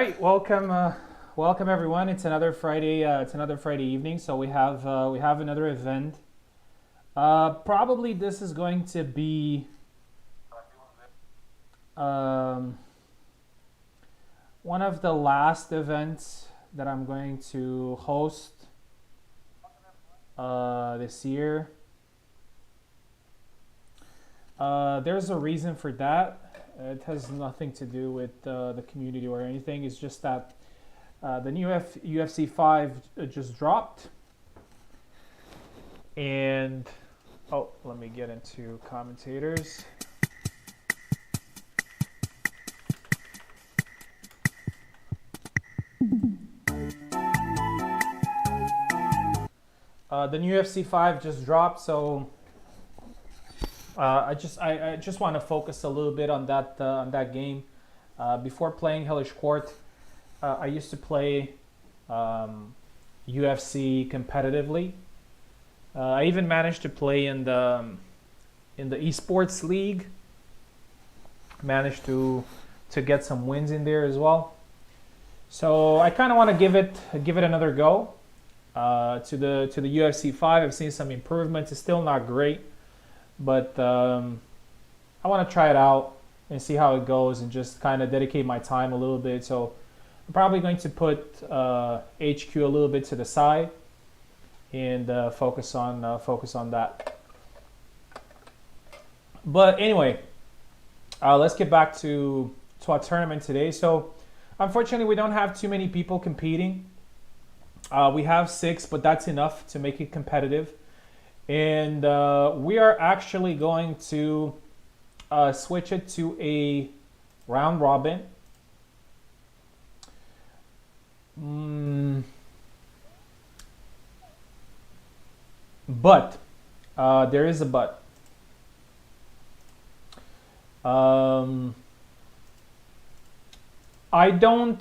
right, welcome everyone. It's another Friday. It's another Friday evening, so we have another event. Probably this is going to be um, one of the last events that I'm going to host this year. There's a reason for that. It has nothing to do with the community or anything. It's just that the new UFC 5 just dropped. And, oh, let me get into commentators. The new UFC 5 just dropped, so I just want to focus a little bit on that game. Before playing Hellish Quart, I used to play UFC competitively. I even managed to play in the esports league. Managed to get some wins in there as well. So I kind of want to give it another go. To the UFC 5, I've seen some improvements. It's still not great, but I want to try it out and see how it goes and just kind of dedicate my time a little bit. So I'm probably going to put HQ a little bit to the side and focus on that. But anyway, let's get back to our tournament today. So unfortunately, we don't have too many people competing. We have 6, but that's enough to make it competitive. And we are actually going to switch it to a round robin. But there is a but. I don't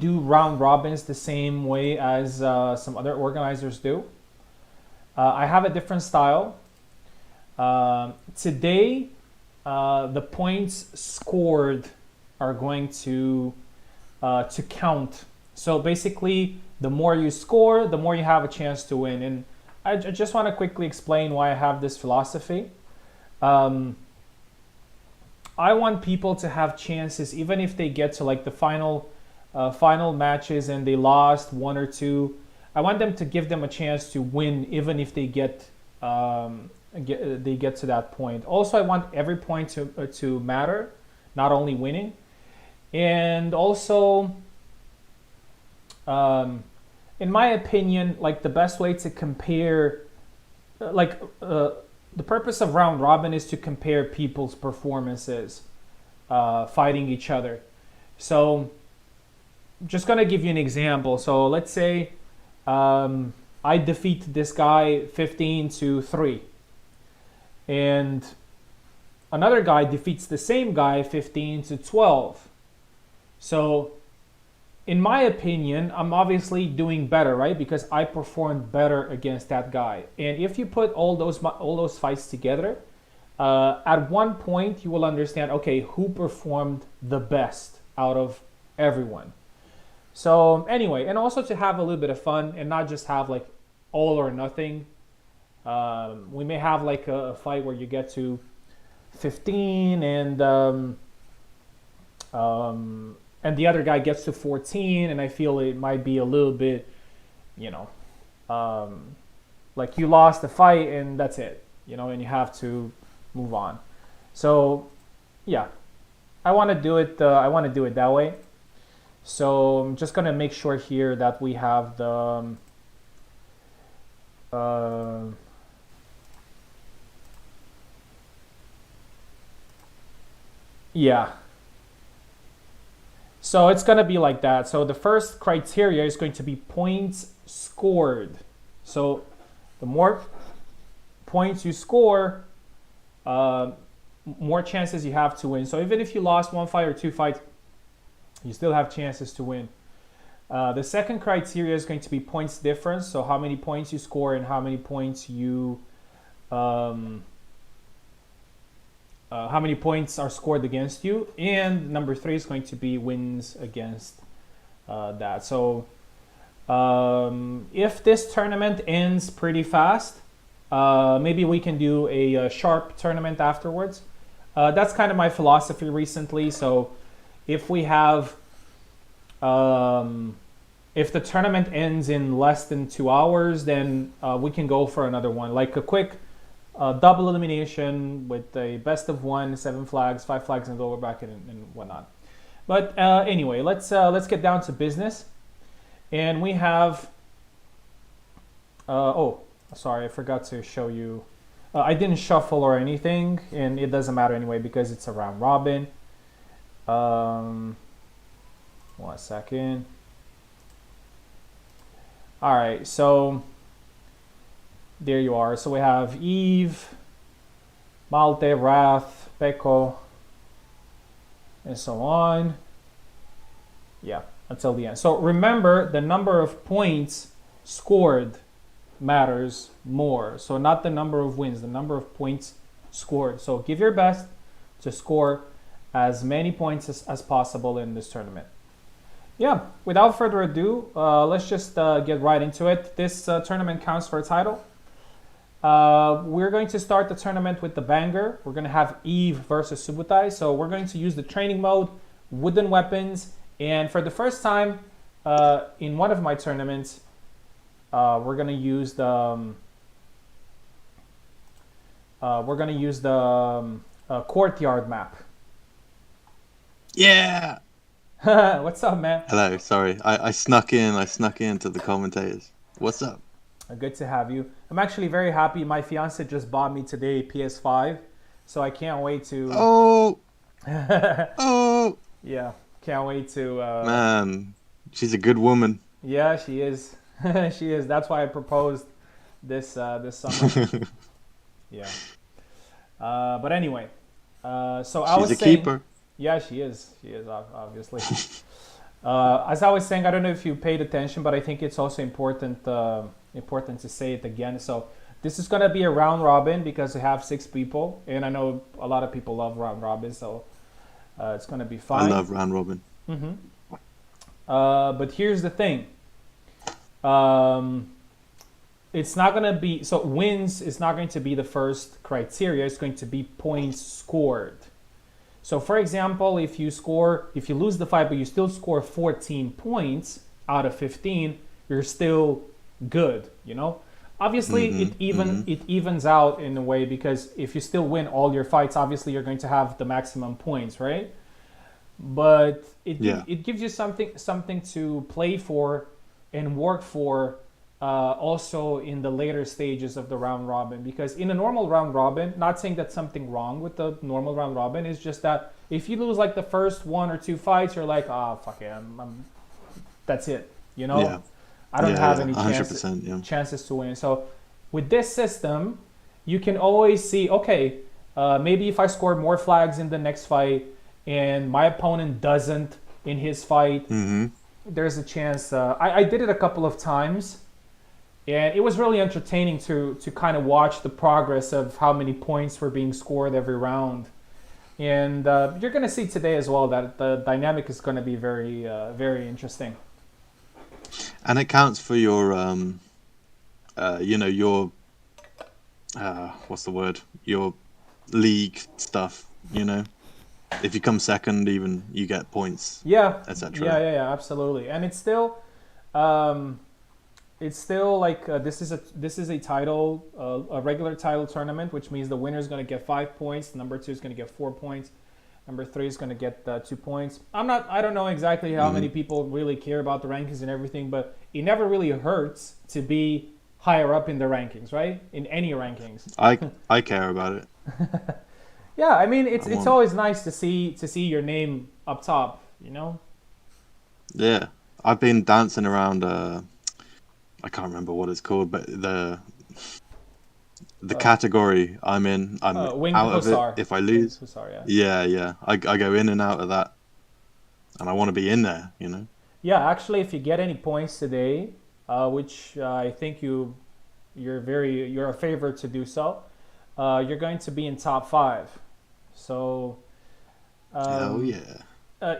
do round robins the same way as some other organizers do. I have a different style. Today, the points scored are going to count. So basically, the more you score, the more you have a chance to win. And I just want to quickly explain why I have this philosophy. I want people to have chances, even if they get to like the final matches and they lost 1 or 2. I want them to give them a chance to win, even if they get to that point. Also, I want every point to matter, not only winning. And also, in my opinion, like the best way to compare, the purpose of round robin is to compare people's performances fighting each other. So I'm just going to give you an example. So let's say I defeat this guy 15-3. And another guy defeats the same guy 15-12. So in my opinion, I'm obviously doing better, right? Because I performed better against that guy. And if you put all those fights together, at one point you will understand, okay, who performed the best out of everyone. So anyway, and also to have a little bit of fun and not just have like all or nothing. We may have like a fight where you get to 15 and the other guy gets to 14, and I feel it might be a little bit, like you lost the fight and that's it, and you have to move on. So, yeah, I want to do it. I want to do it that way. So I'm just gonna make sure here that we have the. Yeah. So it's going to be like that. So the first criteria is going to be points scored. So the more points you score, more chances you have to win. So even if you lost 1 fight or 2 fights, you still have chances to win. The second criteria is going to be points difference. So how many points you score and how many points you how many points are scored against you, and number 3 is going to be wins against that. So if this tournament ends pretty fast, maybe we can do a sharp tournament afterwards. That's kind of my philosophy recently. So if we have, if the tournament ends in less than 2 hours, then we can go for another one, like a quick double elimination with a best of 1, 7 flags, 5 flags in the lower bracket, and whatnot. But anyway, let's get down to business. And we have, oh, sorry, I forgot to show you. I didn't shuffle or anything, and it doesn't matter anyway because it's a round robin. 1 second. All right, so there you are. So we have Eve, Malte, Wrath, Pekko, and so on. Yeah, until the end. So remember, the number of points scored matters more. So not the number of wins, the number of points scored. So give your best to score as many points as possible in this tournament. Yeah, without further ado, let's just get right into it. This tournament counts for a title. We're going to start the tournament with the banger. We're going to have Eve versus Subutai. So we're going to use the training mode, wooden weapons, and for the first time in one of my tournaments, we're going to use the courtyard map. Yeah. What's up, man? Hello. Sorry, I snuck in. I snuck into the commentators. What's up? Good to have you. I'm actually very happy. My fiance just bought me today a PS5, so I can't wait to. Oh. Oh. Yeah, can't wait to. Man, she's a good woman. Yeah, she is. She is. That's why I proposed this summer. Yeah. But anyway, so I was saying. She's a keeper. Yeah, she is. She is, obviously. As I was saying, I don't know if you paid attention, but I think it's also important to say it again. So this is going to be a round robin because we have 6 people, and I know a lot of people love round robin, so it's going to be fine. I love round robin. Mm-hmm. But here's the thing. It's not going to be, so wins is not going to be the first criteria. It's going to be points scored. So for example, if you lose the fight, but you still score 14 points out of 15, you're still good, you know? Obviously, it evens out in a way because if you still win all your fights, obviously you're going to have the maximum points, right? But it gives you something to play for and work for also in the later stages of the round robin, because in a normal round robin, not saying that's something wrong with the normal round robin, it's just that if you lose like the first 1 or 2 fights, you're like, fuck it, that's it, you know? Yeah. I don't have any chances to win. So with this system, you can always see, okay, maybe if I score more flags in the next fight and my opponent doesn't in his fight, there's a chance. I did it a couple of times. And it was really entertaining to kind of watch the progress of how many points were being scored every round. And you're going to see today as well that the dynamic is going to be very, very interesting. And it counts for your, your, what's the word? Your league stuff, you know? If you come second, even, you get points. Yeah. Etc. Yeah, absolutely. And it's still... It's still like this is a title, a regular title tournament, which means the winner is going to get 5 points. Number 2 is going to get 4 points. Number 3 is going to get 2 points. I don't know exactly how many people really care about the rankings and everything, but it never really hurts to be higher up in the rankings, right? In any rankings. I care about it. Yeah, I mean it's always nice to see your name up top, you know? Yeah, I've been dancing around. I can't remember what it's called, but the category I'm in, I'm out of it if I lose. Hussar, yeah. I go in and out of that, and I want to be in there, you know. Yeah, actually, if you get any points today, which I think you're a favorite to do so, you're going to be in top 5. So Oh um, yeah.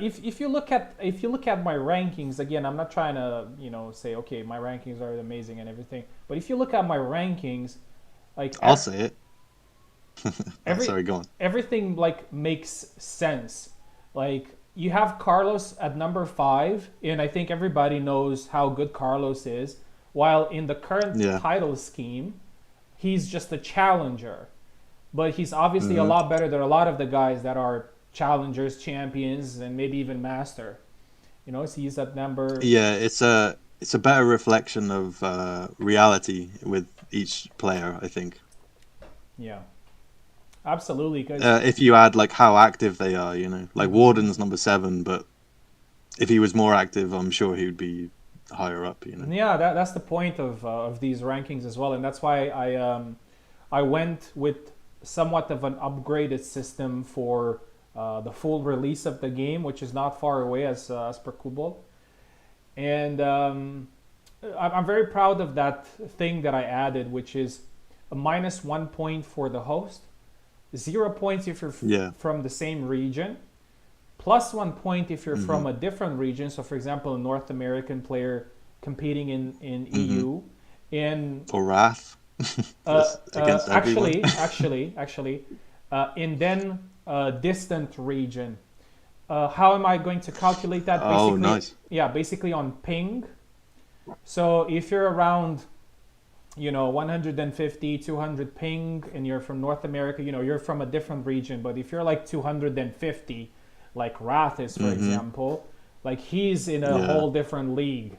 if you look at my rankings again, I'm not trying to say okay my rankings are amazing and everything, but if you look at my rankings, like I'll say it. every Sorry, go on. everything like makes sense. Like you have Carlos at number 5, and I think everybody knows how good Carlos is. While in the current Yeah. title scheme, he's just a challenger, but he's obviously a Hmm. lot better than a lot of the guys that are challengers, champions, and maybe even master. So he's at number. Yeah, it's a better reflection of reality with each player, I think. Yeah, absolutely. Because If you add like how active they are, like mm-hmm. Warden's number 7, but if he was more active, I'm sure he would be higher up. Yeah, that's the point of these rankings as well, and that's why I went with somewhat of an upgraded system for the full release of the game, which is not far away as per Kubo. And I'm very proud of that thing that I added, which is a -1 point for the host, 0 points if you're Yeah. from the same region, +1 point if you're Hmm. from a different region. So, for example, a North American player competing in Hmm. EU, in Or Wrath. That's against everyone. actually, in then distant region. How am I going to calculate that? Oh, Basically, nice. yeah, basically on ping. So if you're around, 150, 200 ping, and you're from North America, you're from a different region. But if you're like 250, like Wrath is, for Hmm. example, like he's in a Yeah. whole different league,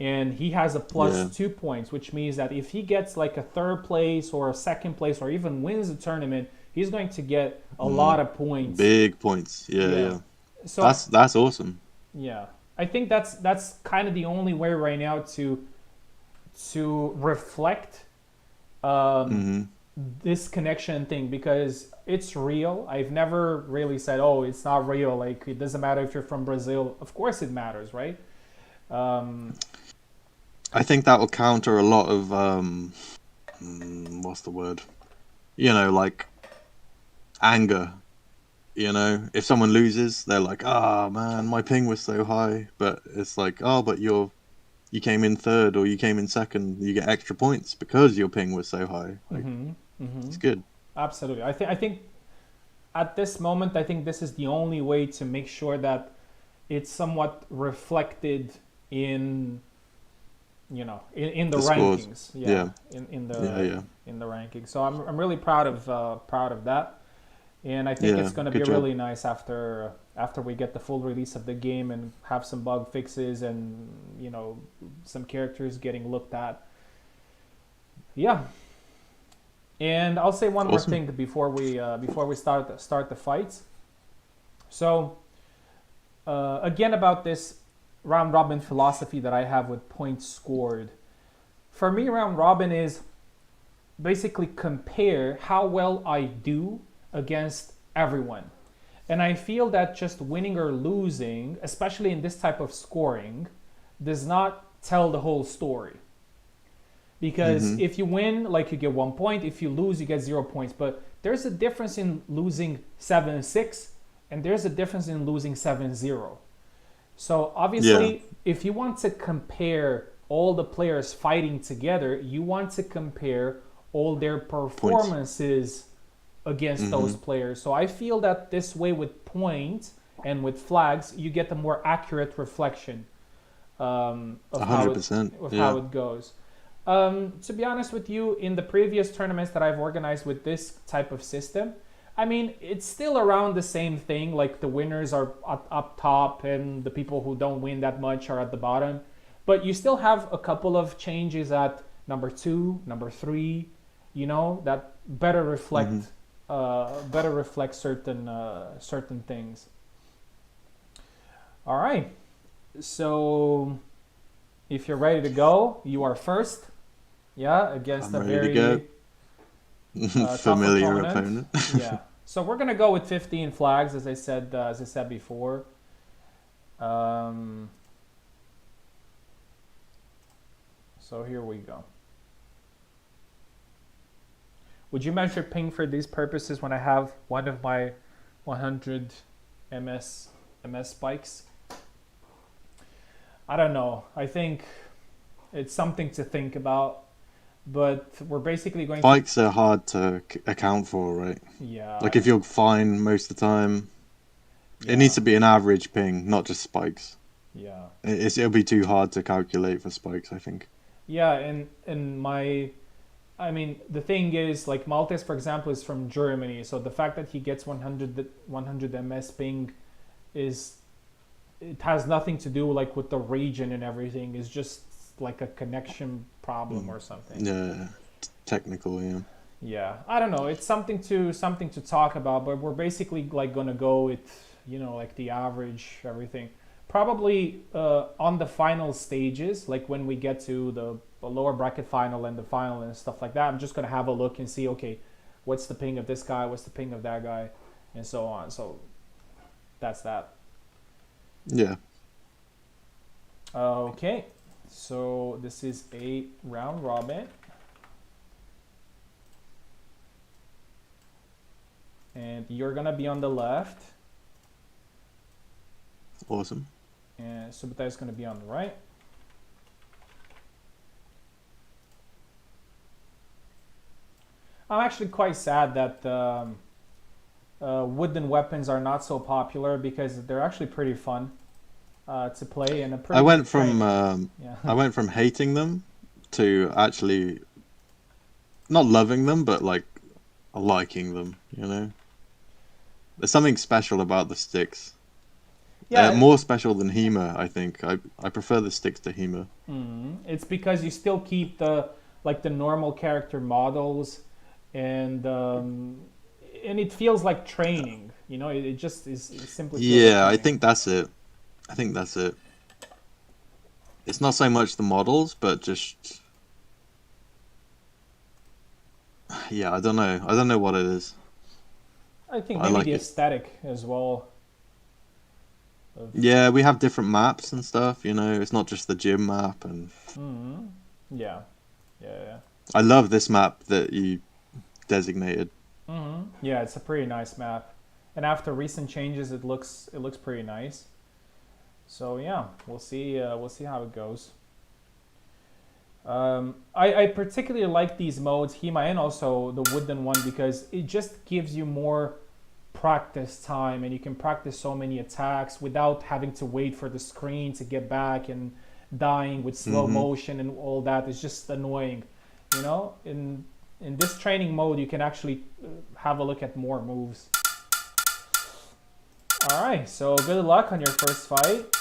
and he has a Yeah. +2 points, which means that if he gets like a third place or a second place or even wins the tournament, he's going to get a Mm. lot of points. Big points. Yeah, Yeah. yeah. So That's awesome. yeah, I think that's kind of the only way right now to reflect um, Hmm. this connection thing, because it's real. I've never really said, oh, it's not real. Like it doesn't matter if you're from Brazil. Of course it matters, right? Um, I think that will counter a lot of what's the word? Like anger. If someone loses, they're like, "Ah, man, my ping was so high." But it's like, "Oh, but you came in third or you came in second. You get extra points because your ping was so high." Like, hmm it's good. Absolutely. I think at this moment, I think this is the only way to make sure that it's somewhat reflected in in the The scores. rankings. Yeah, Yeah, in yeah, the yeah, in the rankings. So I'm really proud of that, and I think yeah. it's going to be Good job. really nice after we get the full release of the game and have some bug fixes and some characters getting looked at. Yeah, and I'll say one more Awesome. thing before we start the fights. So again about this round robin philosophy that I have with points scored. For me, round robin is basically compare how well I do against everyone. And I feel that just winning or losing, especially in this type of scoring, does not tell the whole story. Because Hmm. if you win, like you get 1 point. If you lose, you get 0 points. But there's a difference in losing 7-6, and there's a difference in losing 7-0. So Yeah. obviously, if you want to compare all the players fighting together, you want to compare all their Points. performances against those Hmm. players. So I feel that this way with points and with flags, you get a more accurate reflection A of how hundred it percent. of how Yeah. it goes. To be honest with you, in the previous tournaments that I've organized with this type of system, I mean, it's still around the same thing. Like the winners are up top, and the people who don't win that much are at the bottom. But you still have a couple of changes at number 2, number 3, that Hmm. better reflect certain things. All right. So if you're ready to go, you are first. Yeah, against I'm a ready to go. very tough Familiar opponent. opponent. Yeah. So we're gonna go with 15 flags, as I said before. Um, so here we go. Would you measure ping for these purposes when I have one of my 100 MS spikes? I don't know. I think it's something to think about, but we're basically going to... Spikes are hard to account for, right? Yeah. Like if you're fine most of the time, Yeah. it needs to be an average ping, not just spikes. Yeah. It'll be too hard to calculate for spikes, I think. Yeah, and I mean, the thing is, like, Maltese, for example, is from Germany, so the fact that he gets 100 MS ping is, it has nothing to do like with the region and everything. It's just like a connection problem or something. Yeah, technical, yeah. Yeah, I don't know. It's something to talk about, but we're basically like gonna go with, you know, like the average, everything. Probably on the final stages, like when we get to the lower bracket final and the final and stuff like that, I'm just gonna have a look and see, okay, what's the ping of this guy, what's the ping of that guy, and so on. So that's that. Yeah. Okay, so this is a round robin. And you're gonna be on the left. Awesome. And Subutai is gonna be on the right. I'm actually quite sad that wooden weapons are not so popular because they're actually pretty fun to play and a pretty I went good from yeah. I went from hating them to actually not loving them, but like liking them. You know, there's something special about the sticks. Yeah, More special than HEMA, I think. I prefer the sticks to HEMA. It's because you still keep the normal character models, and it feels like training. You know, it just is, it simply feels Yeah, like I think that's it. I think that's it. It's not so much the models, but just yeah, I don't know. I don't know what it is. I think I maybe like the it. aesthetic as well. Yeah, we have different maps and stuff. You know, it's not just the gym map, and Yeah, yeah. I love this map that you designated. Yeah, it's a pretty nice map, and after recent changes, it looks pretty nice. So yeah, we'll see how it goes. I particularly like these modes, Hema and also the wooden one, because it just gives you more practice time and you can practice so many attacks without having to wait for the screen to get back and dying with slow motion and all that. It's just annoying, you know. In this training mode you can actually have a look at more moves. All right, so good luck on your first fight.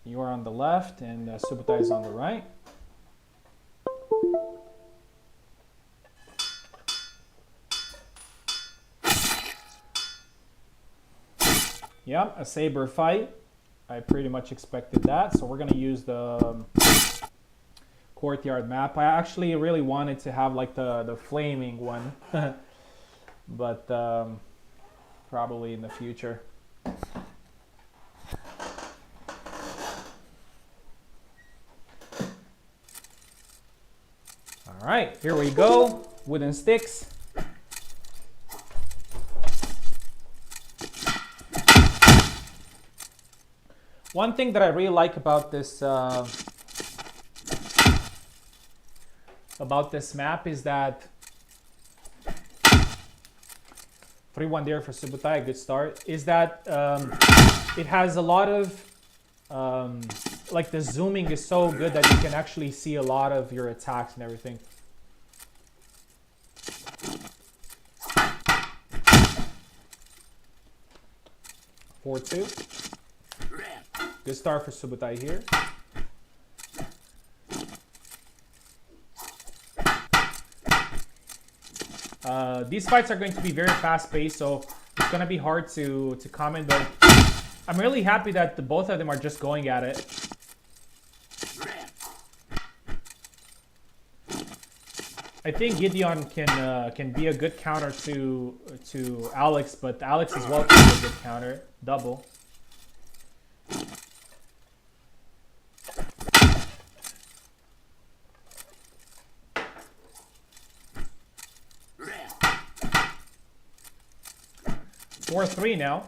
You are on the left and Subutai is on the right. Yeah, a saber fight. I pretty much expected that. So we're going to use the courtyard map. I actually really wanted to have like the flaming one, but probably in the future. All right, here we go. Wooden sticks. One thing that I really like about this map is that 3-1 there for Subutai, good start. Is that it has a lot of like the zooming is so good that you can actually see a lot of your attacks and everything. Four two. Good start for Subutai here. These fights are going to be very fast paced, so it's going to be hard to comment, but I'm really happy that the both of them are just going at it. I think Gideon can be a good counter to Alex, but Alex as well can be a good counter. Double. 4-3 now.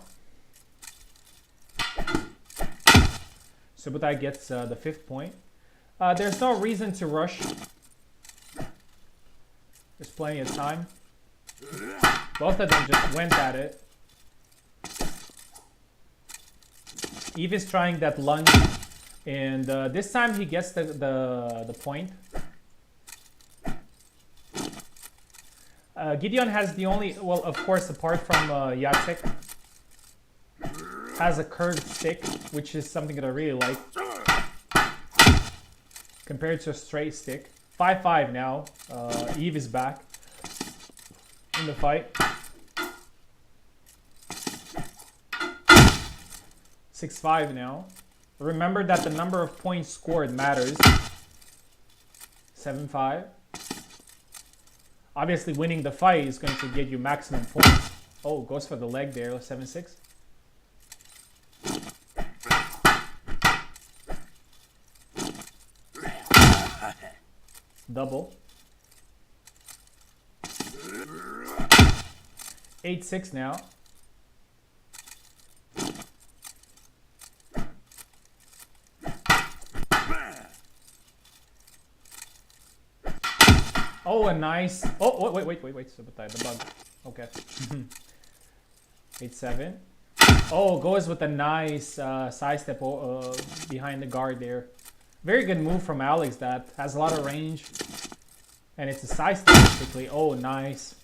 Subotai gets the 5th point. There's no reason to rush. There's plenty of time. Both of them just went at it. Eve is trying that lunge, and this time he gets the point. Gideon has the only, well, of course, apart from Jacek, has a curved stick, which is something that I really like, compared to a straight stick. 5-5 now. Eve is back in the fight. 6-5 now. Remember that the number of points scored matters. 7-5. Obviously, winning the fight is going to get you maximum points. Oh, goes for the leg there. 7-6. Double. 8-6 now. Oh, a nice. Oh, wait. Subotai, the bug. Okay. 8-7. Oh, goes with a nice side step behind the guard there. Very good move from Alex that has a lot of range. And it's a side step basically. Oh, nice.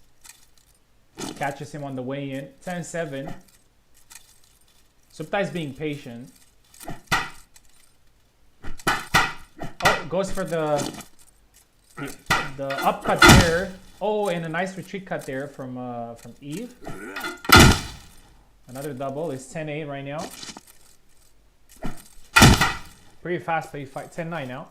Catches him on the way in. 10-7. Subtai's being patient. Oh, goes for the upcut there. Oh, and a nice retreat cut there from Eve. Another double. It's 10-8 right now. Pretty fast paced fight. 10-9 now.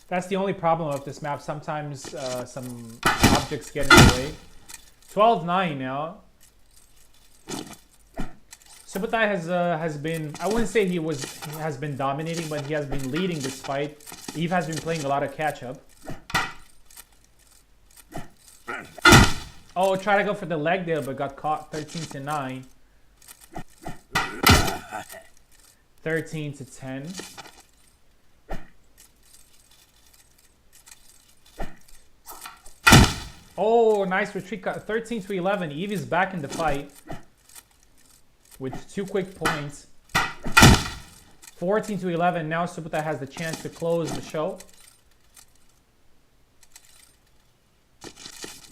That's the only problem of this map. Sometimes some objects get in the way. 12-9 now. Subotai has been, I wouldn't say he has been dominating, but he has been leading this fight. Eve has been playing a lot of catch up. Oh, try to go for the leg there, but got caught. 13-9. 13-10. Oh, nice retreat cut. 13-11. Eve is back in the fight with 2 quick points. 14-11. Now Subotai has the chance to close the show.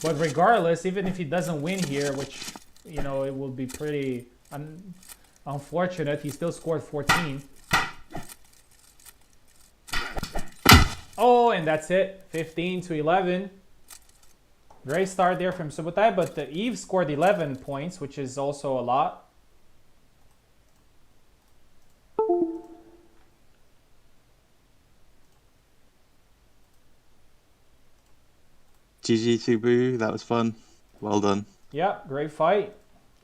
But regardless, even if he doesn't win here, which, you know, it will be pretty unfortunate, he still scored 14. Oh, and that's it. 15-11. Great start there from Subotai, but the Eve scored 11 points, which is also a lot. GG Tubu, that was fun. Well done. Yeah, great fight.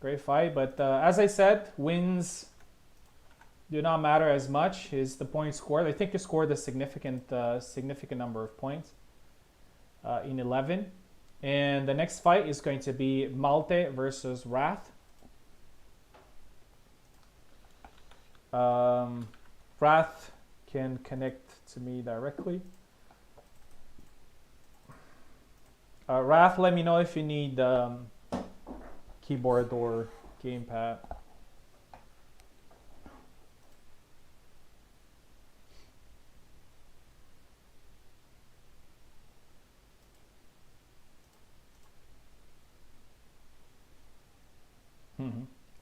Great fight. But as I said, wins do not matter as much as the points scored. I think you scored a significant number of points in 11. And the next fight is going to be Malte versus Wrath. Wrath can connect to me directly. Wrath, let me know if you need keyboard or gamepad.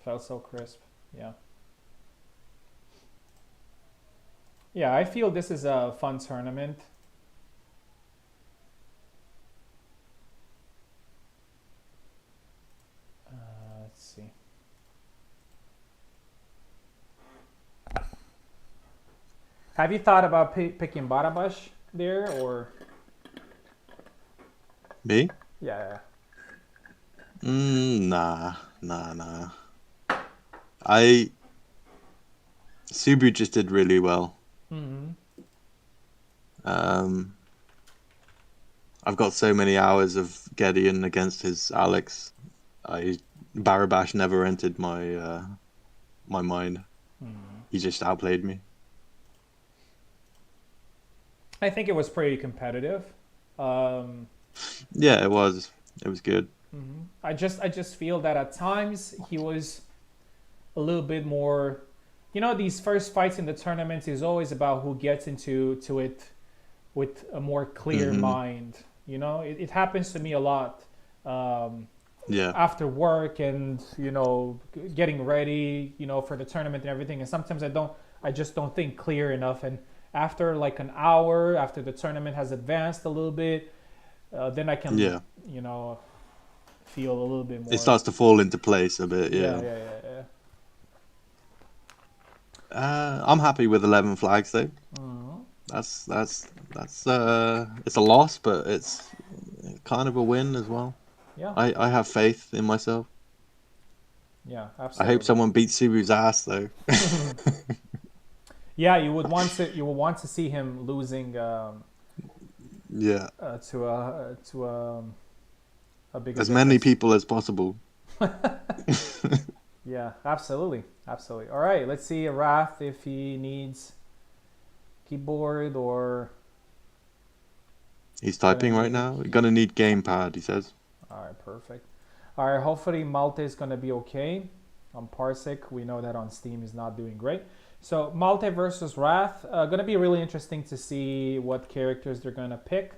Felt so crisp. Yeah. Yeah, I feel this is a fun tournament. Let's see. Have you thought about picking Barabash there, or? Me? Yeah. Nah. Subu just did really well. Um, I've got so many hours of Gideon against his Alex. Barabash never entered my mind. He just outplayed me. I think it was pretty competitive. Um, Yeah, it was. It was good. I just feel that at times he was a little bit more. You know, these first fights in the tournament is always about who gets into to it with a more clear Hmm. mind. You know, it happens to me a lot. Um, Yeah, After work and getting ready for the tournament and everything, and sometimes I just don't think clear enough, and after like an hour after the tournament has advanced a little bit, then I can yeah. you know feel a little bit It more. starts to fall into place a bit. Yeah, Yeah. yeah, yeah, yeah. I'm happy with 11 flags though. Mhm. That's it's a loss, but it's kind of a win as well. Yeah, I have faith in myself. yeah, I hope absolutely. someone beats Subaru's ass though. Yeah, you would want to see him losing Yeah, a bigger as many difference. people as possible. Yeah, absolutely, absolutely. All right, let's see Wrath if he needs keyboard or He's gonna typing right need a now. Gonna key. need gamepad, he says. All right, perfect. All right, hopefully Malta is gonna be okay. On Parsec, we know that on Steam is not doing great. So Malta versus Wrath, gonna be really interesting to see what characters they're gonna pick.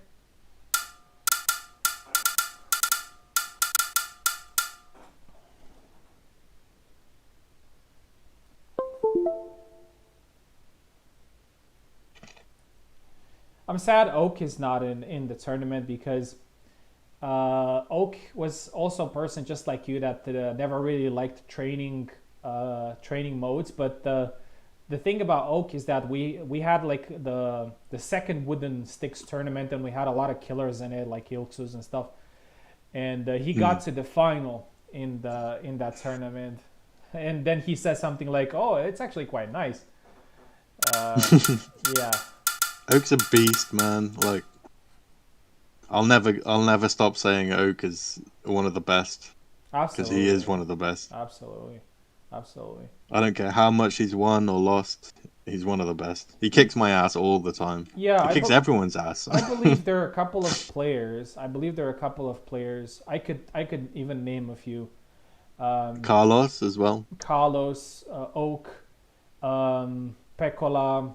I'm sad Oak is not in the tournament because Oak was also a person just like you that never really liked training modes. But the thing about Oak is that we had like the second Wooden Sticks tournament, and we had a lot of killers in it like Ilksus and stuff. And he Hmm. got to the final in that tournament, and then he says something like, "Oh, it's actually quite nice." Uh, yeah, Oak's a beast, man. Like I'll never stop saying Oak is one of the best because he is absolutely, one of the best. absolutely, absolutely. I don't care how much he's won or lost. He's one of the best. He kicks my ass all the time. Yeah, He kicks everyone's ass. I believe there are a couple of players. I believe there are a couple of players. I could even name a few. Um, Carlos as well. Carlos, Oak, Pecola,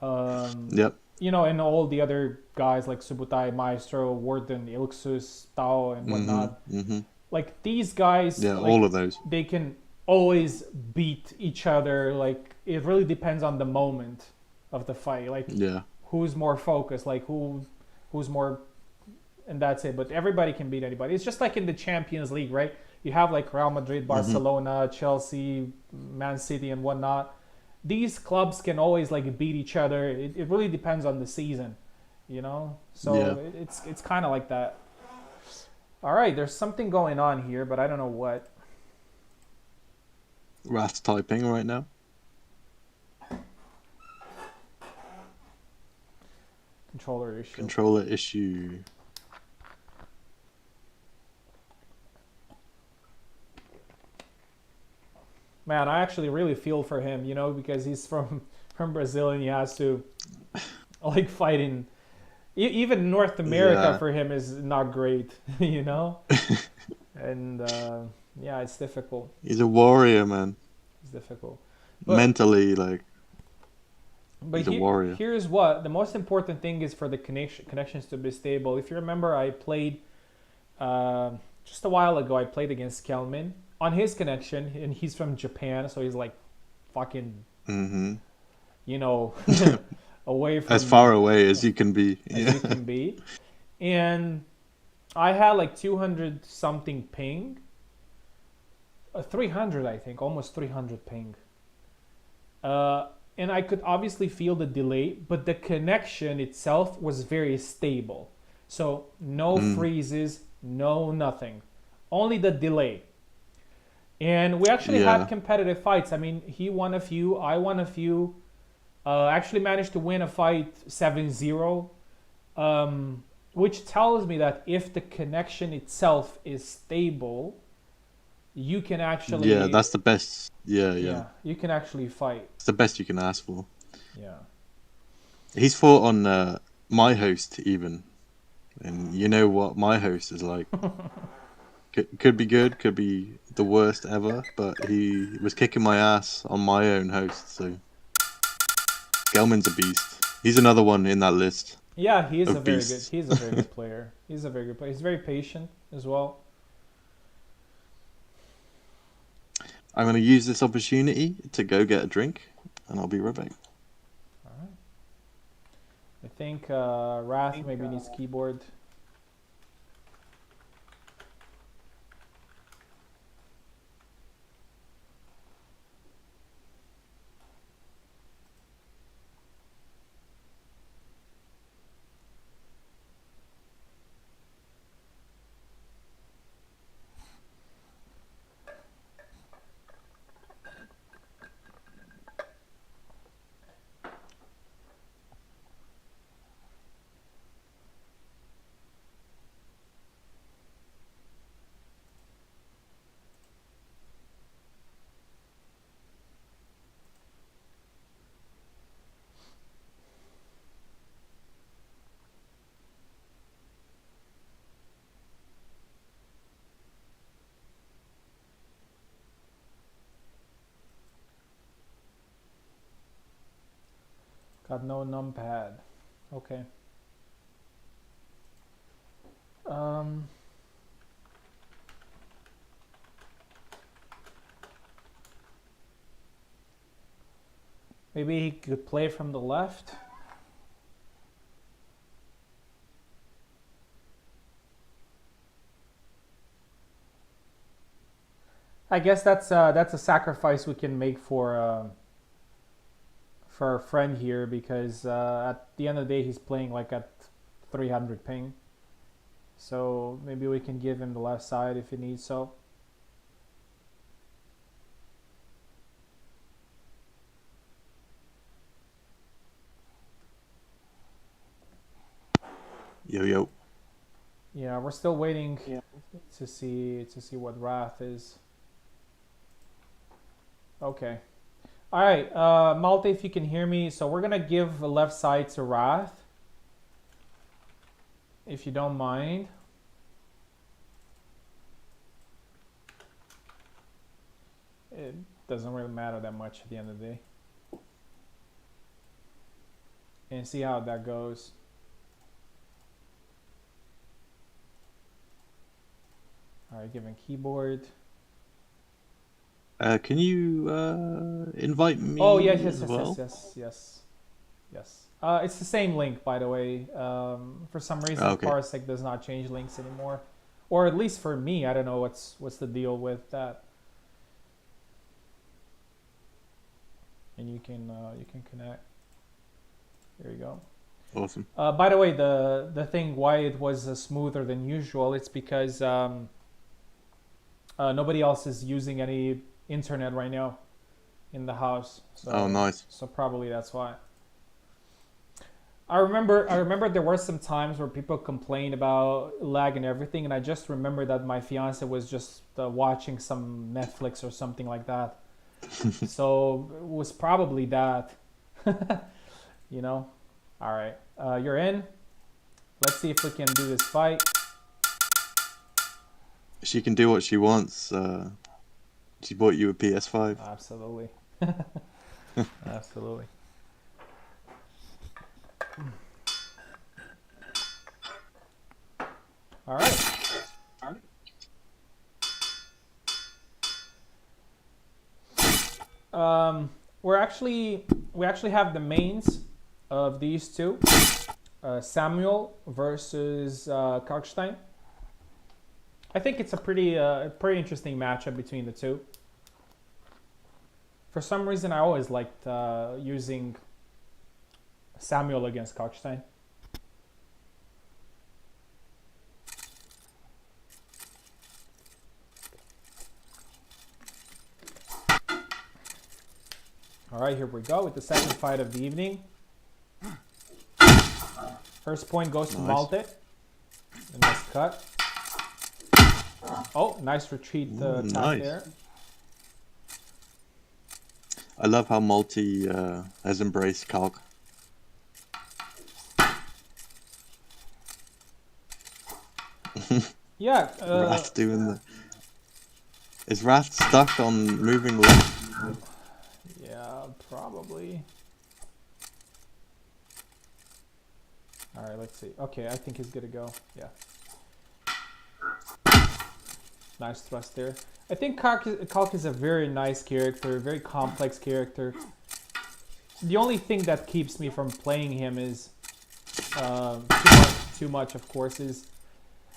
um, Yep. and all the other guys like Subutai, Maestro, Warden, Ilksus, Tao, and Mhm. whatnot. Mhm. Like these guys, Yeah, all like of those. they can always beat each other. Like it really depends on the moment of the fight. Like Yeah. who's more focused, like who's more, and that's it. But everybody can beat anybody. It's just like in the Champions League, right? You have like Real Madrid, Mhm. Barcelona, Chelsea, Man City, and whatnot. These clubs can always like beat each other. It really depends on the season, So Yeah. it's kind of like that. All right, there's something going on here, but I don't know what. Wrath's typing right now. Controller issue. Controller issue. Man, I actually really feel for him, because he's from Brazil and he has to like fight in even North America Yeah. for him is not great, you know. And yeah, it's difficult. He's a warrior, man. It's difficult. But Mentally, like but he's a here warrior. here's what the most important thing is for the connections to be stable. If you remember, I played uh, just a while ago. I played against Kelman on his connection, and he's from Japan, so he's like fucking Mhm. you know away As from far away as you can be. as Yeah. you can be. And I had like 200 something ping, 300 I think, almost 300 ping. Uh, and I could obviously feel the delay, but the connection itself was very stable. So no Mm. freezes, no nothing, only the delay. And we actually had Yeah. competitive fights. I mean, he won a few, I won a few. Actually managed to win a fight 7-0, which tells me that if the connection itself is stable, you can Yeah, actually, that's the best. Yeah, yeah. yeah, you can actually fight. It's the best you can ask for. Yeah. He's fought on my host even, and you know what my host is like. Could be good, could be the worst ever, but he was kicking my ass on my own host. So Gelman's a beast. He's another one in that list Yeah, he is a of very good. beasts. He's a very good player. He's a very good player. He's very patient as well. I'm going to use this opportunity to go get a drink, and I'll be right back. All right. I think Wrath maybe needs keyboard. Got no numpad. Okay. Um. Maybe he could play from the left. I guess that's a sacrifice we can make for our friend here because at the end of the day he's playing like at 300 ping. So maybe we can give him the left side if he needs so. Yo, yo. Yeah, we're still waiting to see what Wrath is. Okay. All right, Malte, if you can hear me, so we're gonna give the left side to Wrath, if you don't mind. It doesn't really matter that much at the end of the day. And see how that goes. All right, giving keyboard. Can you invite Oh me yes, yes, as yes, well? yes. It's the same link, by the way. For some reason, Okay. Parsec does not change links anymore, or at least for me, I don't know what's the deal with that. And you can connect. There you go. Awesome. By the way, the thing why it was smoother than usual, it's because nobody else is using any internet right now in the house. So, Oh, nice. So probably that's why. I remember there were some times where people complained about lag and everything, and I just remember that my fiance was just watching some Netflix or something like that. So it was probably that. You know. All right, you're in. Let's see if we can do this fight. She can do what she wants. She bought you a PS5. Absolutely. Absolutely. All right. We actually have the mains of these two. Samuel versus Kalkstein. I think it's a pretty interesting matchup between the two. For some reason, I always liked using Samuel against Kalkstein. All right, here we go with the second fight of the evening. First point goes to Malte. A nice cut. Oh, nice retreat attack there. I love how Multi has embraced Calc. Yeah. Wrath doing the... Is Wrath stuck on moving left? Yeah, probably. Alright, let's see. Okay, I think he's good to go. Yeah. Nice thrust there. I think Calc is a very nice character, very complex character. The only thing that keeps me from playing him is too much, of course, is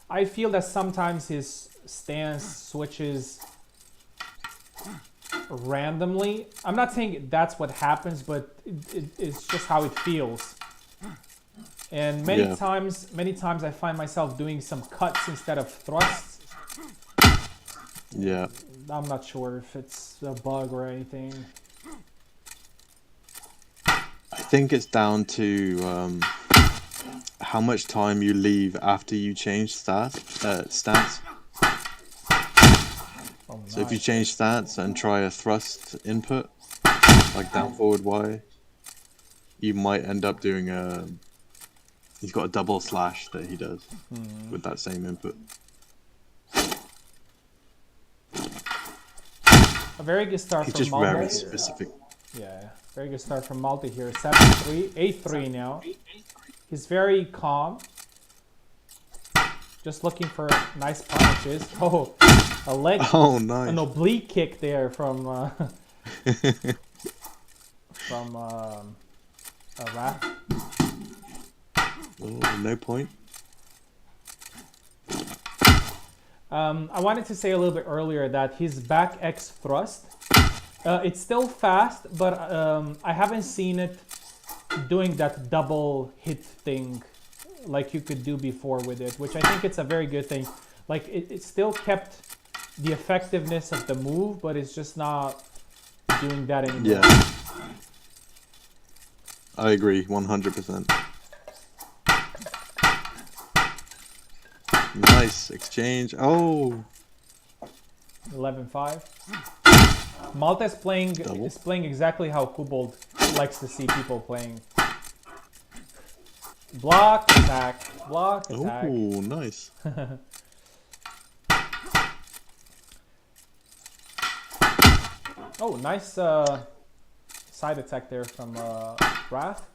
I feel that sometimes his stance switches randomly. I'm not saying that's what happens, but it's just how it feels. And many times I find myself doing some cuts instead of thrusts. Yeah. I'm not sure if it's a bug or anything. I think it's down to how much time you leave after you change stats. Oh, nice. So if you change stats and try a thrust input, like down forward Y, you might end up doing a... He's got a double slash that he does with that same input. A very good start He's from just Malte. very specific. Yeah, very good start from Malte here. 7-3, 8-3 now. He's very calm. Just looking for nice punishes. Oh, a leg. Oh, nice. An oblique kick there from Wrath. Oh, no point. I wanted to say a little bit earlier that his back X thrust, it's still fast, but I haven't seen it doing that double hit thing like you could do before with it, which I think it's a very good thing. Like it still kept the effectiveness of the move, but it's just not doing that anymore. Yeah. I agree, 100%. Nice exchange. Oh. 11-5. Malte is playing exactly how Kobold likes to see people playing. Block, attack, block, attack. Oh, nice. Oh, nice side attack there from Wrath.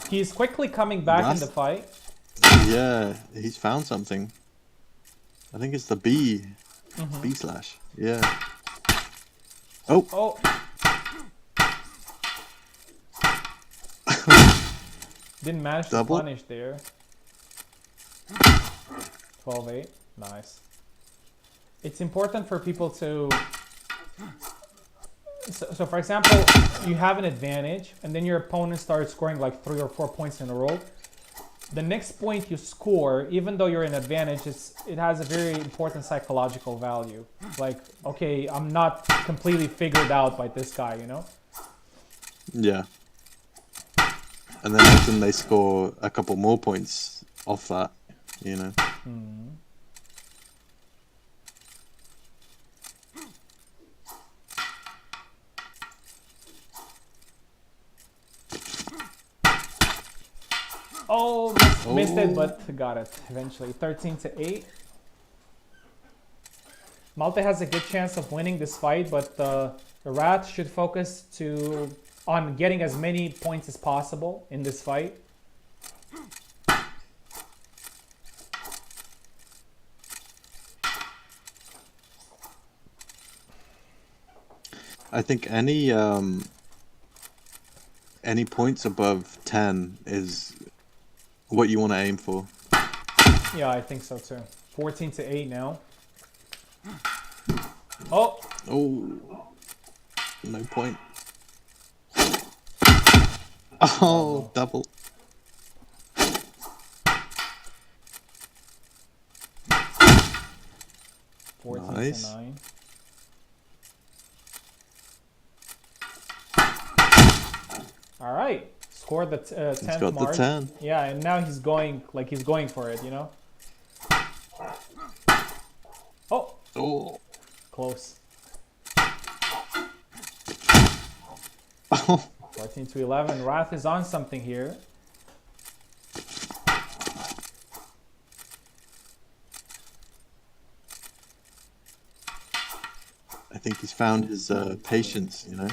He's quickly coming back in the fight. Yeah, he's found something. I think it's the B. B slash. Yeah. Oh. Oh. Didn't manage to punish there. 12-8. Nice. It's important for people to... So for example, you have an advantage, and then your opponent starts scoring like 3 or 4 points in a row. The next point you score, even though you're in advantage, it has a very important psychological value. Like, okay, I'm not completely figured out by this guy, you know? Yeah. And then often they score a couple more points off that, you know? Oh, missed it, but got it eventually. 13-8. Malte has a good chance of winning this fight, but the Rat should focus on getting as many points as possible in this fight. I think any points above 10 is what you want to aim for. Yeah, I think so too. 14-8 now. Oh! Oh! No point. Oh, double. Nice. All right, scored the He's 10th got the mark. 10. Yeah, and now he's going like he's going for it, you know. Oh, Oh. close. Oh. 14 to 11. Wrath is on something here. I think he's found his patience, you know.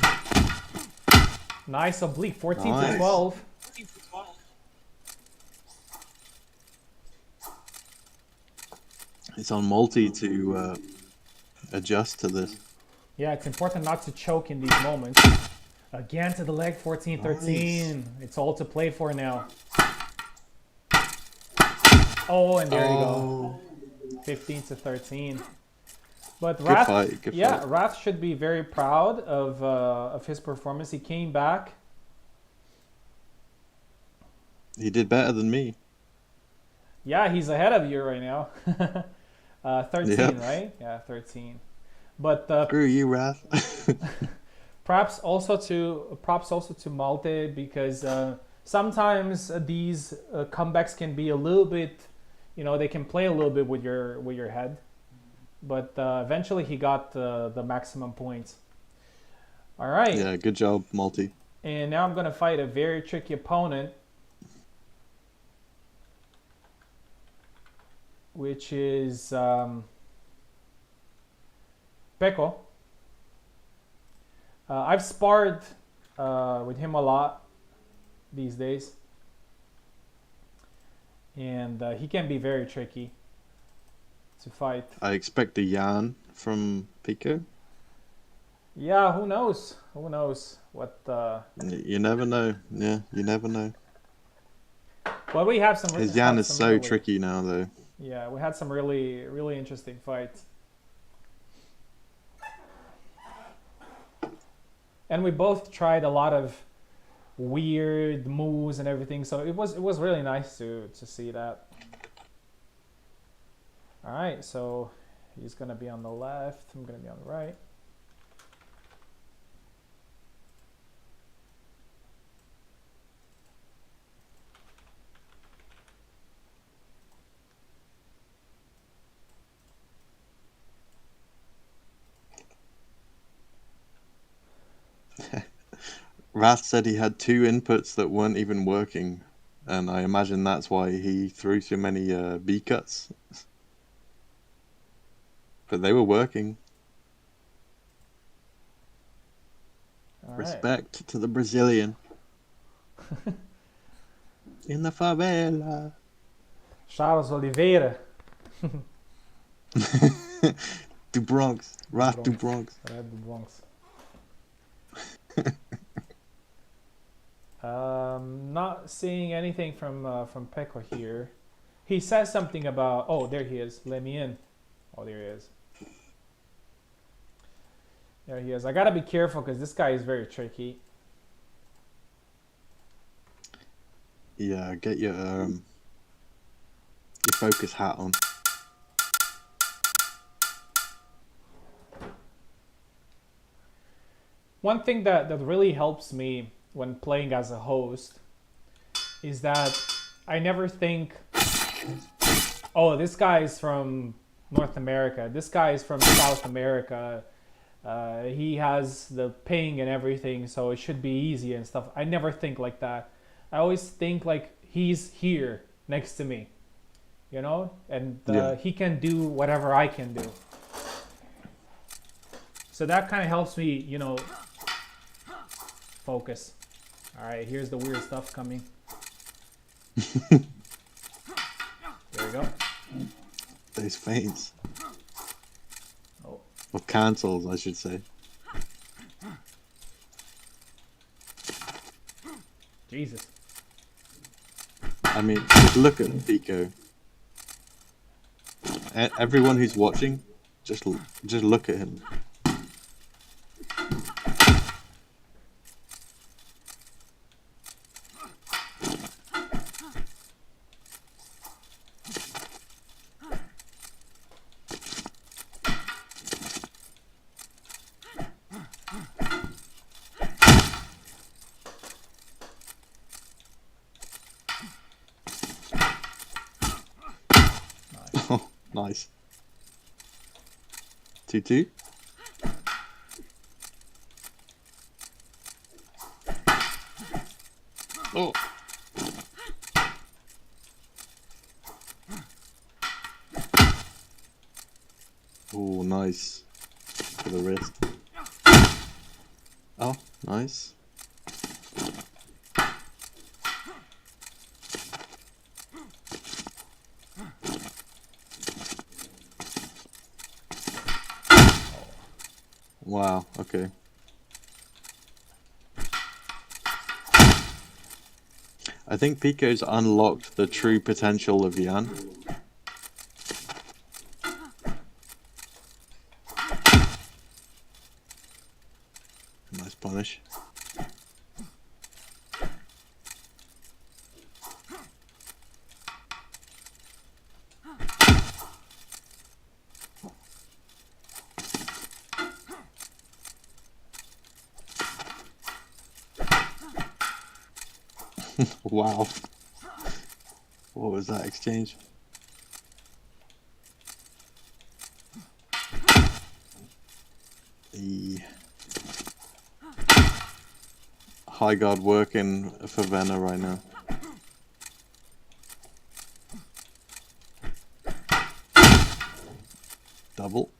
Nice oblique. 14 to Nice. 12. It's on multi to adjust to this. Yeah, it's important not to choke in these moments. Again to the leg, 14-13. Nice. It's all to play for now. Oh, and there you go. 15 to 13. But Good Wrath, fight. Good yeah, fight. Wrath should be very proud of his performance. He came back. He did better than me. Yeah, he's ahead of you right now. 13, Yep. right? Yeah, 13. But Screw you, Wrath. props also to Malte, because sometimes these comebacks can be a little bit, they can play a little bit with your head. But eventually he got the maximum points. All right. Yeah, good job, Multi. And now I'm going to fight a very tricky opponent, which is Peko. I've sparred with him a lot these days. And he can be very tricky to fight. I expect a yarn from Pico. Yeah, who knows? Who knows what... You never know. Yeah, you never know. Well, we have some... His yarn is so tricky now, though. Yeah, we had some really, really interesting fights. And we both tried a lot of weird moves and everything, so it was really nice to see that. All right, so he's gonna be on the left. I'm gonna be on the right. Wrath said he had 2 inputs that weren't even working, and I imagine that's why he threw so many B cuts. But they were working. All Respect right. to the Brazilian. In the favela. Charles Oliveira. Do Bronx. Wrath do Bronx. Red do Bronx. Not seeing anything from Peko here. He says something about... Oh, there he is. Let me in. Oh, there he is. There he is. I gotta be careful because this guy is very tricky. Yeah, get your focus hat on. One thing that really helps me when playing as a host is that I never think, oh, this guy is from North America, this guy is from South America, he has the ping and everything, so it should be easy and stuff. I never think like that. I always think like he's here next to me, and Yeah. he can do whatever I can do. So that kind of helps me, focus. All right, here's the weird stuff coming. There we go. Those feints. Oh. Or cancels, I should say. Jesus. I mean, just look at Pico. Everyone who's watching, just look at him. Oh, nice. 2-2. Oh. Oh, nice. For the wrist. Oh, nice. Wow, okay. I think Pico's unlocked the true potential of Yan. Nice punish. Wow. What was that exchange? The high guard working for Venna right now. Double.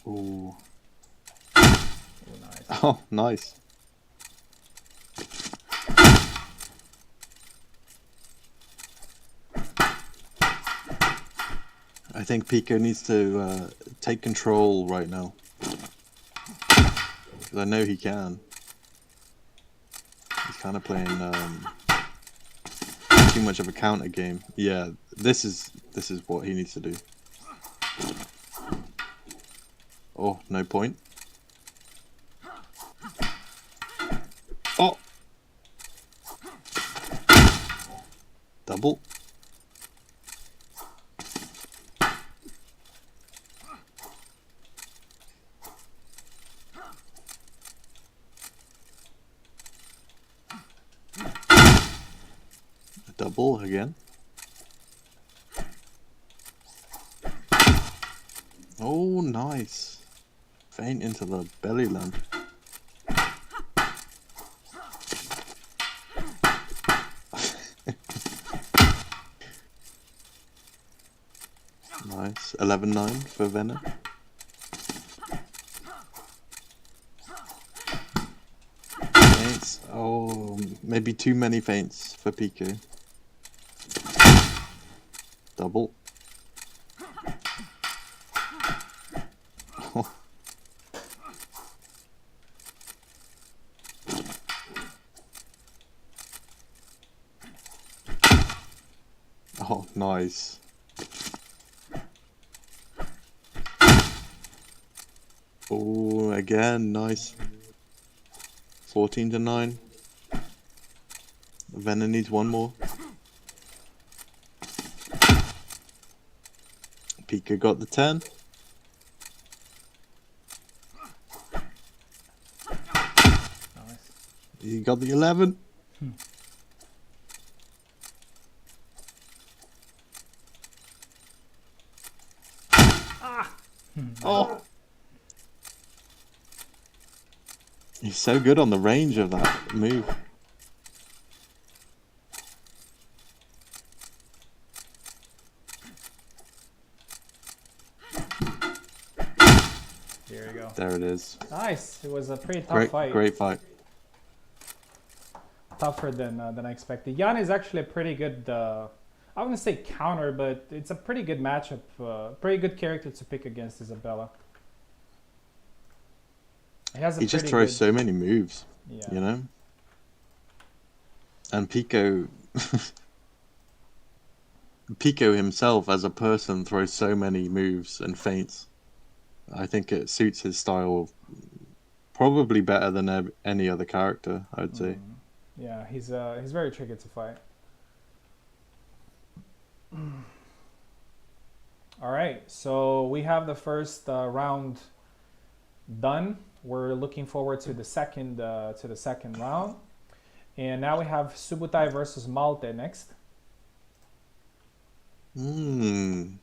Ooh. Nice. Oh, nice. I think Pico needs to take control right now. Because I know he can. He's kind of playing too much of a counter game. Yeah, this is what he needs to do. Oh, no point. Oh! Double. Double again. Oh, nice. Feint into the belly land. Nice. 11-9 for Venna. Feints. Oh, maybe too many feints for Pico. Double. Oh. Oh, nice. Oh, again, nice. 14-9. Venna needs one more. Pico got the 10. Nice. He got the 11. Oh! He's so good on the range of that move. There you go. There it is. Nice. It was a pretty tough fight. Great fight. Tougher than I expected. Yan is actually a pretty good, I wouldn't say counter, but it's a pretty good matchup. Pretty good character to pick against Isabella. He just throws so many moves, yeah. You know? And Pico... Pico himself as a person throws so many moves and feints. I think it suits his style probably better than any other character, I would say. Yeah, he's very tricky to fight. All right, so we have the first round done. We're looking forward to the second round, and now we have Subutai versus Malte next. Hmm.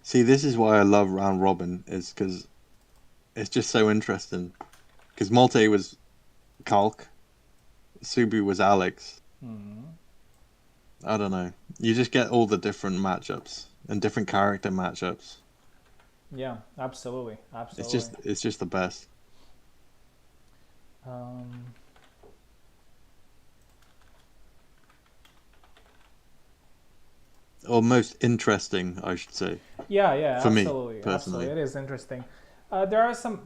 See, this is why I love round robin, is because it's just so interesting. Because Malte was Kalk, Subu was Alex. Hmm. I don't know. You just get all the different matchups and different character matchups. Yeah, absolutely, It's absolutely. just the best. Um, Or most interesting, I should say, yeah, yeah, for me absolutely, absolutely. personally. It is interesting. There are some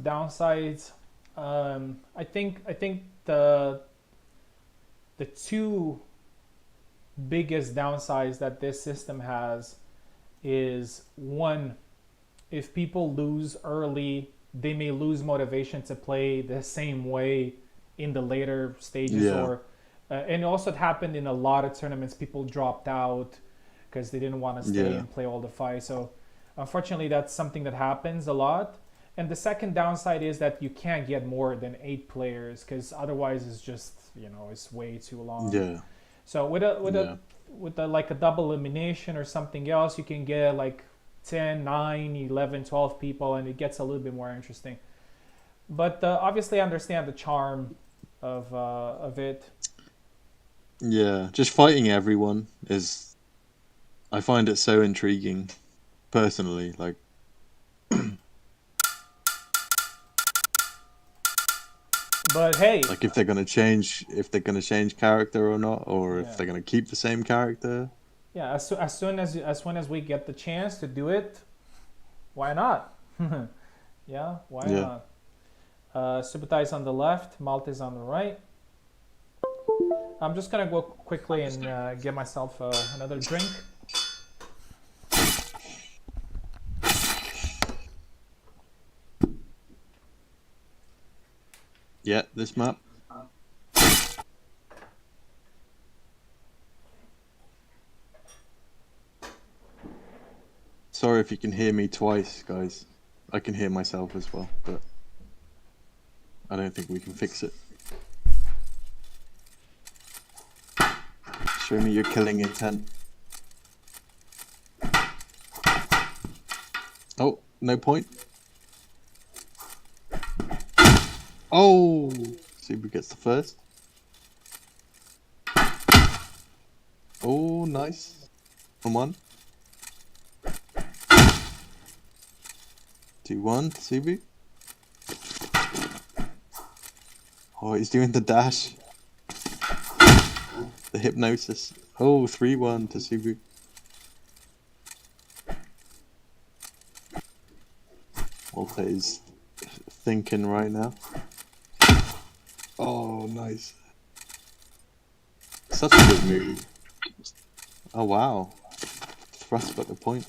downsides. I think the two biggest downsides that this system has is one, if people lose early, they may lose motivation to play the same way in the later stages, Yeah, or and also it happened in a lot of tournaments. People dropped out because they didn't want to stay yeah, and play all the fights. So unfortunately, that's something that happens a lot. And the second downside is that you can't get more than 8 players because otherwise it's just it's way too long. yeah, So with a with a yeah. with a, like a double elimination or something else, you can get like 10, 9, 11, 12 people, and it gets a little bit more interesting. But obviously, I understand the charm of it. Yeah, just fighting everyone is. I find it so intriguing, personally. But hey, Like if they're gonna change character or not, or if yeah, they're gonna keep the same character. yeah. As soon as we get the chance to do it, why not? Yeah, why Yeah. not? Subutai is on the left, Malta is on the right. I'm just gonna go quickly and get myself another drink. Yeah, this map. Sorry if you can hear me twice, guys. I can hear myself as well, but I don't think we can fix it. Show me your killing intent. Oh, no point. Oh, Subu gets the first. Oh, nice. 1-1. 2-1, Subu. Oh, he's doing the dash. The hypnosis. Oh, 3-1 to Subu. Malta is thinking right now. Oh, nice. Such a good move. Oh, wow. Thrust at the point.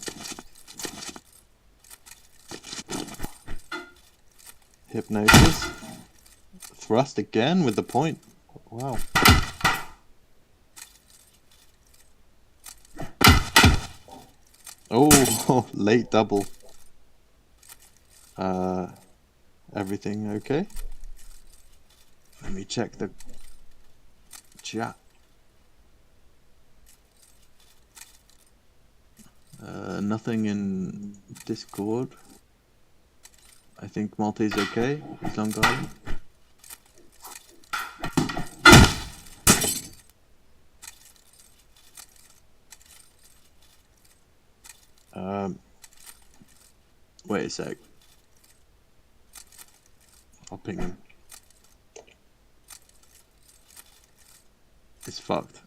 Hypnosis. Thrust again with the point. Wow. Oh, late double. Uh, everything okay? Let me check the chat. Nothing in Discord. I think Malte's okay. He's on guard. Um, wait a sec. I'll ping him. It's fucked.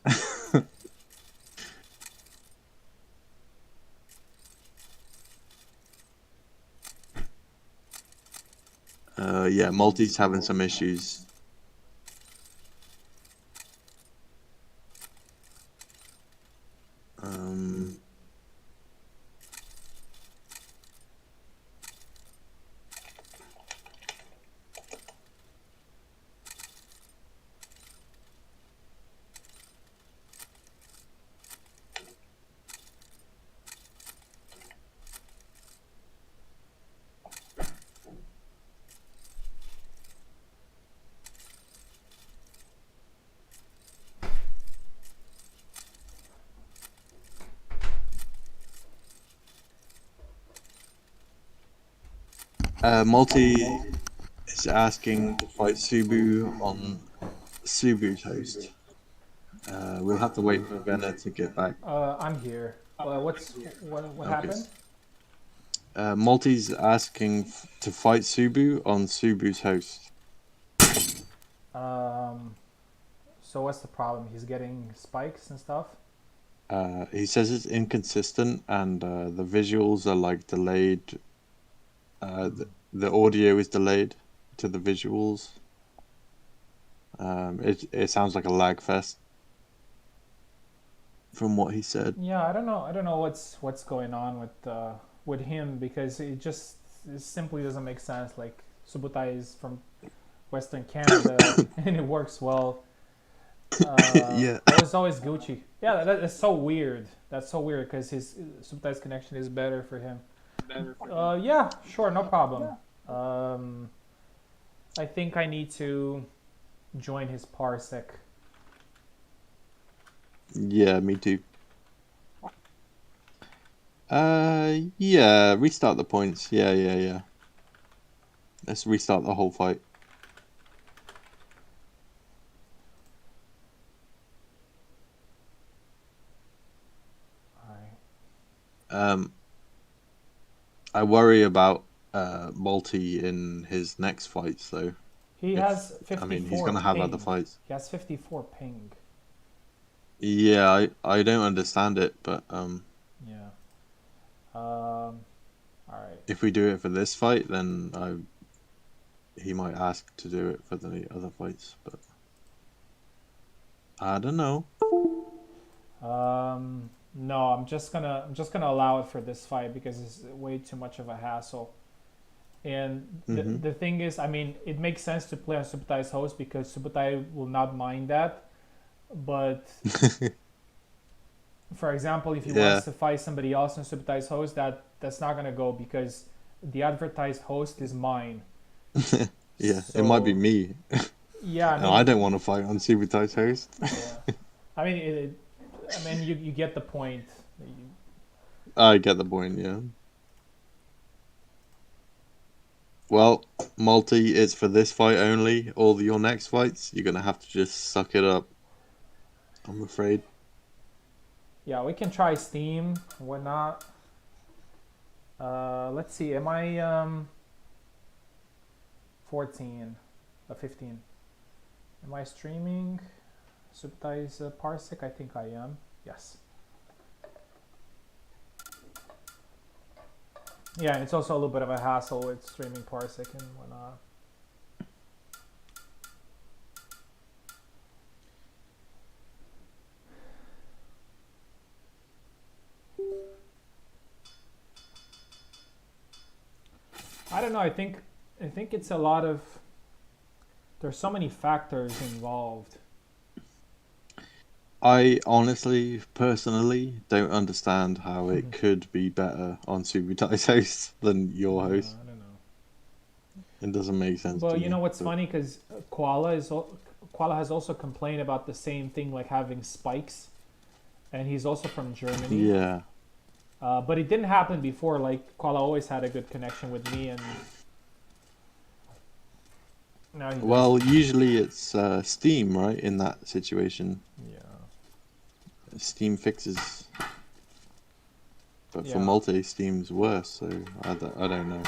Yeah, Malte's having some issues. Um, Multi is asking to fight Subu on Subu's host. We'll have to wait for Venna to get back. I'm here. What Okay. happened? Multi's asking to fight Subu on Subu's host. Um, so what's the problem? He's getting spikes and stuff. He says it's inconsistent and the visuals are like delayed. The audio is delayed to the visuals. It sounds like a lag fest from what he said. Yeah, I don't know. I don't know what's going on with him because it simply doesn't make sense. Like Subutai is from Western Canada and it works well. Yeah. It was always Gucci. Yeah, that's so weird. That's so weird because his Subutai's connection is better for him. Yeah, sure, no problem. I think I need to join his parsec. Yeah, me too. Yeah, restart the points. Yeah. Let's restart the whole fight. Alright. I worry about Multi in his next fights though. He has 54 I mean, he's gonna have other ping. fights. He has 54 ping. Yeah, I don't understand it, but Yeah. Alright. if we do it for this fight, then he might ask to do it for the other fights, but I don't know. No, I'm just gonna allow it for this fight because it's way too much of a hassle. And the thing is, I mean, it makes sense to play on Subutai's host because Subutai will not mind that. But for example, if he wants to fight somebody else on Subutai's host, that's not gonna go because the advertised host is mine. Yeah, So, it might be me. Yeah, I mean, No, I don't want to fight on Subutai's host. Yeah. I mean, you get the point. I get the point, yeah. Well, Multi, it's for this fight only. All your next fights, you're gonna have to just suck it up. I'm afraid. Yeah, we can try Steam, whatnot. Let's see. Am I 14, 15? Am I streaming Subtai's Parsec? I think I am. Yes. Yeah, and it's also a little bit of a hassle with streaming Parsec and whatnot. I don't know. I think it's a lot of. There's so many factors involved. I honestly, personally, don't understand how it could be better on Subutai's host than your host. I don't know. It doesn't make sense. Well, to you know me, what's but... funny? Because Koala has also complained about the same thing, like having spikes, and he's also from Germany. Yeah. But it didn't happen before. Like Koala always had a good connection with me, and now he Well, usually it's Steam, right? In that situation. Yeah. Steam fixes. But for Yeah. Multi, Steam's worse, so I don't know.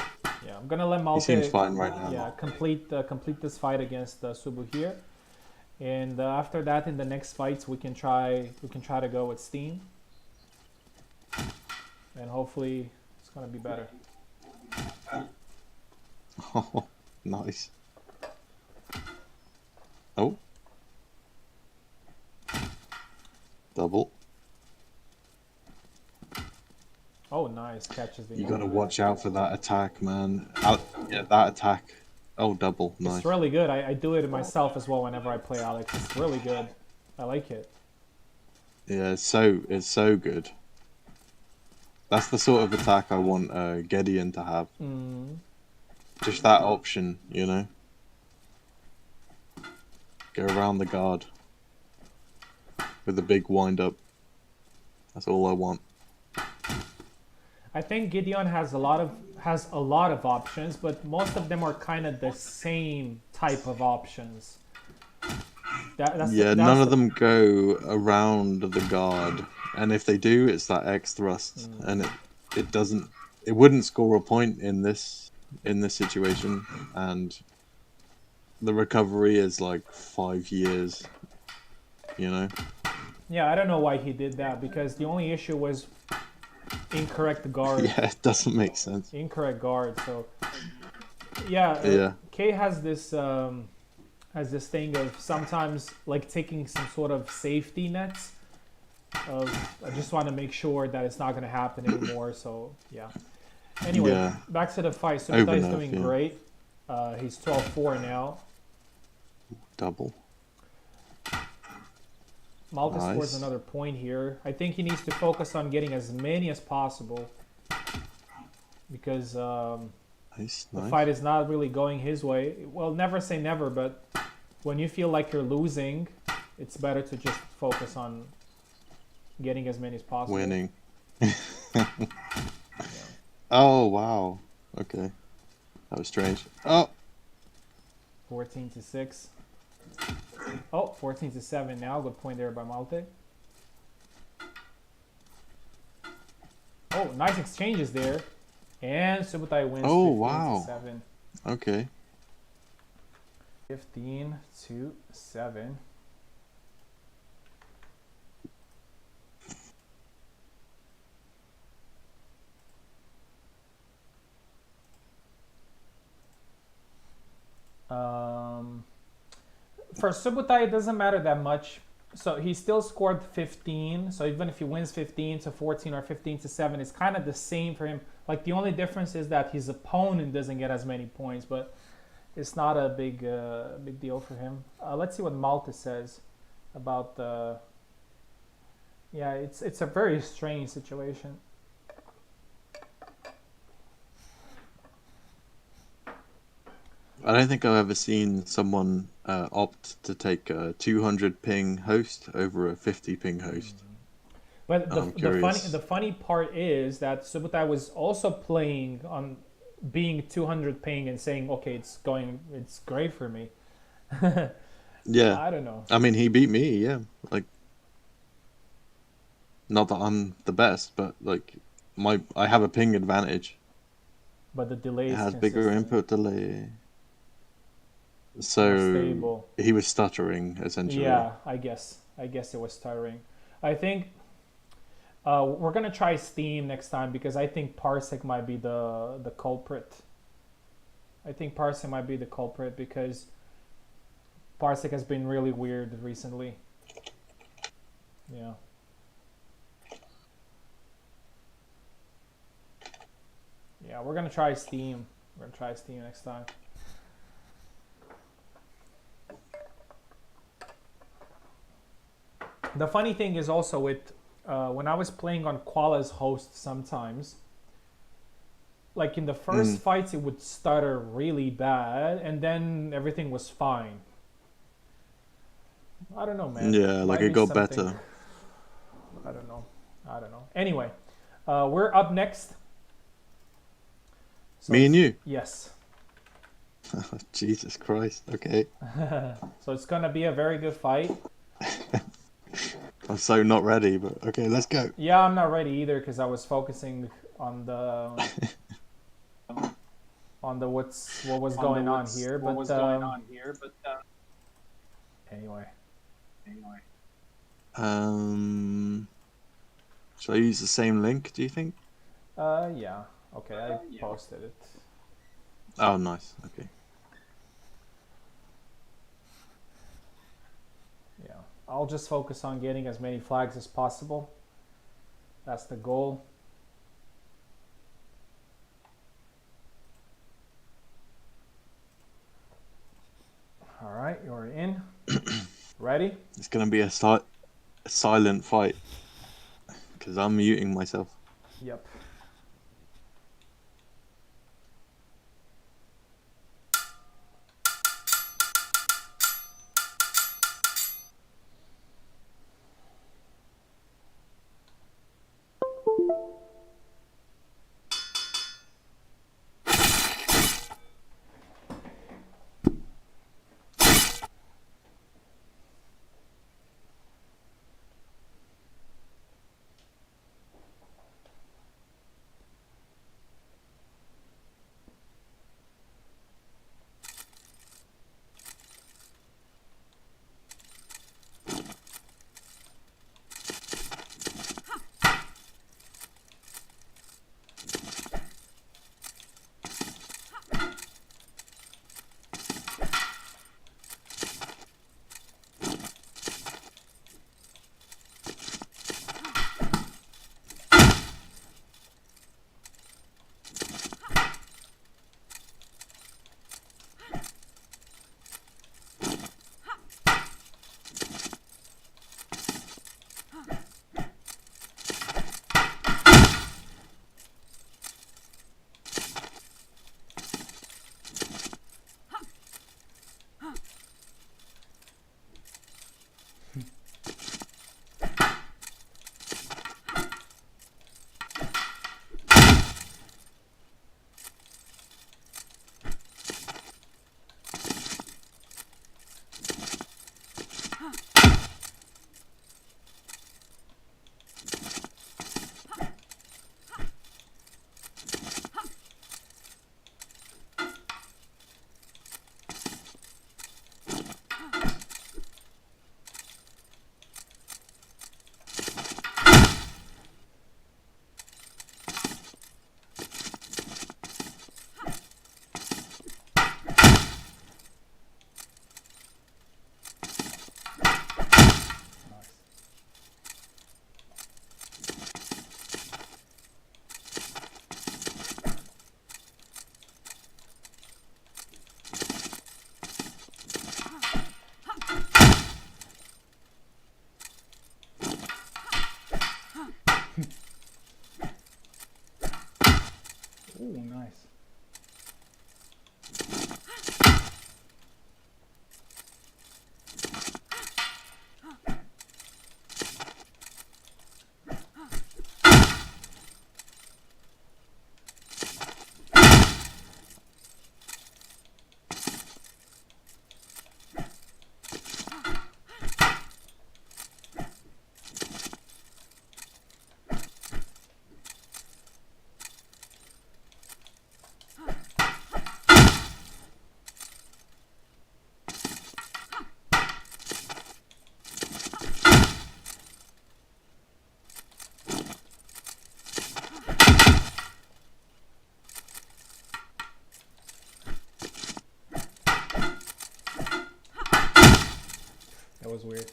Yeah, I'm gonna let Malte. He seems fine right now. Yeah, complete this fight against Subu here, and after that, in the next fights, we can try to go with Steam, and hopefully it's gonna be better. Oh, nice. Oh. Double. Oh, nice catches the. You gotta watch out for that attack, man. Yeah, that attack. Oh, double. Nice. It's really good. I do it myself as well whenever I play Alex. It's really good. I like it. Yeah, it's so good. That's the sort of attack I want Gideon to have. Just that option, you know. Go around the guard with a big wind up. That's all I want. I think Gideon has a lot of has a lot of options, but most of them are kind of the same type of options. Yeah, none That's of the them go around the guard, and if they do, it's that X thrust, and it doesn't, it wouldn't score a point in this situation, and the recovery is like 5 years, you know? yeah. I don't know why he did that because the only issue was incorrect guard, Yeah, it doesn't make sense. incorrect guard. So yeah, Yeah, Kay has this thing of sometimes like taking some sort of safety nets of I just want to make sure that it's not going to happen anymore. So yeah. Anyway, yeah, back to the fight. over Subutai is nerf, doing yeah, great. He's 12-4 now. double, Malta scores nice, another point here. I think he needs to focus on getting as many as possible because nice, the nice. fight is not really going his way. Well, never say never, but when you feel like you're losing, it's better to just focus on getting as many as possible. Winning. Yeah. Oh wow, okay, that was strange. Oh, 14-6. Oh, 14-7 now. Good point there by Malte. Oh, nice exchanges there. And Subutai wins oh 15 wow, to 7. okay. 15-7. For Subutai, it doesn't matter that much. So he still scored 15. So even if he wins 15-14 or 15-7, it's kind of the same for him. Like the only difference is that his opponent doesn't get as many points, but it's not a big deal for him. Let's see what Malta says about the. Yeah, it's a very strange situation. I don't think I've ever seen someone opt to take a 200 ping host over a 50 ping host. But I'm curious. the funny part is that Subutai was also playing on being 200 ping and saying, okay, it's great for me. Yeah, I don't know, I mean he beat me. Yeah, like not that I'm the best, but like I have a ping advantage. but the delay It is has bigger consistent, input delay, more so stable. he was stuttering essentially. Yeah, I guess it was tiring. I think we're gonna try Steam next time because I think Parsec might be the culprit. I think Parsec might be the culprit because Parsec has been really weird recently. Yeah. Yeah, we're gonna try Steam. We're gonna try Steam next time. The funny thing is also with when I was playing on Quala's host sometimes, like in the first fights it would stutter really bad and then everything was fine. I don't know, man. Yeah, like Might it be got something. better. I don't know. I don't know. Anyway, we're up next. So Me and you. yes. Jesus Christ. Okay. So it's gonna be a very good fight. I'm so not ready, but okay, let's go. Yeah, I'm not ready either because I was focusing on the what was going on here. But anyway. Should I use the same link, do you think? Yeah. Okay, I posted it. Oh, nice. Okay. Yeah. I'll just focus on getting as many flags as possible. That's the goal. All right, you're in. Ready? It's going to be a silent fight because I'm muting myself. Yep. That was weird.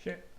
Shit.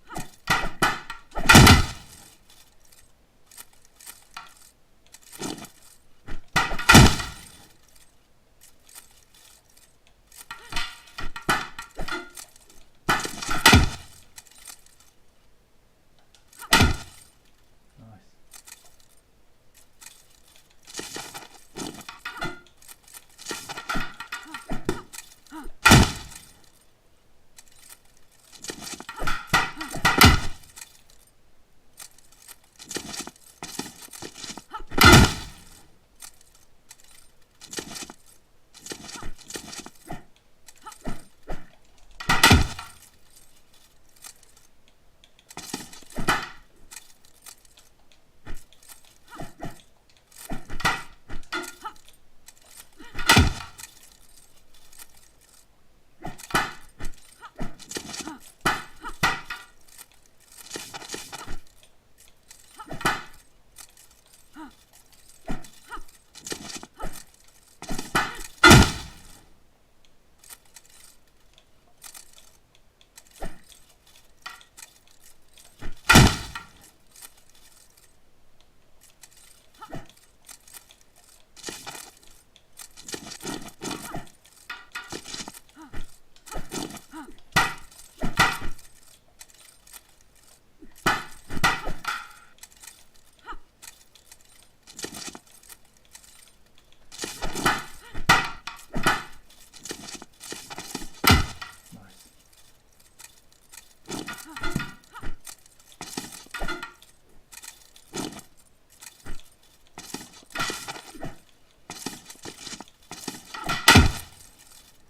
Nice.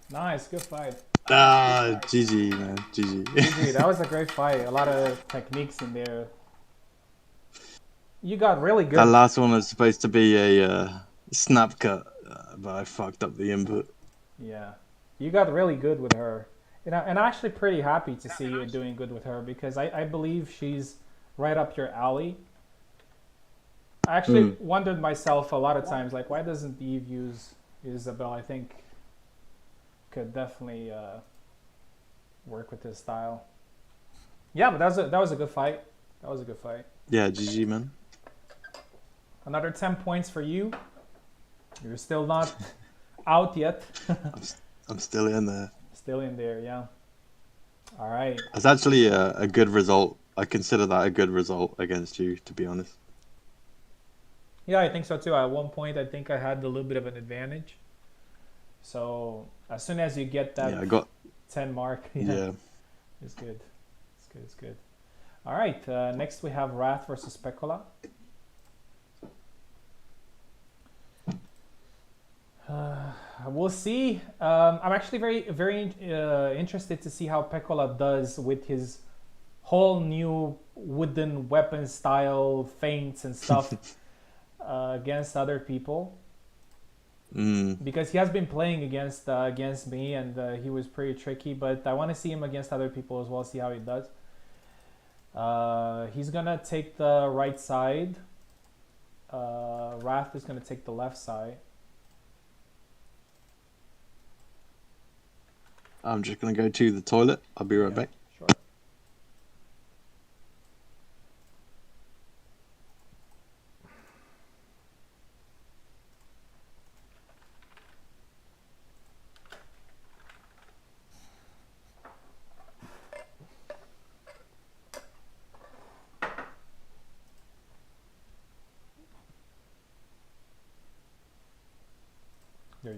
Nice, good fight. Ah, GG, man. GG. GG, that was a great fight. A lot of techniques in there. You got really That good. last one was supposed to be a snap cut, but I fucked up the input. Yeah, you got really good with her. And I'm actually pretty happy to see you doing good with her because I believe she's right up your alley. I actually wondered myself a lot of times, like, why doesn't Eve use Isabel? I think could definitely work with his style. Yeah, but that was a good fight. That was a good fight. Yeah, GG, man. Another 10 points for you. You're still not out yet. I'm still in there. Still in there, yeah. All right. That's actually a good result. I consider that a good result against you, to be honest. Yeah, I think so too. At one point, I think I had a little bit of an advantage. So as soon as you get that Yeah, I got. 10 mark, Yeah. it's good. It's good. It's good. All right. Next, we have Wrath versus Pecola. We'll see. I'm actually very interested to see how Pecola does with his whole new wooden weapon style feints and stuff against other people. Because he has been playing against me and he was pretty tricky. But I want to see him against other people as well. See how he does. He's gonna take the right side. Wrath is gonna take the left side. I'm just gonna go to the toilet. I'll be right back. Sure.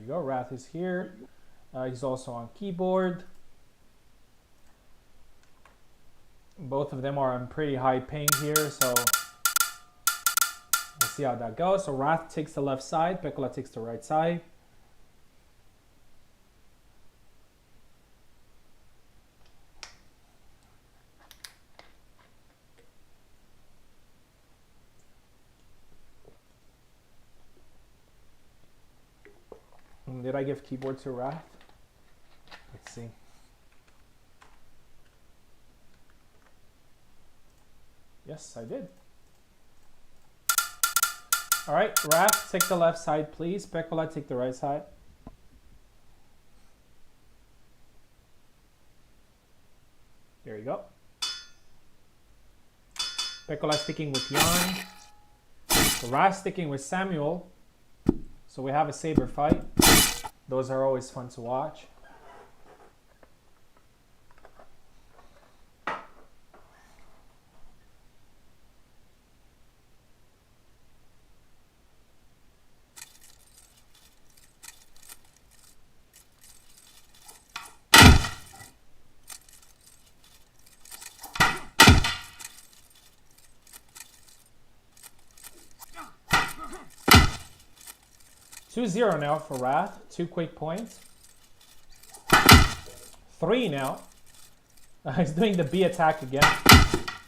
go. Wrath is here. He's also on keyboard. Both of them are on pretty high ping here, so we'll see how that goes. So Wrath takes the left side, Pekola takes the right side. Did I give keyboard to Wrath? Let's see. Yes, I did. All right, Wrath, take the left side, please. Pekola, take the right side. There you go. Pekola sticking with Jan. Wrath sticking with Samuel. So we have a saber fight. Those are always fun to watch. Two zero now for Wrath. 2 quick points. 3 now. He's doing the B attack again.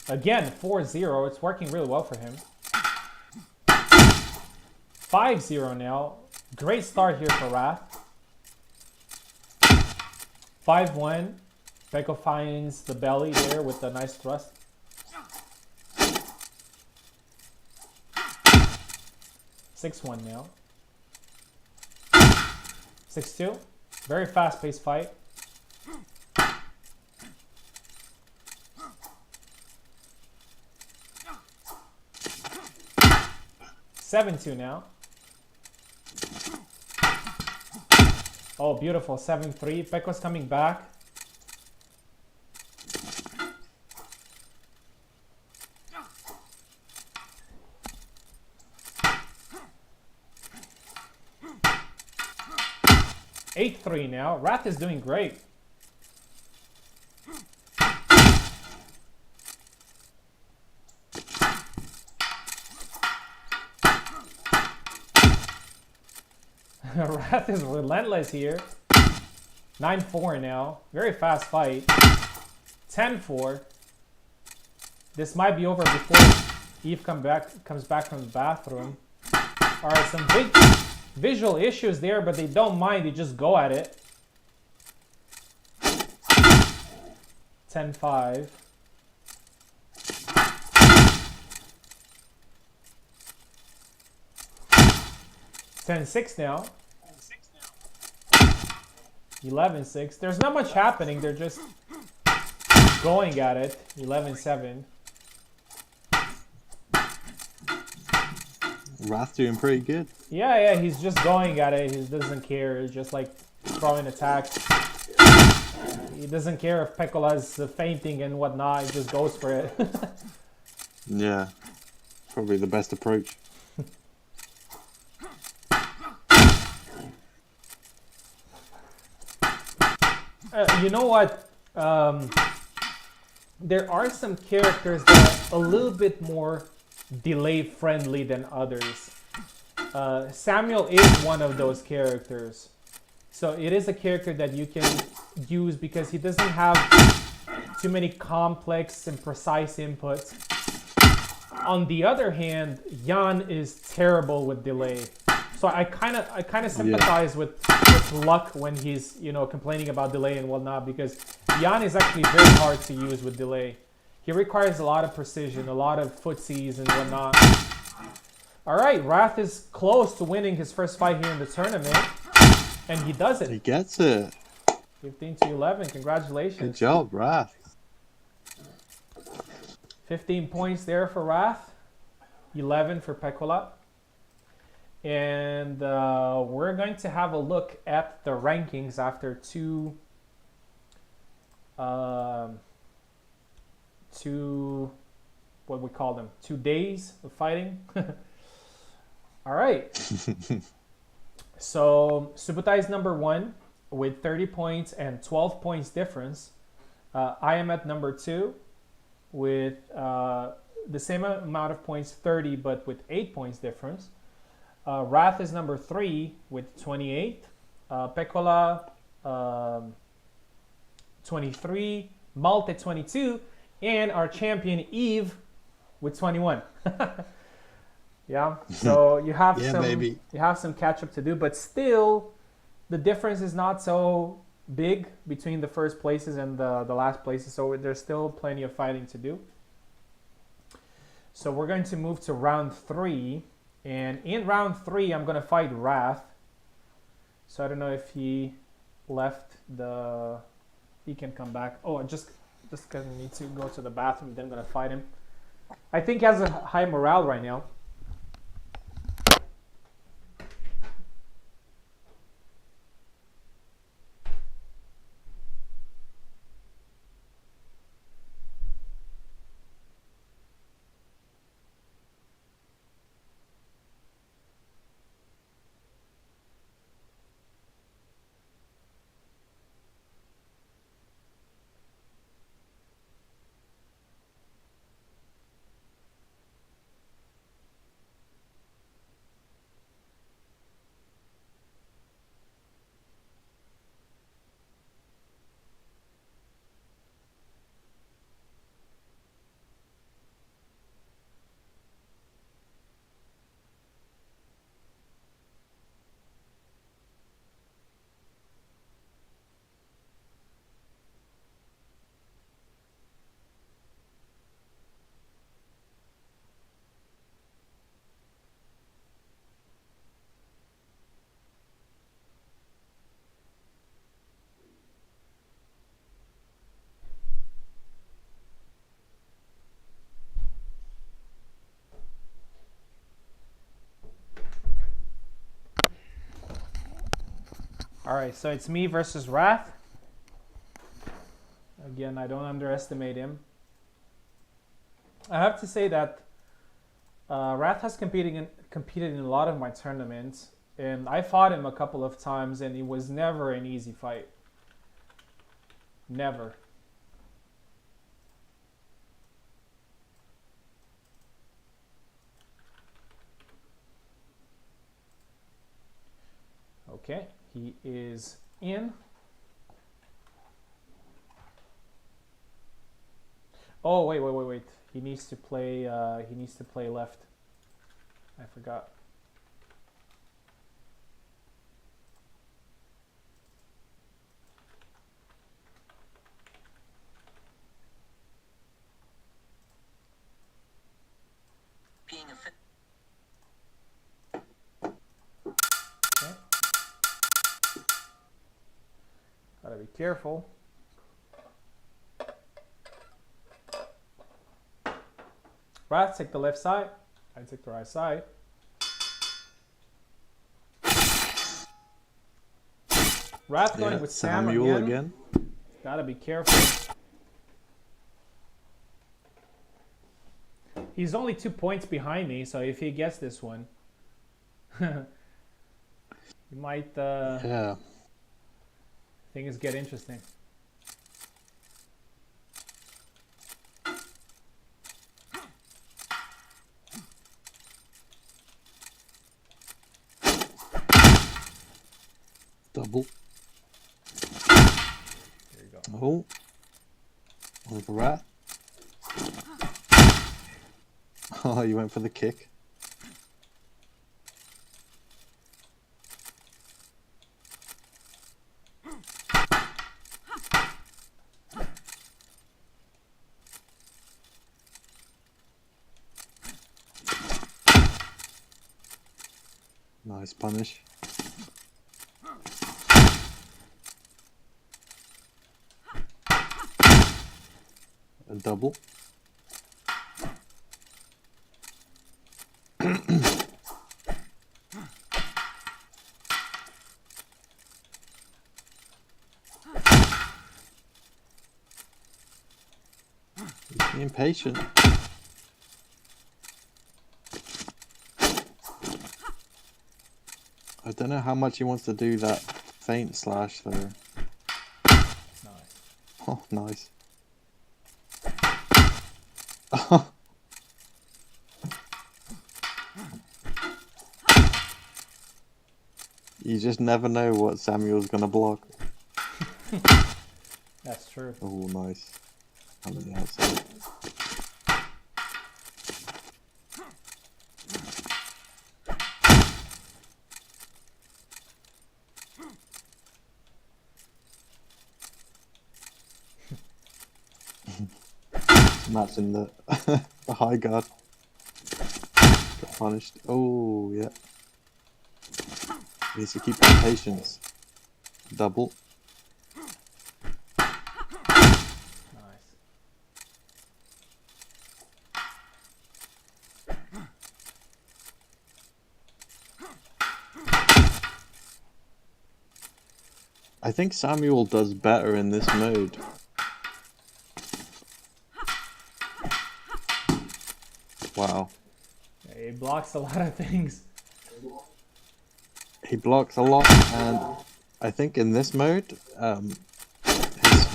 Again, 4-0. It's working really well for him. 5-0 now. Great start here for Wrath. 5-1. Peko finds the belly there with a nice thrust. 6-1 now. 6-2. Very fast-paced fight. 7-2 now. Oh, beautiful. 7-3. Peko's coming back. 8-3 now. Wrath is doing great. Wrath is relentless here. 9-4 now. Very fast fight. 10-4. This might be over before Eve comes back from the bathroom. All right, some big visual issues there, but they don't mind. They just go at it. 10-5. 10-6 now. 11-6. There's not much happening. They're just going at it. 11-7. Wrath doing pretty good. Yeah, he's just going at it. He doesn't care. He's just like throwing attacks. He doesn't care if Pekola's fainting and whatnot. He just goes for it. Yeah, probably the best approach. You know what? There are some characters that are a little bit more delay friendly than others. Samuel is one of those characters. So it is a character that you can use because he doesn't have too many complex and precise inputs. On the other hand, Jan is terrible with delay. So I kind of sympathize with Luck when he's complaining about delay and whatnot, because Jan is actually very hard to use with delay. He requires a lot of precision, a lot of footsies and whatnot. All right, Wrath is close to winning his first fight here in the tournament, and he does it. He gets it. 15-11. Congratulations. Good job, Wrath. 15 points there for Wrath. 11 for Pekola. And we're going to have a look at the rankings after two what we call them, 2 days of fighting. All right. So Subutai is number 1 with 30 points and 12 points difference. I am at number 2 with the same amount of points, 30, but with 8 points difference. Wrath is number 3 with 28. Pekola 23. Malte 22. And our champion Eve with 21. Yeah, so you have baby. you have some catch up to do, but still the difference is not so big between the first places and the last places, so there's still plenty of fighting to do. So we're going to move to round 3, and in round 3 I'm going to fight Wrath. So I don't know if he left he can come back. Oh, just gonna need to go to the bathroom, then I'm going to fight him. I think he has a high morale right now. Alright, so it's me versus Wrath. Again, I don't underestimate him. I have to say that Wrath has competed in a lot of my tournaments, and I fought him a couple of times, and it was never an easy fight. Never. Okay, he is in. Oh, wait. He needs to play left. I forgot. Okay. Gotta be careful. Wrath, take the left side. I take the right side. Wrath going with Samuel again. Gotta be careful. He's only 2 points behind me, so if he gets this one, he might. Yeah. Things get interesting. Double. There you go. Oh. With a rat. Oh, you went for the kick. Nice punish. A double. He's impatient. I don't know how much he wants to do that feint slash though. Nice. Oh, nice. You just never know what Samuel's gonna block. That's true. Oh, nice. On the outside. Matching the the high guard. Got punished. Oh, yeah. Needs to keep that patience. Double. Nice. I think Samuel does better in this mode. Wow. Yeah, he blocks a lot of things. He blocks a lot, and I think in this mode, his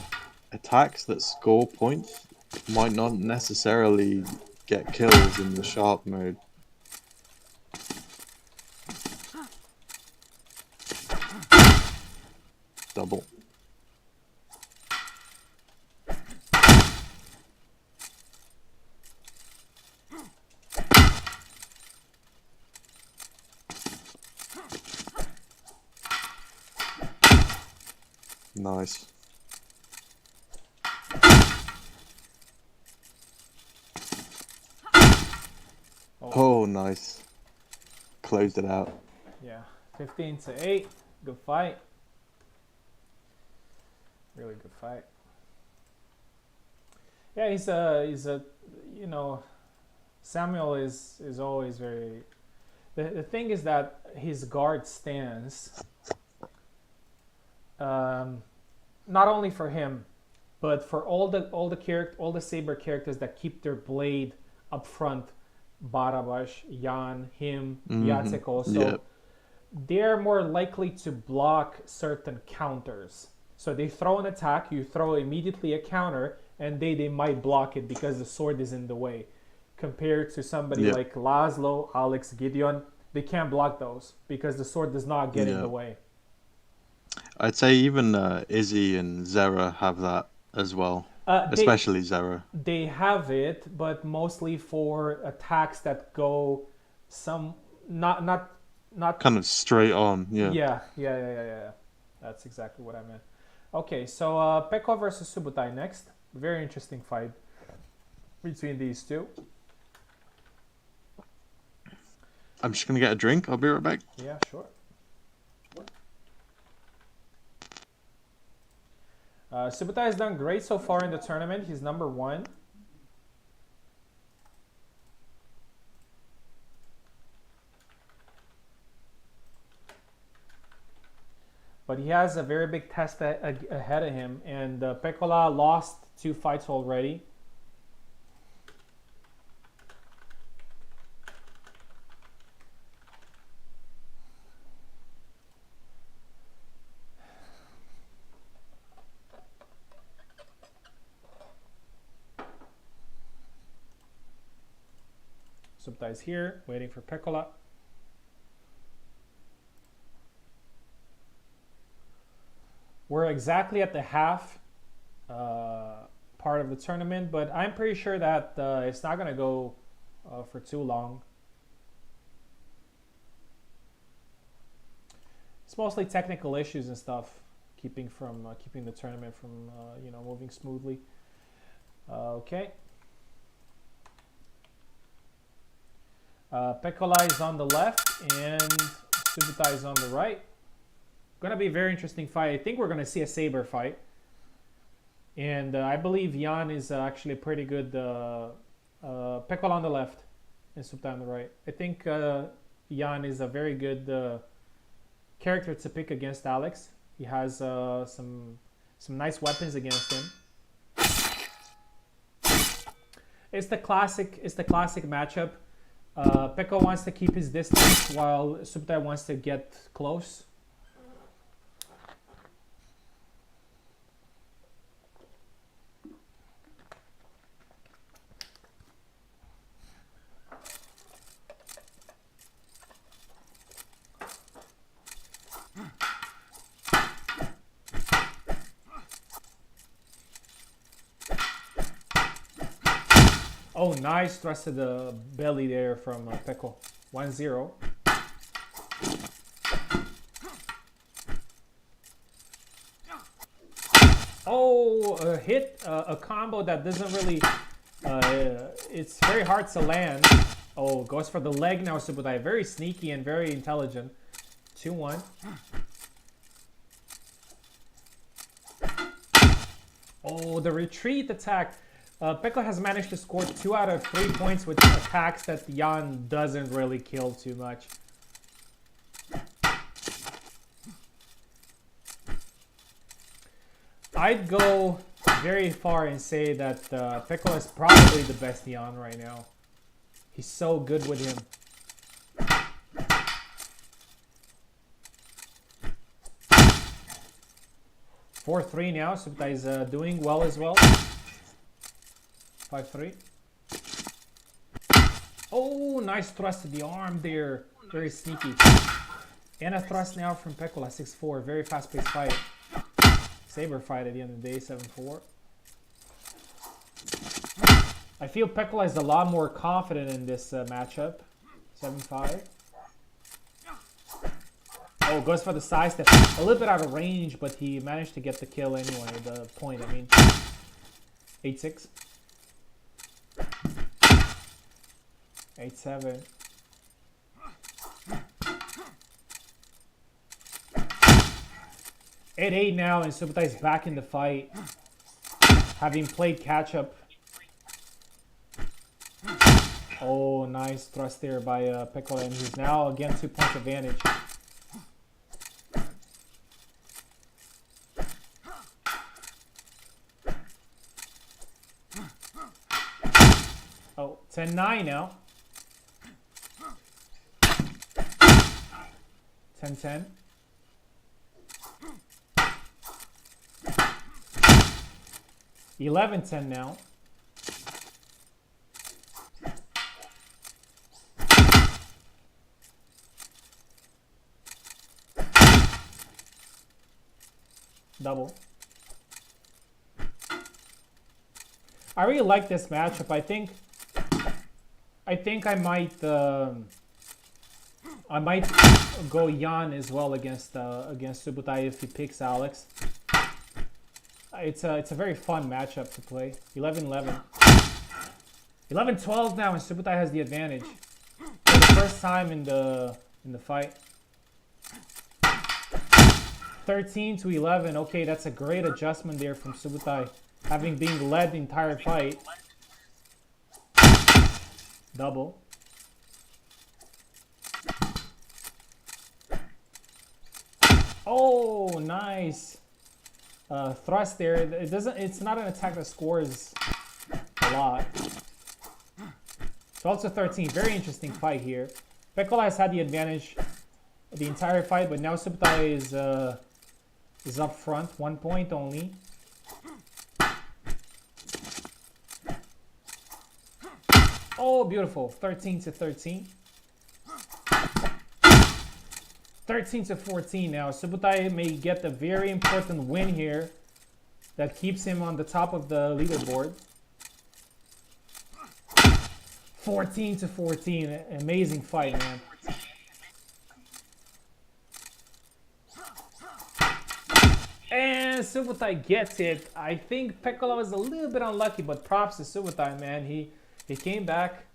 attacks that score points might not necessarily get kills in the sharp mode. Double. Nice. Oh, nice. Closed it out. Yeah, 15-8. Good fight. Really good fight. Yeah, he's a you know, Samuel is always very. The thing is that his guard stance, not only for him, but for all the saber characters that keep their blade up front, Barabash, Jan, him, Jacek also, Yep. they're more likely to block certain counters. So they throw an attack, you throw immediately a counter, and they might block it because the sword is in the way. Compared to somebody Yep. like Laszlo, Alex, Gideon, they can't block those because the sword does not get in Yeah. the way. I'd say even Izzy and Zera have that as well. Especially Zera. They have it, but mostly for attacks that go some not Kind of straight on, yeah. Yeah. That's exactly what I meant. Okay, so Pekko versus Subutai next. Very interesting fight between these two. I'm just gonna get a drink. I'll be right back. Yeah, sure. Subutai has done great so far in the tournament. He's number 1. But he has a very big test ahead of him, and Pekkola lost 2 fights already. Subutai is here, waiting for Pekkola. We're exactly at the half part of the tournament, but I'm pretty sure that it's not going to go for too long. It's mostly technical issues and stuff keeping the tournament from moving smoothly. Okay. Pekkola is on the left and Subutai is on the right. Gonna be a very interesting fight. I think we're gonna see a saber fight, and I believe Jan is actually pretty good. Pekkola on the left and Subutai on the right. I think Jan is a very good character to pick against Alex. He has some nice weapons against him. It's the classic matchup. Pekka wants to keep his distance while Subutai wants to get close. Oh, nice thrust to the belly there from Pekko. 1-0. Oh, a hit, a combo that doesn't really, it's very hard to land. Oh, goes for the leg now, Subutai. Very sneaky and very intelligent. 2-1. Oh, the retreat attack. Pekka has managed to score 2 out of 3 points with attacks that Jan doesn't really kill too much. I'd go very far and say that Pekka is probably the best Jan right now. He's so good with him. 4-3 now. Subutai is doing well as well. 5-3. Oh, nice thrust to the arm there. Very sneaky. And a thrust now from Pekkola, 6-4. Very fast-paced fight. Saber fight at the end of the day, 7-4. I feel Pekkola is a lot more confident in this matchup. 7-5. Oh, goes for the side step. A little bit out of range, but he managed to get the kill anyway. The point, I mean. 8-6. 8-7. 8-8 now, and Subutai is back in the fight, having played catch-up. Oh, nice thrust there by Pekkola, and he's now again 2 points advantage. Oh, 10-9 now. 10-10. 11-10 now. Double. I really like this matchup. I think I might go Jan as well against Subutai if he picks Alex. It's a very fun matchup to play. 11-11. 11-12 now, and Subutai has the advantage for the first time in the fight. 13-11. Okay, that's a great adjustment there from Subutai, having been led the entire fight. Double. Oh, nice. Thrust there. It's not an attack that scores a lot. 12-13. Very interesting fight here. Pekkola has had the advantage the entire fight, but now Subutai is up front, 1 point only. Oh, beautiful. 13-13. 13-14 now. Subutai may get a very important win here that keeps him on the top of the leaderboard. 14-14. Amazing fight, man. And Subutai gets it. I think Pekkola was a little bit unlucky, but props to Subutai, man. He came back.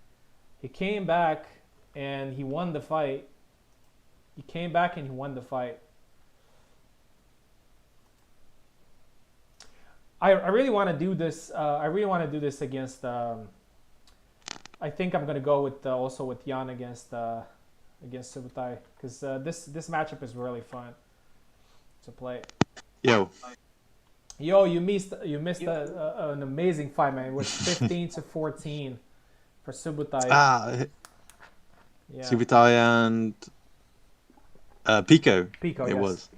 He came back and he won the fight. He came back and he won the fight. I really want to do this. I really want to do this against. I think I'm gonna go with also with Jan against Subutai, because this matchup is really fun to play. Yo, you missed an amazing fight, man. It was 15-14 for Subutai. Yeah. Subutai and Pico. Pico, It yes. was.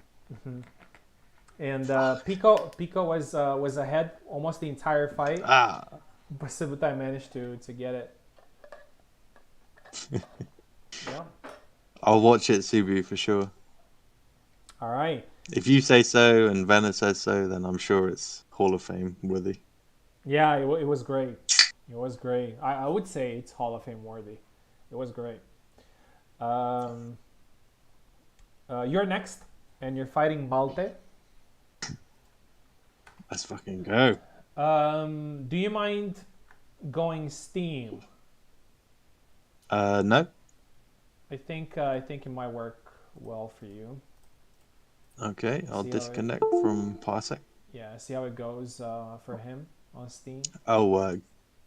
And Pico was ahead almost the entire fight, Ah. but Subutai managed to get it. Yeah. I'll watch it, Subu, for sure. All right. If you say so and Venna says so, then I'm sure it's Hall of Fame worthy. Yeah, it was great. It was great. I would say it's Hall of Fame worthy. It was great. Um, you're next, and you're fighting Malte. Let's fucking go. Do you mind going Steam? No. I think it might work well for you. Okay, I'll See how it, disconnect from Parsec. yeah, see how it goes for him on Steam. Oh,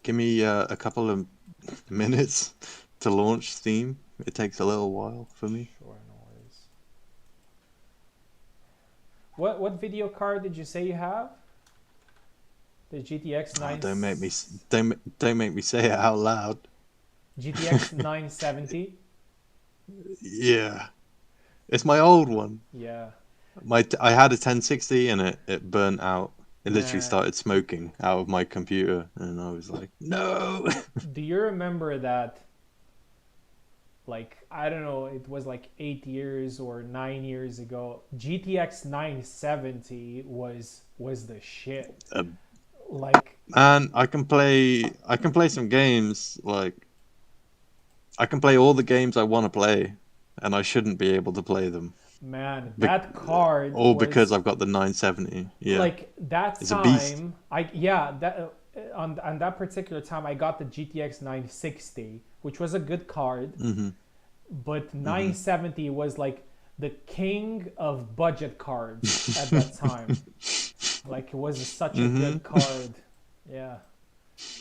give me a couple of minutes to launch Steam. It takes a little while for me. Sure, no worries. What video card did you say you have? The GTX 9. Oh, don't make me say it out loud. GTX 970. Yeah, it's my old one. Yeah. I had a 1060 and it burnt out. It literally Man. started smoking out of my computer, and I was like, no. Do you remember that? Like, I don't know, it was like 8 years or 9 years ago. GTX 970 was the shit. Like, Man, I can play some games. Like, I can play all the games I want to play, and I shouldn't be able to play them. man, that card All was, because I've got the 970. Yeah, like that it's a beast. time. On that particular time, I got the GTX 960, which was a good card, but 970 was like the king of budget cards at that time. Like, it was such a good card. Yeah,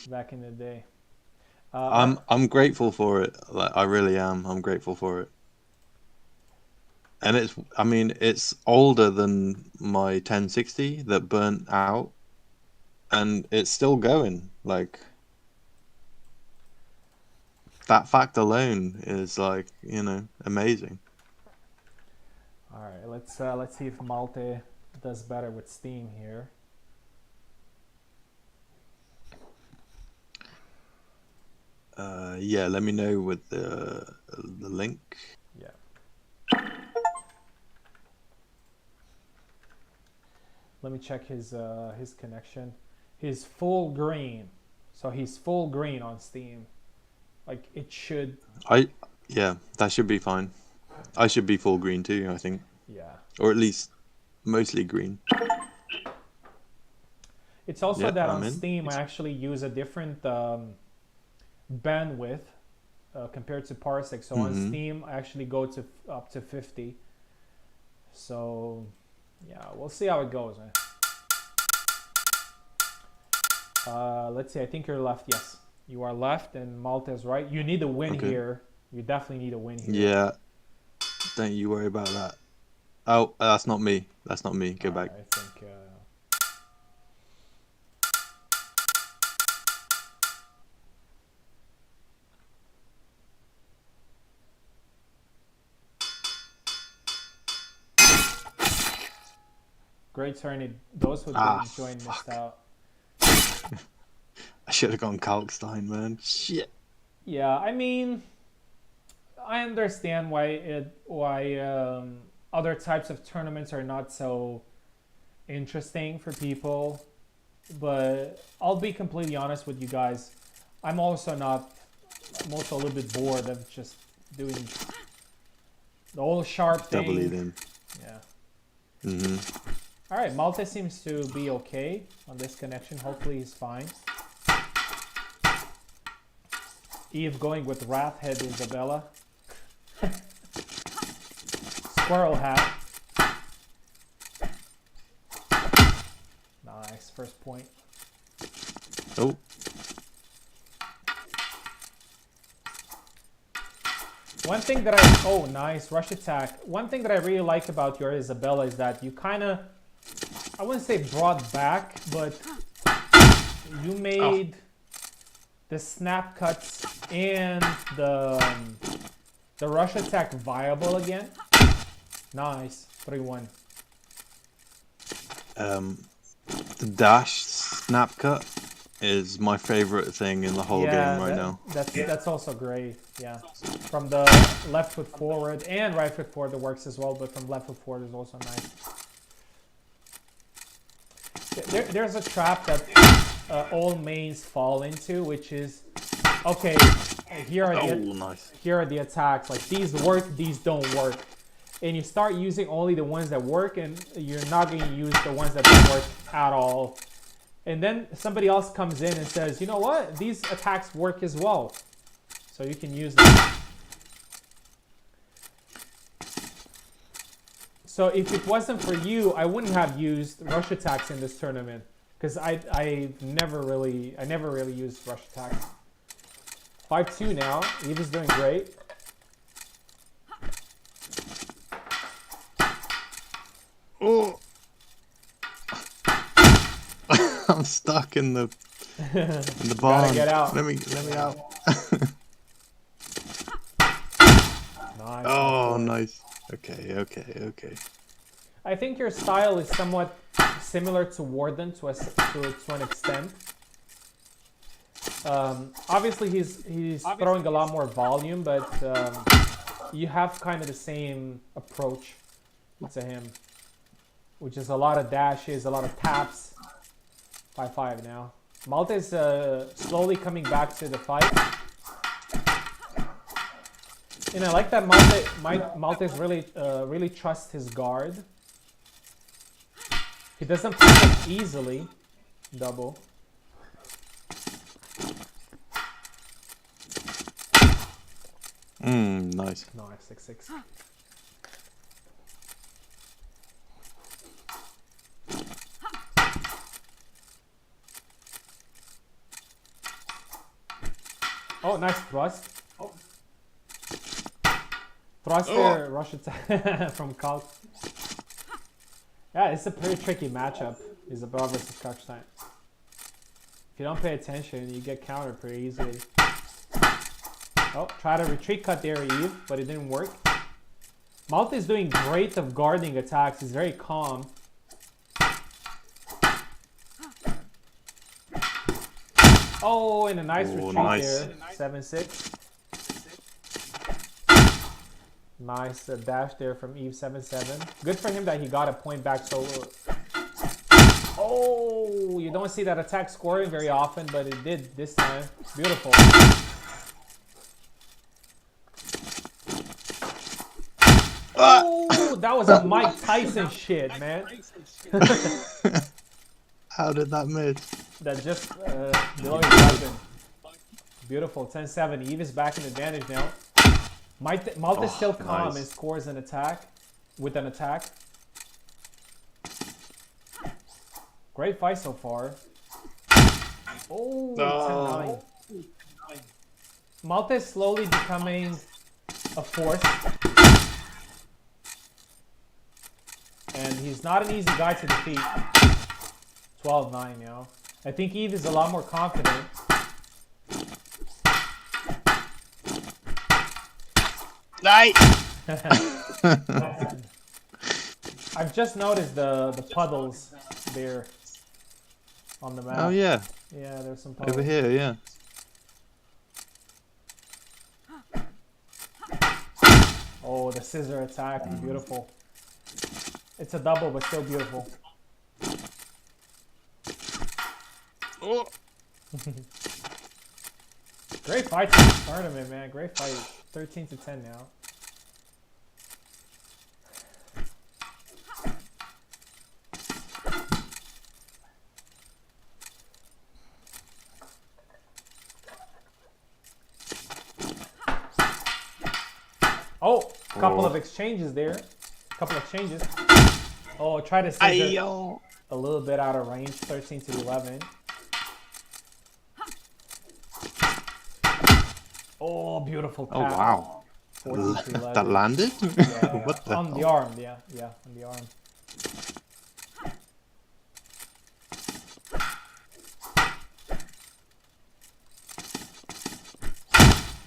back in the day. I'm grateful for it. Like, I really am. I'm grateful for it. And it's older than my 1060 that burnt out, and it's still going. Like, that fact alone is, like, amazing. All right, let's see if Malte does better with Steam here. Yeah, let me know with the link. Yeah. Let me check his connection. He's full green, so he's full green on Steam. Like, it should. Yeah, that should be fine. I should be full green too, I think. Yeah. Or at least mostly green. It's also Yep, that I'm on in. Steam I actually use a different bandwidth compared to Parsec. So on Steam I actually go to up to 50. So yeah, we'll see how it goes, man. Let's see. I think you're left. Yes, you are left, and Malta's right. You need a win here. You definitely need a win here. Yeah. Don't you worry about that. Oh, that's not me. That's not me. Go back. I think. Great turn. Those who didn't join missed out. I should have gone Kalkstein, man. Shit. Yeah, I mean, I understand why other types of tournaments are not so interesting for people, but I'll be completely honest with you guys. I'm also a little bit bored of just doing the whole sharp thing. Double it in. Yeah. All right, Malte seems to be okay on this connection. Hopefully he's fine. Eve going with Wrath Head Isabella. Squirrel Hat. Nice, first point. Oh. One thing that nice, rush attack. One thing that I really like about your Isabella is that you kind of, I wouldn't say brought back, but you made the snap cuts and the the rush attack viable again? Nice. 3-1. The dash snap cut is my favorite thing in the whole game right now. That's also great. Yeah. From the left foot forward and right foot forward it works as well, but from left foot forward is also nice. There's a trap that all mains fall into, which is, okay, here are the attacks. Like, these work, these don't work. And you start using only the ones that work, and you're not going to use the ones that don't work at all. And then somebody else comes in and says, you know what? These attacks work as well. So you can use them. So if it wasn't for you, I wouldn't have used rush attacks in this tournament. Because I never really used rush attacks. 5-2 now. Eve is doing great. Oh, I'm stuck in the barn. Gotta get out. Let me out. Nice. Oh, nice. Okay. I think your style is somewhat similar to Warden to an extent. Obviously, he's throwing a lot more volume, but you have kind of the same approach to him, which is a lot of dashes, a lot of taps. 5-5 now. Malta is slowly coming back to the fight. And I like that Malta really trusts his guard. He doesn't pick up easily. Double. Nice. Nice, 6-6. Oh, nice thrust. Thrust there, rush attack from Kalk. Yeah, it's a pretty tricky matchup. Isabel versus Kalkstein. If you don't pay attention, you get countered pretty easily. Oh, try to retreat cut there, Eve, but it didn't work. Malta is doing great of guarding attacks. He's very calm. Oh, and a nice retreat there. 7-6. Nice dash there from Eve. 7-7. Good for him that he got a point back so. Oh, you don't see that attack scoring very often, but it did this time. Beautiful. Oh, that was a Mike Tyson shit, man. How did that miss? That just below his weapon. Beautiful. 10-7. Eve is back in advantage now. Malta's still calm and scores an attack with an attack. Great fight so far. Oh, 10-9. Malta is slowly becoming a force. And he's not an easy guy to defeat. 12-9 now. I think Eve is a lot more confident. I've just noticed the puddles there on the map. Oh yeah. Yeah, there's some puddles. Over here, yeah. Oh, the scissor attack. Beautiful. It's a double, but still beautiful. Oh. Great fight in this tournament, man. Great fight. 13-10 now. Oh, couple of exchanges there. Couple of changes. Oh, try to scissor a little bit out of range. 13-11. Oh, beautiful tap. Oh wow. 14-11. That landed? Yeah, What the on hell? the arm, yeah, on the arm.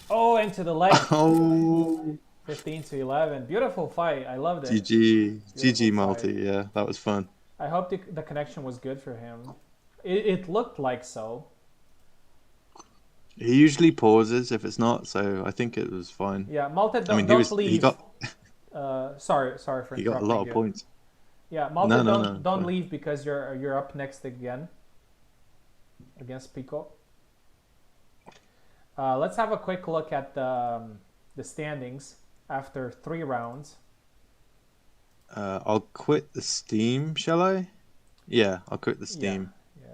Oh, and to the leg. Oh, 15 to 11. Beautiful fight. I loved it. GG, Beautiful GG, fight. Multi. Yeah, that was fun. I hope the connection was good for him. It looked like so. He usually pauses if it's not, so I think it was fine. Yeah, Malte, I mean, don't he leave. got Sorry for he got a lot interrupting of you. points. Yeah, Malte, No, no, no. don't Fine. leave because you're up next again against Pico. Let's have a quick look at the standings after 3 rounds. I'll quit the Steam, shall I? Yeah, I'll quit the Yeah, Steam. yeah.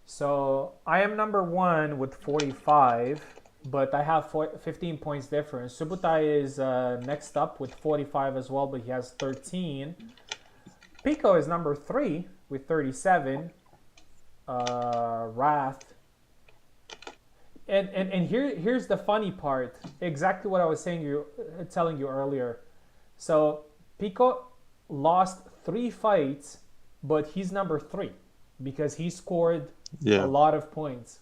So I am number 1 with 45, but I have 15 points difference. Subutai is next up with 45 as well, but he has 13. Pico is number 3 with 37. Wrath. And here's the funny part. Exactly what I was telling you earlier. So Pico lost 3 fights, but he's number 3 because he scored a Yeah, lot of points.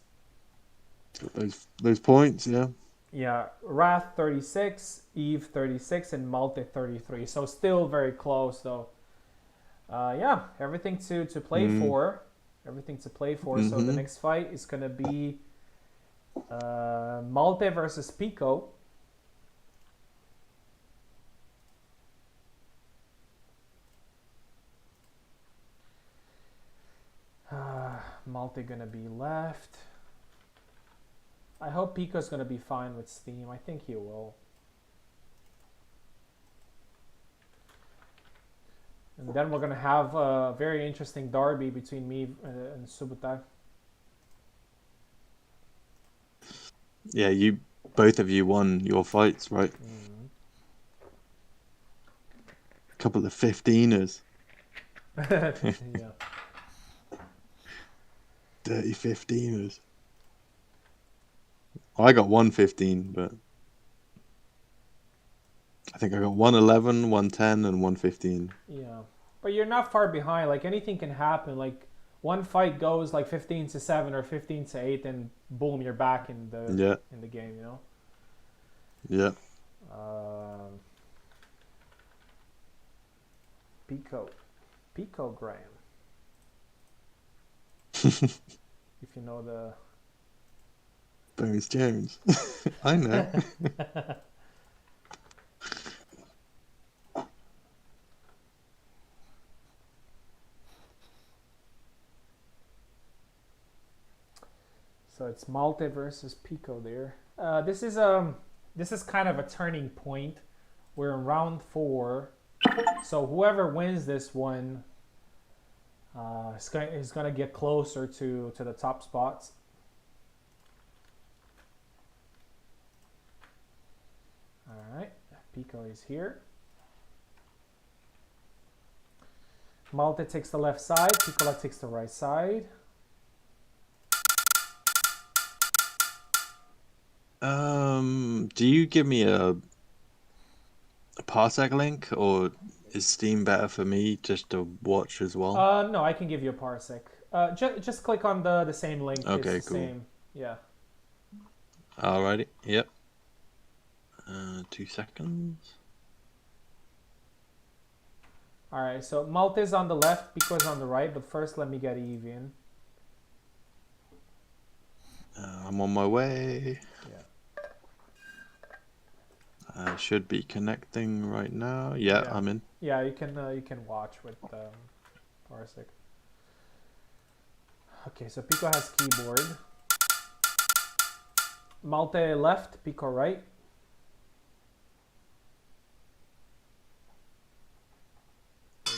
those points. Yeah. Yeah, Wrath 36, Eve 36, and Malte 33. So still very close though. Yeah, everything to play for. Everything to play for. So the next fight is gonna be Malte versus Pico. Malte gonna be left. I hope Pico's gonna be fine with Steam. I think he will. And then we're gonna have a very interesting derby between me and Subutai. Yeah, both of you won your fights, right? A couple of 15ers. Yeah. Dirty 15ers. I got 115, but I think I got 111, 110, and 115. Yeah. But you're not far behind. Like anything can happen. Like one fight goes like 15 to 7 or 15 to 8 and boom, you're back in the game, you know? Yeah. Pico Graham. If you know the Bones Jones. I know. So it's Malte versus Pico there. This is kind of a turning point. We're in round 4, so whoever wins this one is going to get closer to the top spots. All right, Pico is here. Malte takes the left side. Piccola takes the right side. Do you give me a Parsec link, or is Steam better for me just to watch as well? No, I can give you a parsec. Just click on the same link. Okay, it's the cool. same. Yeah. Alrighty, yep. 2 seconds. All right, so Malte's on the left, Pico's on the right, but first let me get Eve in. I'm on my way. Yeah. I should be connecting right now. Yeah, I'm in. Yeah, you can watch with parsec. Okay, so Pico has keyboard. Malte left, Pico right.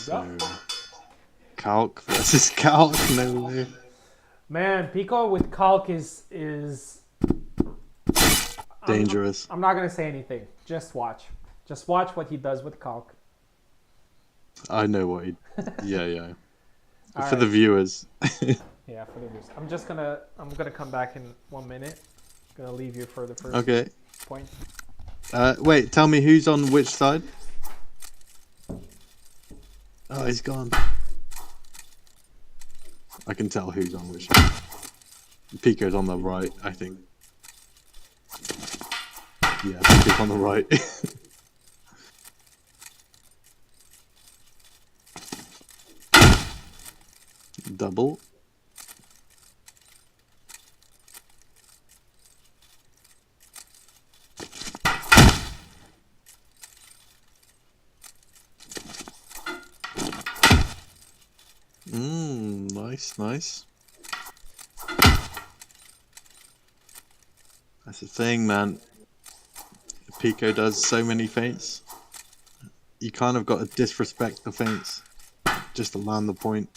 There you go. Calc versus Calc, no way. Man, Pico with Calc is Dangerous. I'm not gonna say anything. Just watch. Just watch what he does with Calc. I know what he. Yeah. All For right. the viewers. Yeah, for the viewers. I'm gonna come back in 1 minute. Gonna leave you for the first Okay. point. Wait, tell me who's on which side? Oh, he's gone. I can tell who's on which side. Pico's on the right, I think. Yeah, Pico's on the right. Double. Nice, nice. That's the thing, man. Pico does so many feints. You kind of got to disrespect the feints just to land the point.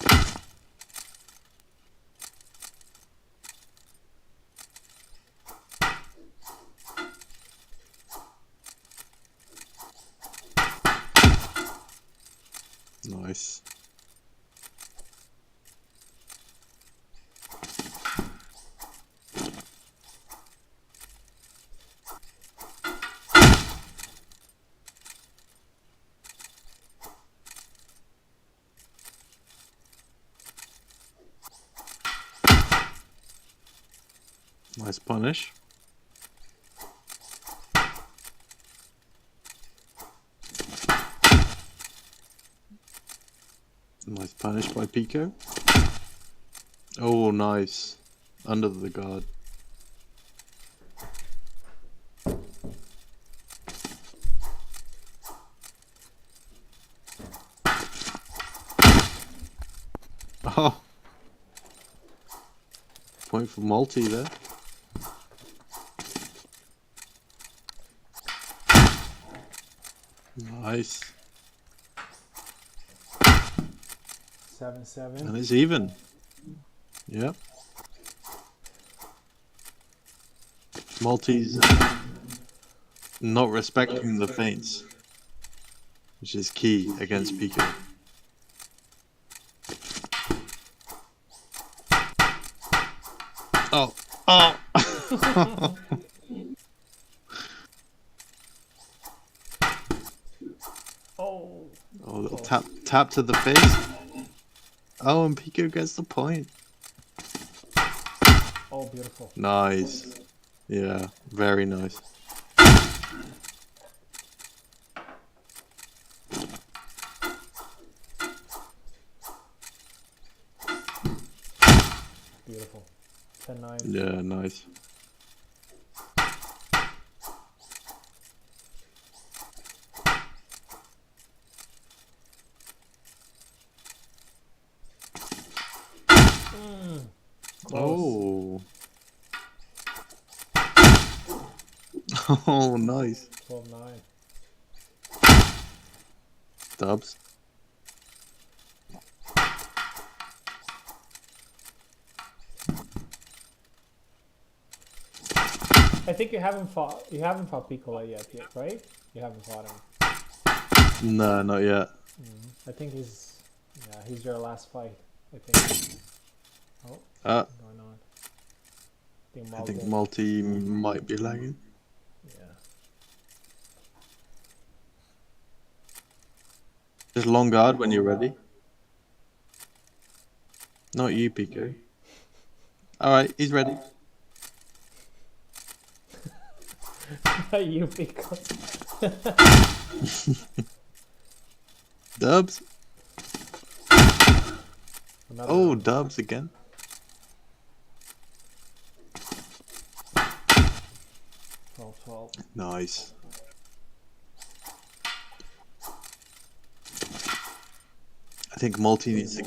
Nice. Nice punish. Nice punish by Pico. Oh, nice. Under the guard. Oh. Point for multi there. Nice. 7-7. And it's even. Yep. Multi's not respecting the feints, which is key against Pico. Oh, oh! Oh, Oh, little tap to the face. Oh, and Pico gets the point. oh, beautiful. Nice. Yeah, very nice. Beautiful. 10-9. Yeah, nice. Close. Oh. Oh, nice. 12-9. Dubs. I think you haven't fought Piccola yet, right? You haven't fought him. No, not yet. I think he's your last fight, I think. Oh, going on. I think multi might be lagging. Yeah. Just long guard when you're ready. Not you, Pico. Alright, he's ready. You Pico. Dubs. Another Oh, one. dubs again. Twelve. Nice. I think multi needs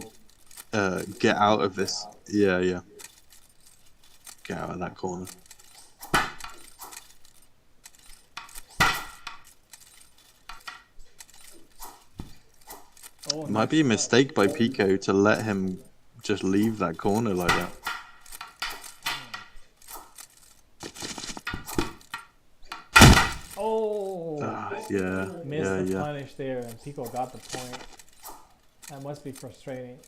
to get out of this. Yeah. Get out of that corner. Oh, It might be a mistake by Pico to let him just leave that corner like that. Oh, Yeah. missed the punish there, and Pico got the point. That must be frustrating.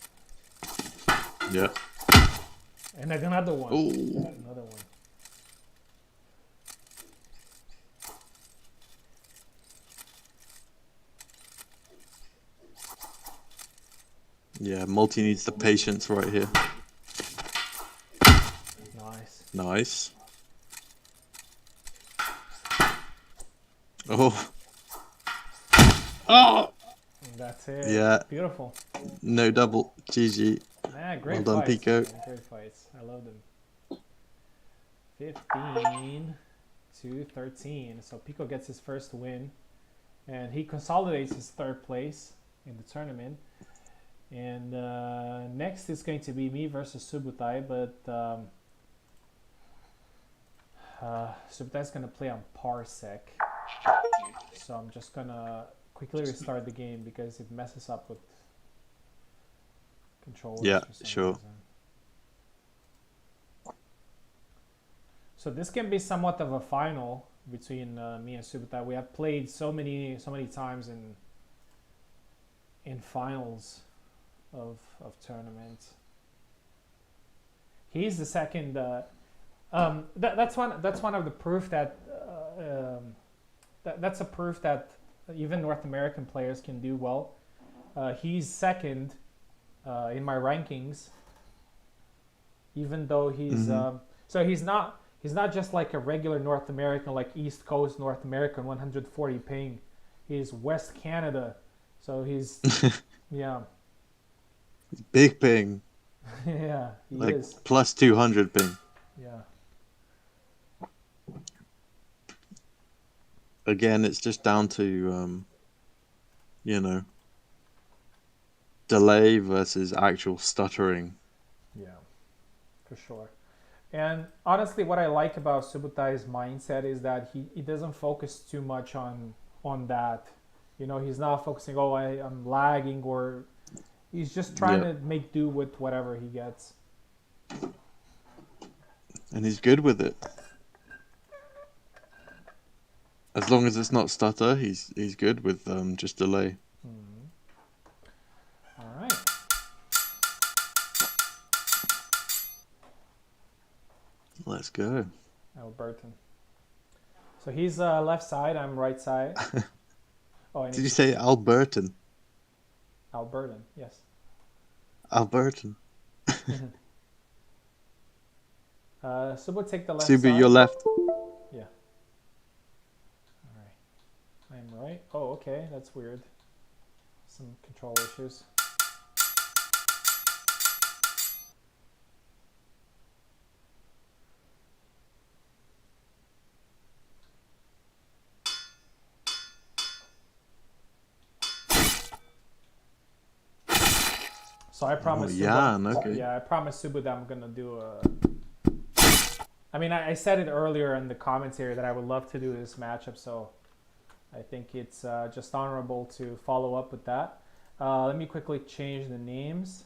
Yeah. And another one. Oh. Another one. Yeah, multi needs the patience right here. Nice. Nice. Oh. Oh! That's it. Yeah. Beautiful. No double. GG. Yeah, Well great done, fights. Pico. Man. Great fights. I love them. 15 to 13. So Pico gets his first win. And he consolidates his third place in the tournament. And next is going to be me versus Subutai. But Subutai's going to play on Parsec. So I'm just going to quickly restart the game because it messes up with controllers Yeah, for some sure. reason. So this can be somewhat of a final between me and Subutai. We have played so many times in finals of tournaments. He's the second. That's one of the proof that that's a proof that even North American players can do well. He's second in my rankings, even though he's so he's not just like a regular North American, like East Coast North American 140 ping. He's West Canada, so he's yeah. Big ping. Yeah, he Like is. plus 200 ping. Yeah. Again, it's just down to, delay versus actual stuttering. Yeah, for sure. And honestly, what I like about Subutai's mindset is that he doesn't focus too much on that. He's not focusing, I'm lagging, or he's just trying to make do with whatever he gets. And he's good with it. As long as it's not stutter, he's good with just delay. All right. Let's go. Albertan. So he's left side, I'm right side. Did you say Albertan? Albertan, yes. Albertan. Subu, take the left Subu, side. you're left. Yeah. All right. I'm right. Oh, okay. That's weird. Some control issues. So I promised Subu. Okay. Yeah, I promised Subu that I'm gonna do a. I mean, I said it earlier in the commentary that I would love to do this matchup, so I think it's just honorable to follow up with that. Let me quickly change the names.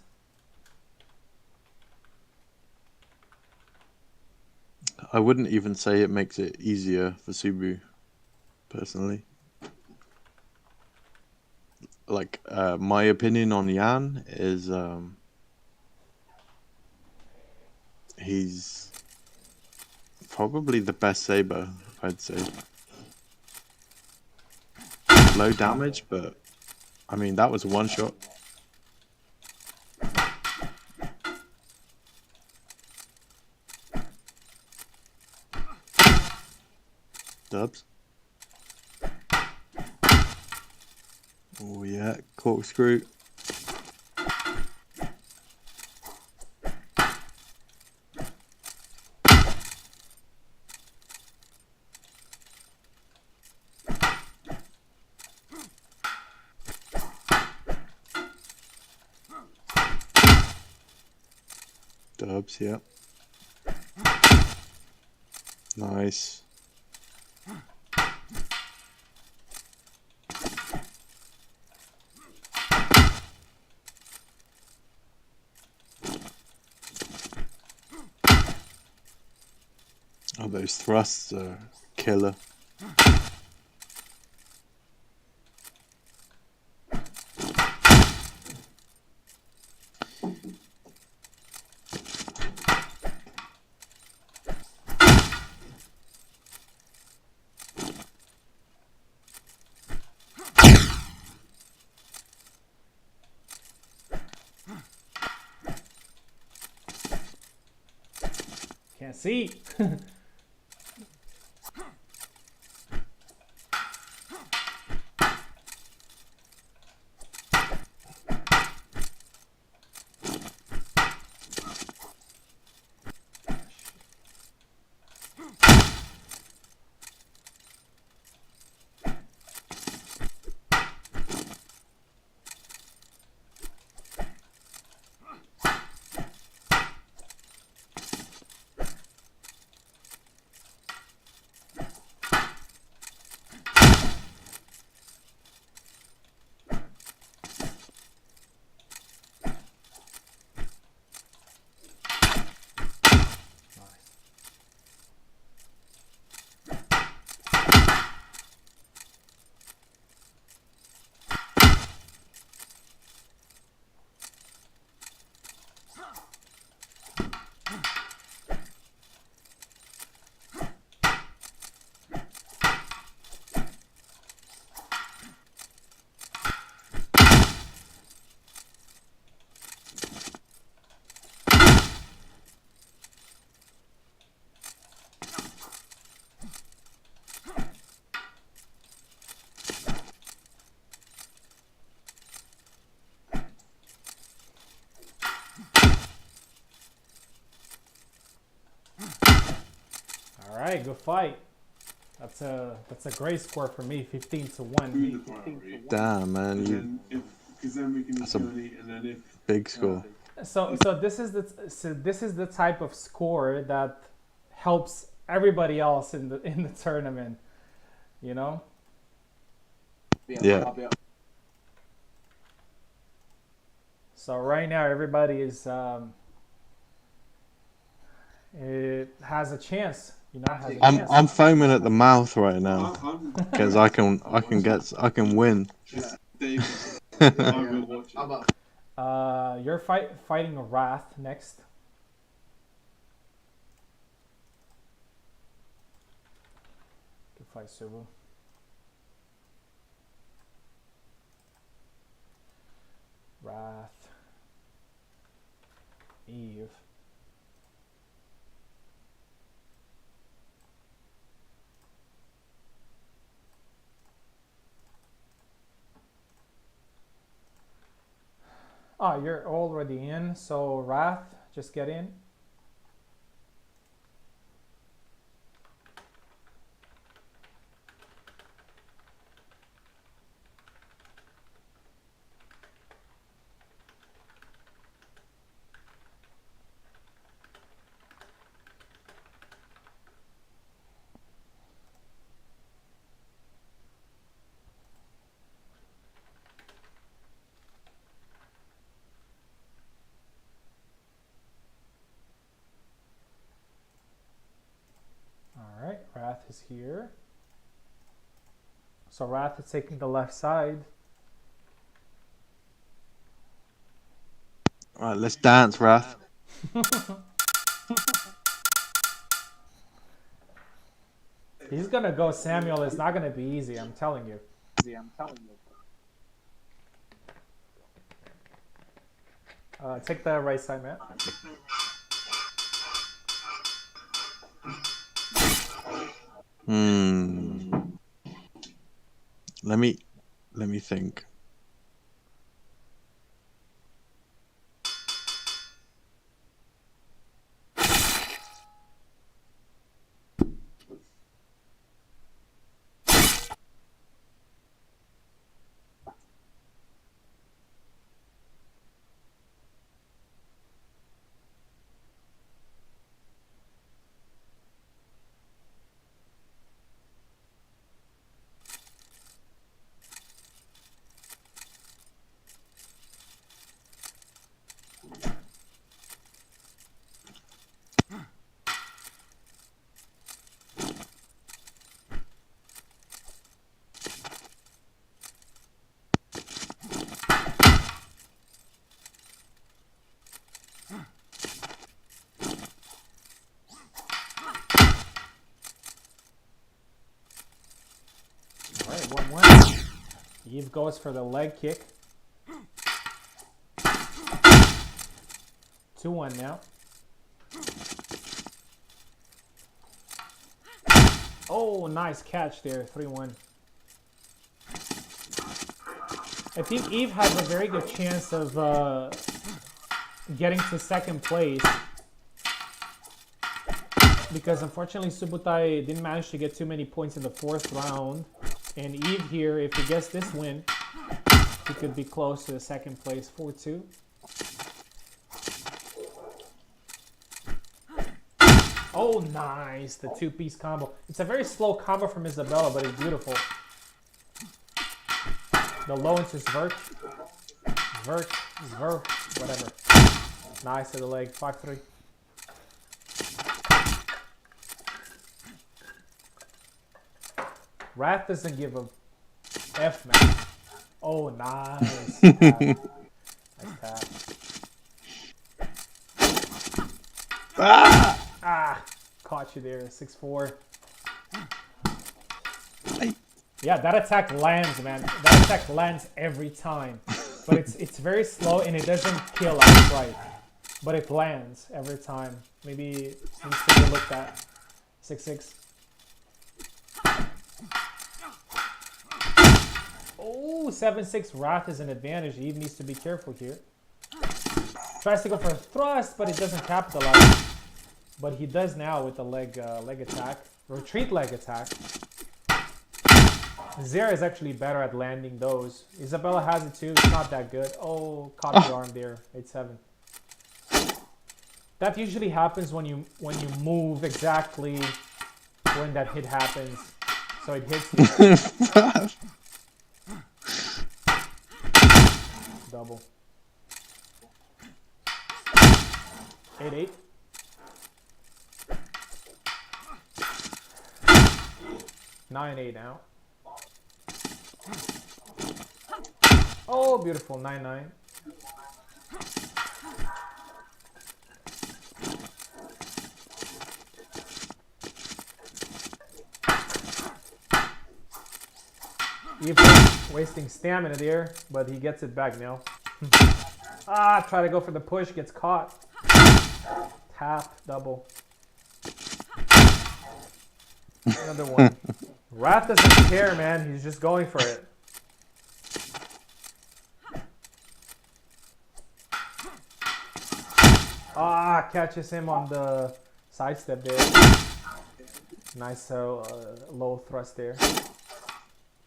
I wouldn't even say it makes it easier for Subu, personally. Like, my opinion on Yan is he's probably the best saber, I'd say. Low damage, but I mean, that was a one shot. Dubs. Oh yeah, corkscrew. Dubs, yeah. Nice. Oh, those thrusts are killer. Can't see. All right, good fight. That's a great score for me, 15-1. Damn, man, that's a big score. So this is the type of score that helps everybody else in the tournament, you know. Yeah. So right now everybody is it has a chance, you know. Has a chance. I'm foaming at the mouth right now because I can win. You're fighting a Wrath next. Good fight, Subu. Wrath. Eve. Oh, you're already in, so Wrath, just get in. All right, Wrath is here. So Wrath is taking the left side. All right, let's dance, Wrath. He's gonna go Samuel. It's not gonna be easy, I'm telling you. Take the right side, Matt. Let me think. All right, 1-1. Eve goes for the leg kick. 2-1 now. Oh, nice catch there, 3-1. I think Eve has a very good chance of getting to second place because unfortunately Subutai didn't manage to get too many points in the fourth round. And Eve here, if he gets this win, he could be close to the second place, 4-2. Oh, nice, the two-piece combo. It's a very slow combo from Isabella, but it's beautiful. The low into Zvert, whatever. Nice to the leg, 5-3. Wrath doesn't give a F, man. Oh, nice. Nice tap. Ah, caught you there, 6-4. Yeah, that attack lands, man. That attack lands every time. But it's very slow and it doesn't kill outright. But it lands every time. Maybe it needs to be looked at. 6-6. Oh, 7-6. Wrath is an advantage. Eve needs to be careful here. Tries to go for a thrust, but it doesn't capitalize. But he does now with the leg attack. Retreat leg attack. Zera is actually better at landing those. Isabella has it too. It's not that good. Oh, caught the arm there. 8-7. That usually happens when you move exactly when that hit happens. So it hits you. Double. 8-8. Nine 8 now. Oh, beautiful. 9-9. He's wasting stamina there, but he gets it back now. Try to go for the push, gets caught. Tap, double. Another one. Wrath doesn't care, man. He's just going for it. Catches him on the sidestep there. Nice low thrust there.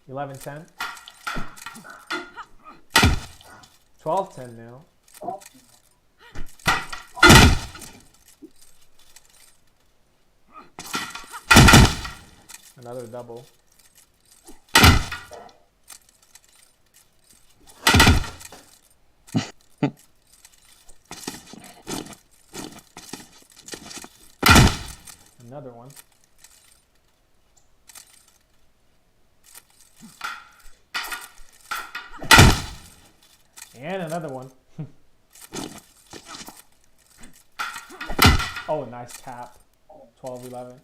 11-10. 12-10 now. Another double. Another one. And another one. Oh, nice tap. 12-11.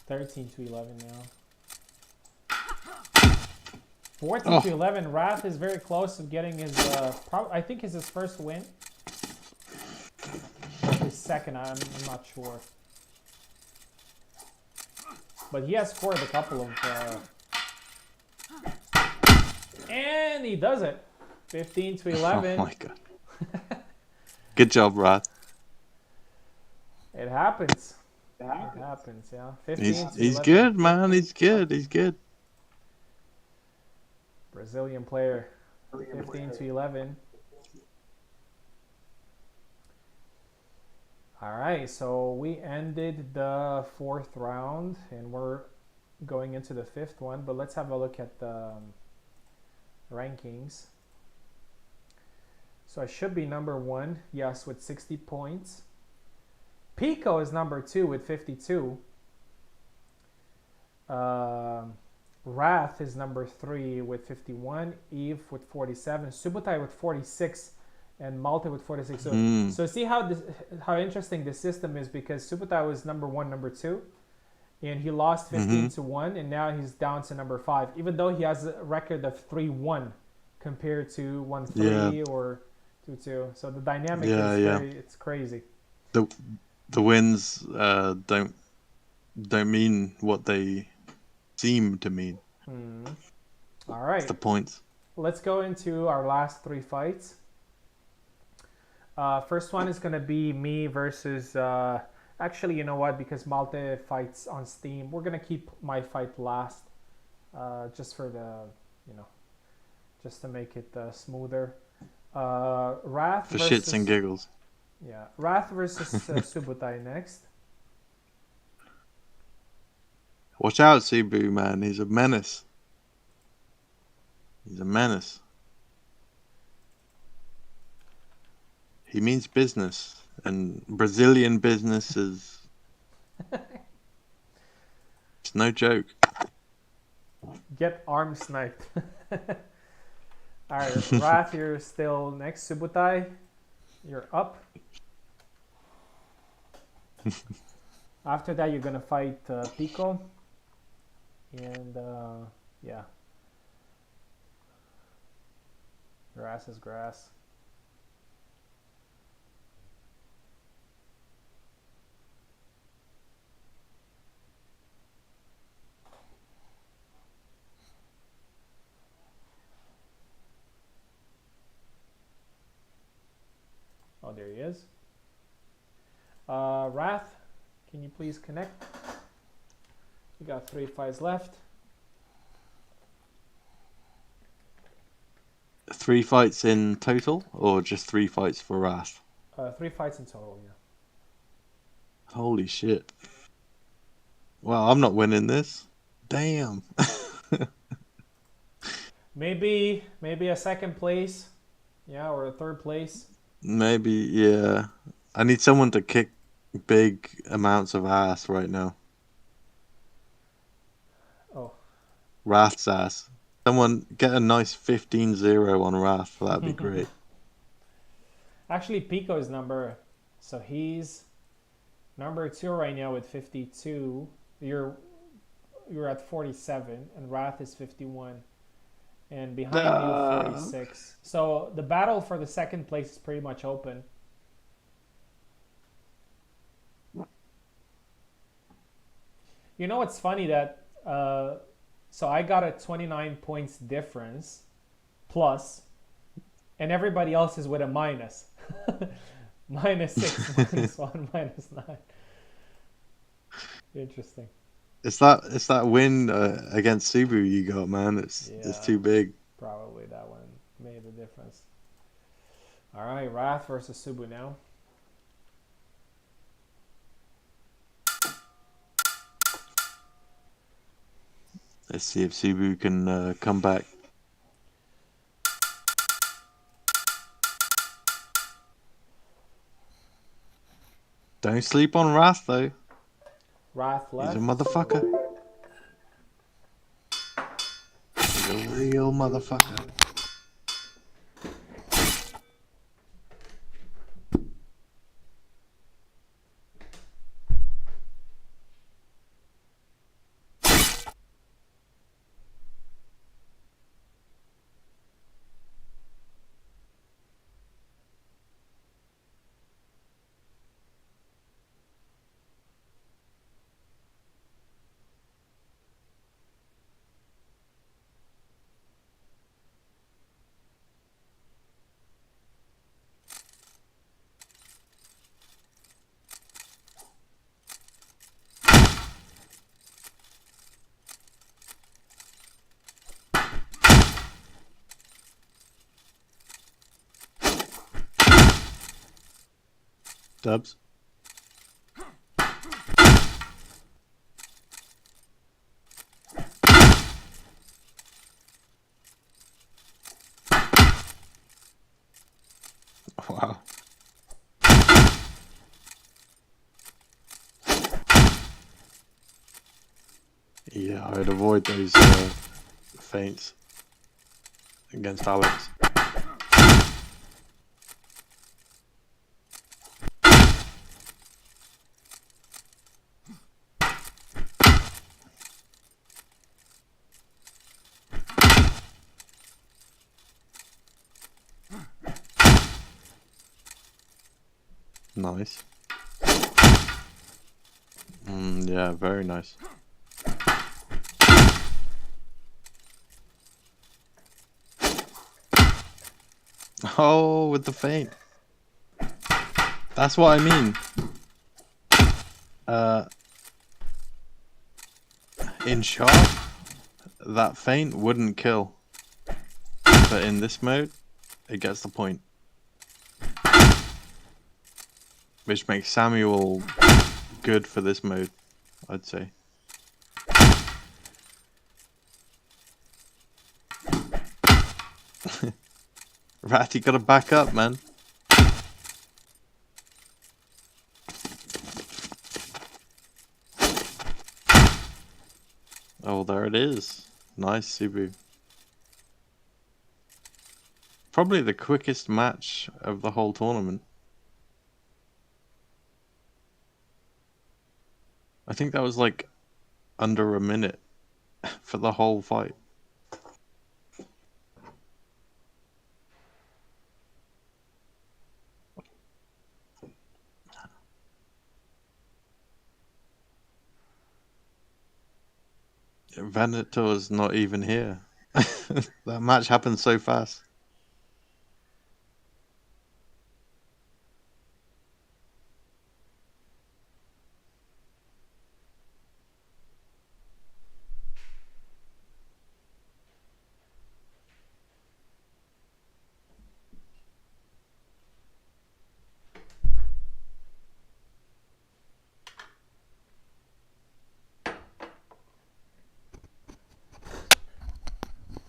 13-11 now. 14-11. Wrath is very close to getting his. I think is his first win. His second, I'm not sure. But he has scored a couple of. And he does it. 15-11. Oh my god. Good job, Wrath. It happens. It happens, yeah. 15 He's good, man. He's good. He's good. Brazilian player. 15-11. All right, so we ended the fourth round, and we're going into the fifth one. But let's have a look at the rankings. So I should be number one, yes, with 60 points. Pico is number 2 with 52. Wrath is number 3 with 51. Eve with 47. Subutai with 46. And Malte with 46. So see how interesting this system is, because Subutai was number 1, number 2. And he lost 15-1. And now he's down to number 5. Even though he has a record of 3-1 compared to 1-3 or 2-2. So the dynamic is it's crazy. the wins don't mean what they seem to mean. All It's right. the point. Let's go into our last 3 fights. First one is gonna be me versus. Actually, you know what? Because Malte fights on Steam, we're gonna keep my fight last, just for the, just to make it smoother. Wrath For versus shits and giggles. Wrath versus Subutai next. Watch out, Cebu, man. He's a menace. He's a menace. He means business, and Brazilian business is it's no joke. Get arm sniped. All right, Wrath, you're still next. Subutai, you're up. After that, you're gonna fight Pico, and yeah, grass is grass. Oh, there he is. Wrath, can you please connect? We got 3 fights left. 3 fights in total, or just 3 fights for Wrath? 3 fights in total, yeah. Holy shit. Well, I'm not winning this. Damn. Maybe a second place, yeah, or a third place. Maybe, yeah. I need someone to kick big amounts of ass right now. Oh. Wrath's ass. Someone get a nice 15-0 on Wrath. That'd be great. Actually, Pico is so he's number 2 right now with 52. You're at 47, and Wrath is 51, and behind you 46. So the battle for the second place is pretty much open. You know what's funny that so I got a 29 points difference plus, and everybody else is with a minus. -6, -1, -9. Interesting. It's that win against Subu you got, man. It's too big. Probably that one made the difference. All right, Wrath versus Subu now. Let's see if Subu can come back. Don't sleep on Wrath, though. Wrath left. He's a motherfucker. He's a real motherfucker. Dubs. Wow. Yeah, I'd avoid those feints against Alex. Nice. Yeah, very nice. Oh, with the feint. That's what I mean. In sharp, that feint wouldn't kill. But in this mode, it gets the point. Which makes Samuel good for this mode, I'd say. Rat, you gotta back up, man. Oh, there it is. Nice, Subu. Probably the quickest match of the whole tournament. I think that was like under a minute for the whole fight. Venator's not even here. That match happened so fast.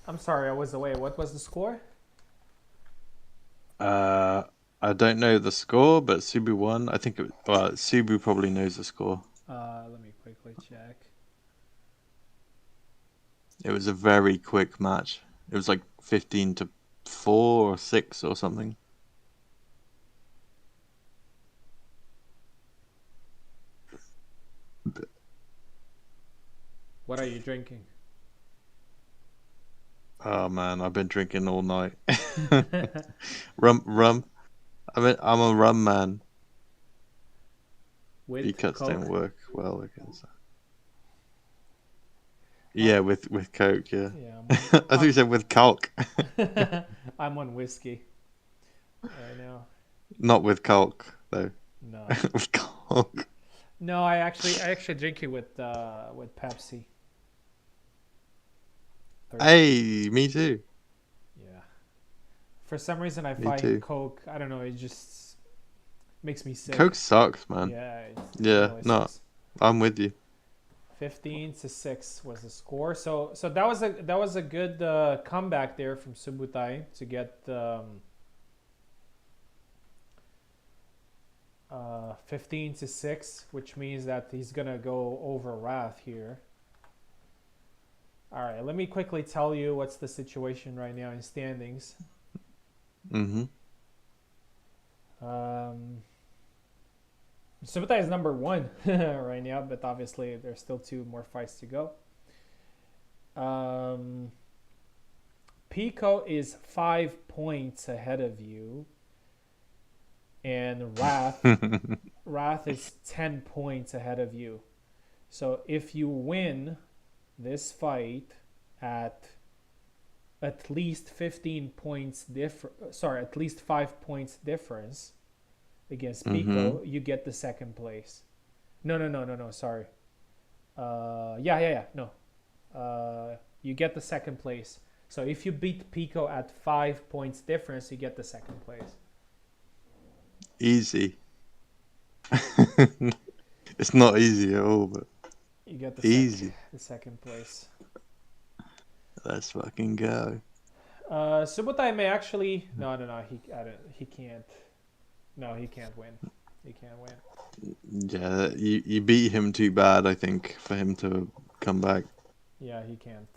I'm sorry, I was away. What was the score? I don't know the score, but Subu won. I think well, Subu probably knows the score. Let me quickly check. It was a very quick match. It was like 15-4 or 6 or something. What are you drinking? Oh man, I've been drinking all night. Rum. I'm a rum man. With B-cuts Coke? don't work well against that. Yeah, with Coke, yeah. Yeah, I thought you said with Coke. I'm on whiskey right now. Not with Coke, though. No, With Coke. no, I actually drink it with Pepsi. Hey, me too. Yeah. For some reason, I Me find too. Coke. I don't know. It just makes me sick. Coke sucks, man. Yeah, it Yeah, really no, sucks. I'm with you. 15-6 was the score. So that was a good comeback there from Subutai to get 15-6, which means that he's gonna go over Wrath here. All right, let me quickly tell you what's the situation right now in standings. Mm-hmm. Subutai is number 1 right now, but obviously there's still 2 more fights to go. Pico is 5 points ahead of you, and Wrath is 10 points ahead of you. So if you win this fight at least 15 points at least 5 points difference against Pico, you get the second place. No, sorry. No. You get the second place. So if you beat Pico at 5 points difference, you get the second place. Easy. It's not easy at all, but You get easy. the second place. Let's fucking go. Subutai may actually he can't. No, he can't win. He can't win. Yeah, you beat him too bad, I think, for him to come back. Yeah, he can't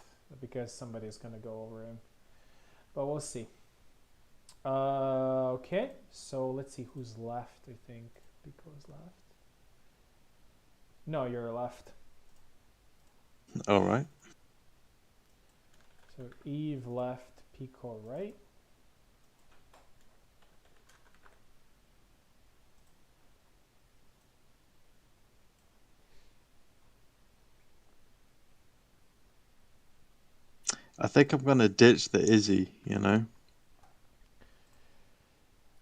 because somebody's gonna go over him. But we'll see. Okay, so let's see who's left. I think Pico's left. No, you're left. All right. So Eve left, Pico right. I think I'm gonna ditch the Izzy, you know?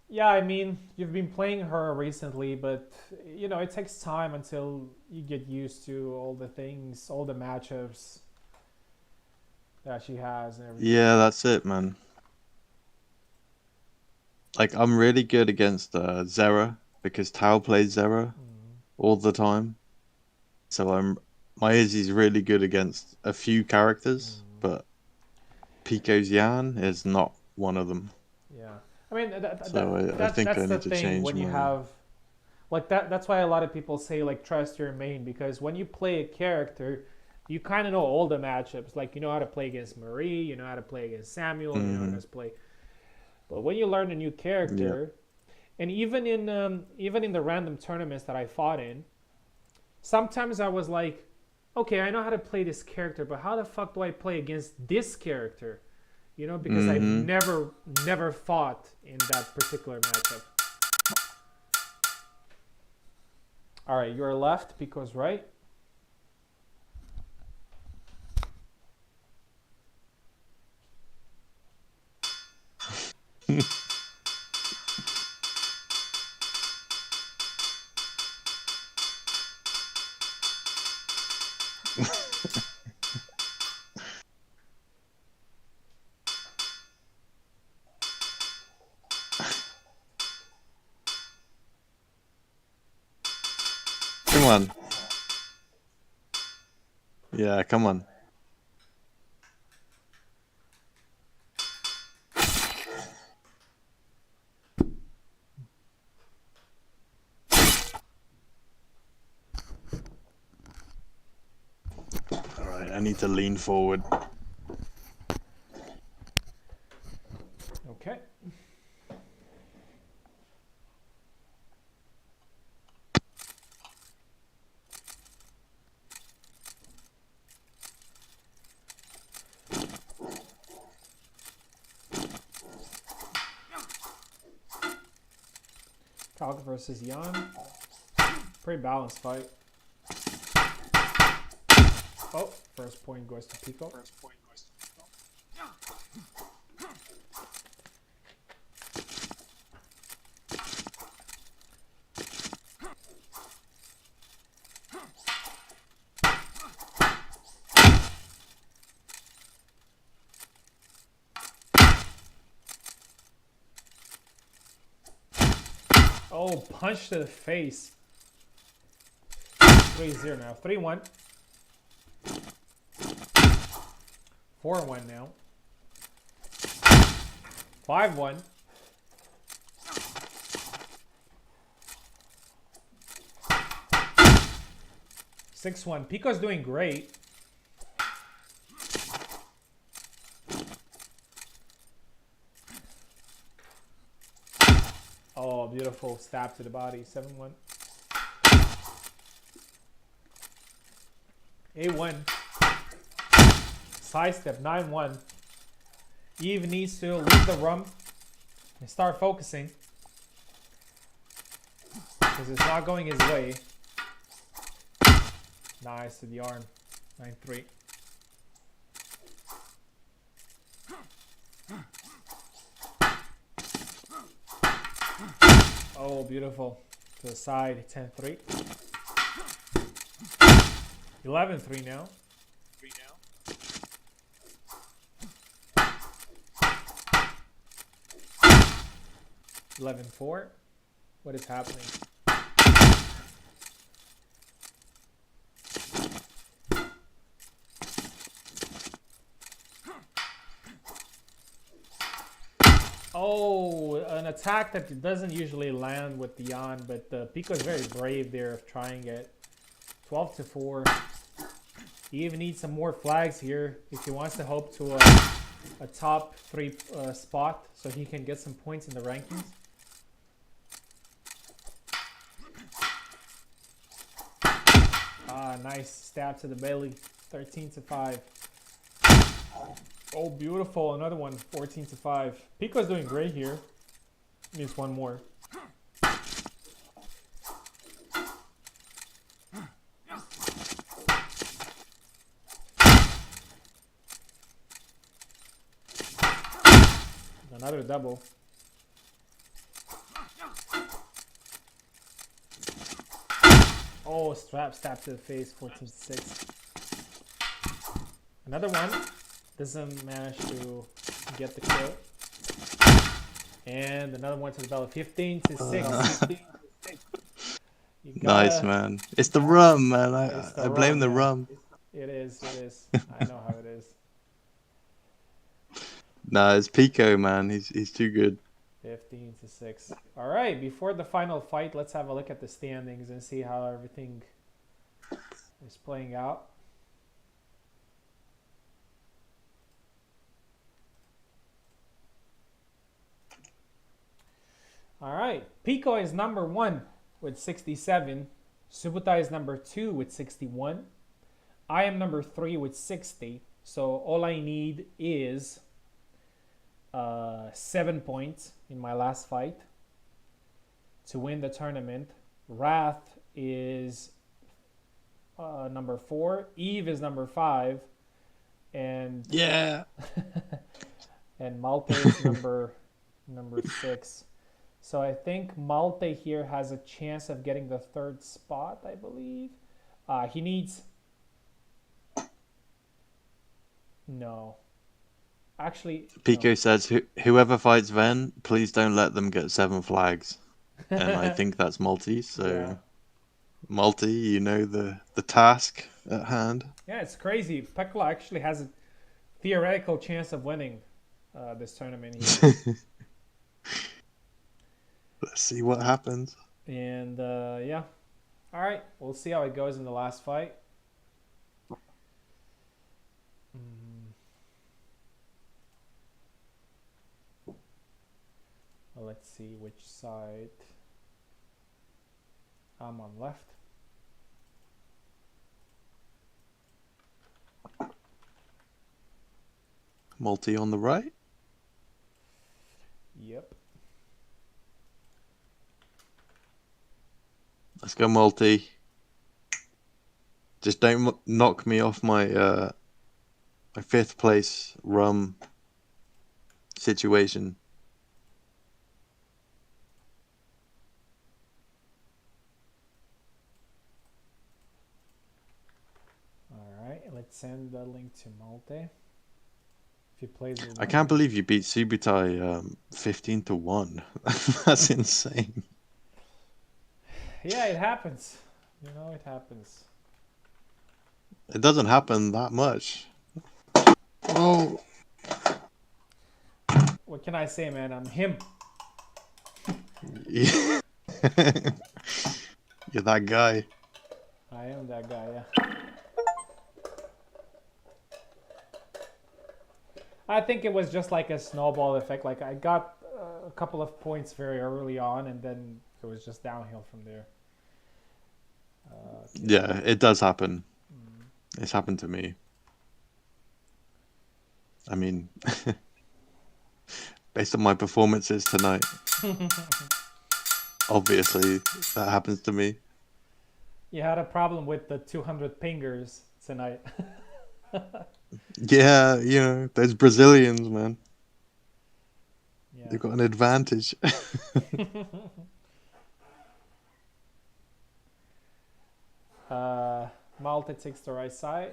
Yeah, I mean, you've been playing her recently, but you know, it takes time until you get used to all the things, all the matchups that she has and everything. Yeah, that's it, man. Like, I'm really good against Zera because Tao plays Zera Mm. all the time. So my Izzy's really good against a few characters, Mm. but Pico's Yan is not one of them. Yeah, I mean So I think I that's the need to thing change when you my. have like that. That's why a lot of people say like trust your main, because when you play a character, you kind of know all the matchups. Like you know how to play against Marie, you know how to play against Samuel, you know how Hmm. to play. But when you learn a new Yeah. character, and even in the random tournaments that I fought in, sometimes I was like, okay, I know how to play this character, but how the fuck do I play against this character? You know, because I've Hmm. never fought in that particular matchup. All right, you're left because right. Come on. Yeah, come on. All right, I need to lean forward. Okay. Kalk versus Jan. Pretty balanced fight. Oh, first point goes to Pico. Oh, punch to the face. 3-0 now. 3-1. 4-1 now. 5-1. 6-1. Pico's doing great. Oh, beautiful stab to the body. 7-1. 8-1. Sidestep. 9-1. Eve needs to leave the room and start focusing, because it's not going his way. Nice to the arm. 9-3. Oh, beautiful. To the side. 10-3. 11-3 now. 11-4. What is happening? Oh, an attack that doesn't usually land with the Yan, but Pico is very brave there of trying it. 12-4. He even needs some more flags here if he wants to hope to a top 3 spot, so he can get some points in the rankings. Ah, nice stab to the belly. 13-5. Oh, beautiful. Another one. 14-5. Pico's doing great here. Needs one more. Another double. Oh, stab to the face, 14 to 6. Another one. Doesn't manage to get the kill. And another one to the belly, 15 to 6. You Nice, gotta, man. It's the rum, man. it's the I blame rum, the yeah. rum. It is. I know how it is. Nah, it's Pico, man. He's too good. 15 to 6. All right, before the final fight, let's have a look at the standings and see how everything is playing out. All right, Pico is number 1 with 67. Subutai is number 2 with 61. I am number 3 with 60. So all I need is 7 points in my last fight to win the tournament. Wrath is number 4. Eve is number 5. And Yeah. and Malte is number 6. So I think Malte here has a chance of getting the 3rd spot, I believe. He needs... No. Actually, Pico says, whoever fights Ven, please don't let them get 7 flags. And I think that's Multi, so... Yeah. Multi, you know the task at hand. Yeah, it's crazy. Pekla actually has a theoretical chance of winning this tournament here. Let's see what happens. And yeah. All right, we'll see how it goes in the last fight. Well, let's see which side. I'm on left. Multi on the right. Yep. Let's go Multi. Just don't knock me off my my 5th place rum situation. All right, let's send the link to Malte. If he plays with I can't believe you beat Subutai 15 to 1. That's insane. Yeah, it happens. You know, it happens. It doesn't happen that much. Oh. What can I say, man? I'm him. Yeah. You're that guy. I am that guy, yeah. I think it was just like a snowball effect. Like I got a couple of points very early on, and then it was just downhill from there. Okay. Yeah, it does happen. It's happened to me. I mean, based on my performances tonight, obviously that happens to me. You had a problem with the 200 pingers tonight. Yeah, you know, those Brazilians, man. Yeah. They've got an advantage. Malte takes the right side.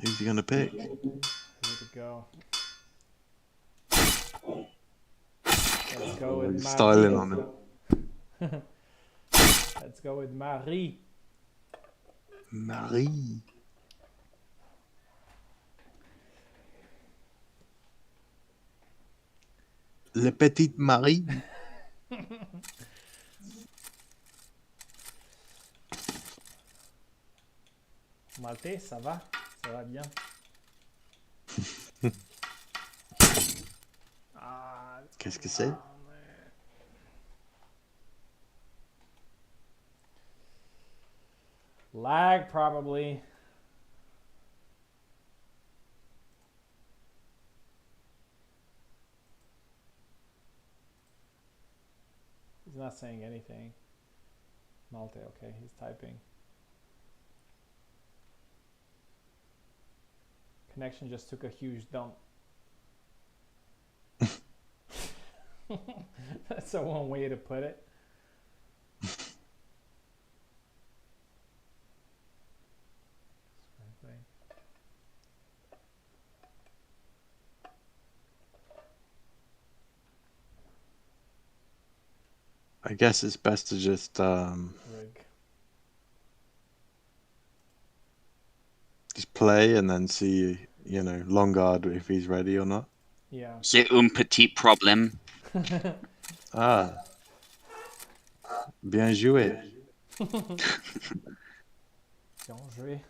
Who's he gonna pick? Here we go. Let's go with Marie. Styling on him. Let's go with Marie. Marie. Le petite Marie. Malte, ça va? Ça va bien? Qu'est-ce que c'est? Lag, probably. He's not saying anything. Malte, okay, he's typing. Connection just took a huge dump. That's a one way to put it. I guess it's best to just Rig. just play and then see, you know, Longard if he's ready or not. Yeah. C'est un petit problème. Ah, bien joué. Bien joué.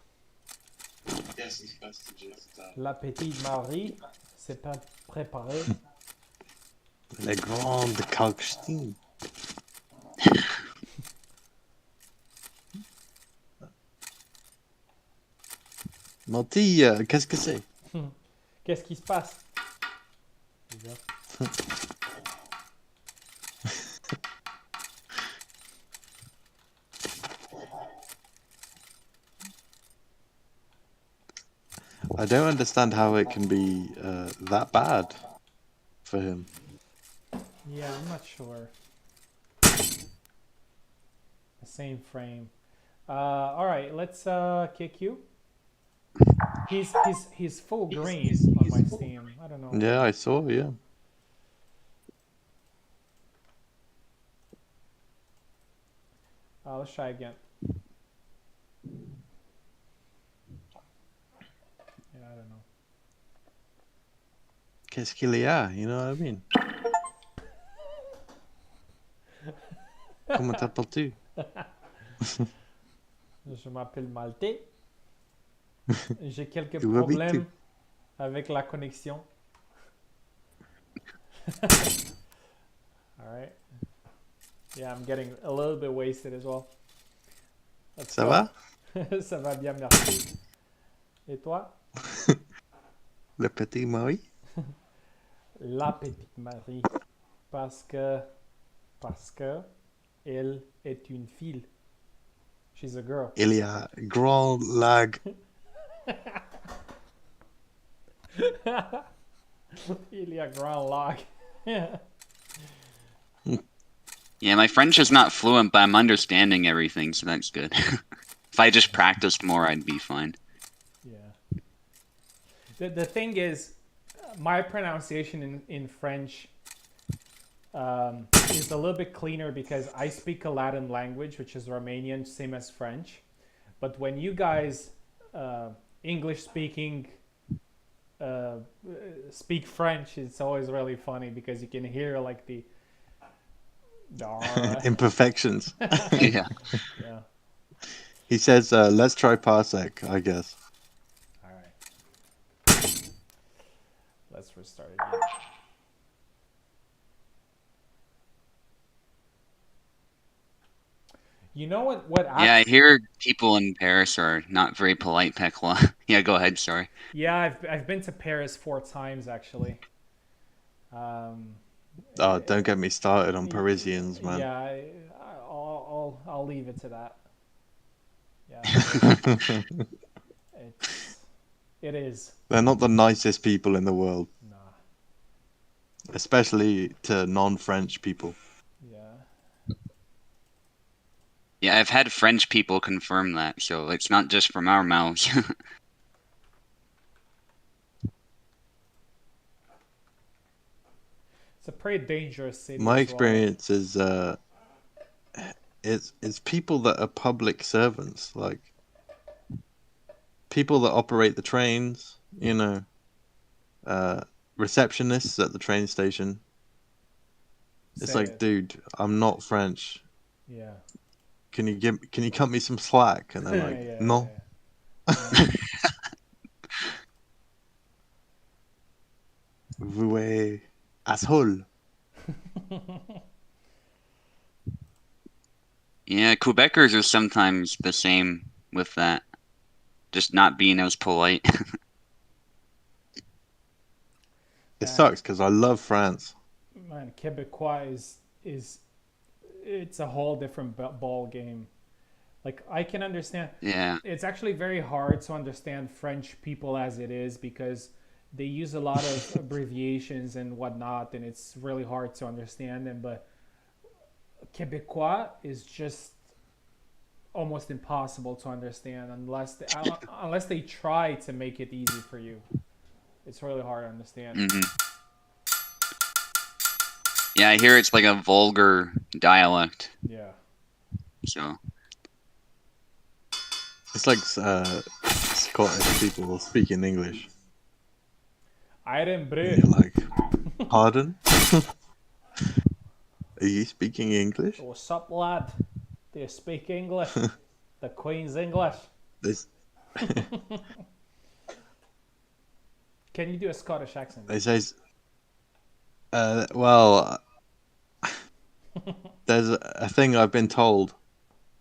Guess it's best to just La petite Marie, c'est pas préparé. les grandes Kalkstein. Monty, qu'est-ce que c'est? Qu'est-ce qui se passe? I don't understand how it can be that bad for him. Yeah, I'm not sure. The same frame. All right, let's kick you. He's full green on my Steam. I don't know. Yeah, I saw, yeah. Let's try again. Yeah, I don't know. Qu'est-ce qu'il y a? You know what I mean? Comment t'appelles-tu? Je m'appelle Maltais. J'ai quelques Où habites-tu? problèmes avec la connexion. All right. Yeah, I'm getting a little bit wasted as well. Let's Ça go. va? Ça va bien, merci. Et toi? Le petit Marie? La petite Marie. Parce que elle est une fille. She's a girl. Il y a grand lag. Il y a grand log. Yeah, my French is not fluent, but I'm understanding everything, so that's good. If I just practiced more, I'd be fine. Yeah. The thing is, my pronunciation in French is a little bit cleaner because I speak a Latin language, which is Romanian, same as French. But when you guys, English speaking, speak French, it's always really funny because you can hear like the Imperfections. Yeah. yeah. He says, let's try Parsec, I guess. All right. Let's restart again. You know what Yeah, I hear people in Paris are not very polite, Pekla. Yeah, go ahead, sorry. Yeah, I've been to Paris 4 times actually. Oh, don't get me started on Parisians, man. Yeah, I'll leave it to that. Yeah, it is. They're not the nicest people in the world, Nah. especially to non-French people. Yeah. Yeah, I've had French people confirm that, so it's not just from our mouths. It's a pretty dangerous city. My as experience is it's people that are public servants, like people that operate the trains, you know, receptionists at the train station. It's Say like, it. dude, I'm not French. Yeah. Can you cut me some slack? And they're like, Yeah, no. yeah. Vous êtes asshole. Yeah, Quebecers are sometimes the same with that. Just not being as polite. It sucks because I love France. Man, Quebecois is it's a whole different ball game. Like I can understand. Yeah. It's actually very hard to understand French people as it is because they use a lot of abbreviations and whatnot, and it's really hard to understand them. But Quebecois is just almost impossible to understand unless they try to make it easy for you. It's really hard to understand. Hmm. Yeah, I hear it's like a vulgar dialect. Yeah. So It's like Scottish people speaking English. Iron And brew. you're like, pardon? Are you speaking English? What's up, lad? Do you speak English? The Queen's English. This Can you do a Scottish accent? they say, well, there's a thing I've been told,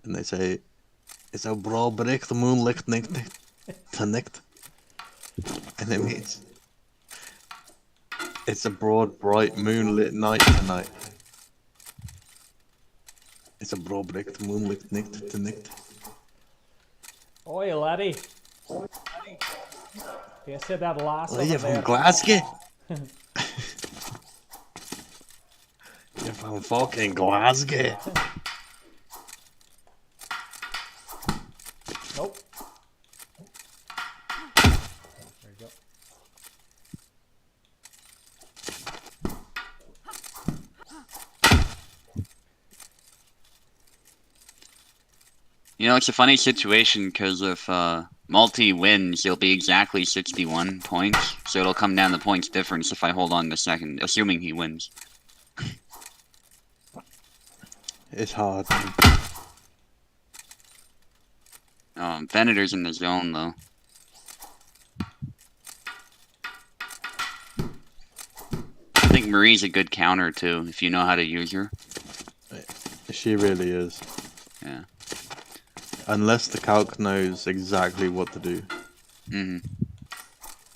and they say, it's a broad break the moonlight night tonight, and it means it's a broad, bright, moonlit night tonight. It's a broad break the moonlight night tonight. Oi, laddie. You said that last Are over you from there. Glasgow? You're from fucking Glasgow. Nope. There you go. you know, it's a funny situation because if multi wins, he'll be exactly 61 points. So it'll come down the points difference if I hold on to second, assuming he wins. It's hard. Venator's in the zone though. I think Marie's a good counter too, if you know how to use her. She really is. Yeah. Unless the calc knows exactly what to do, Hmm.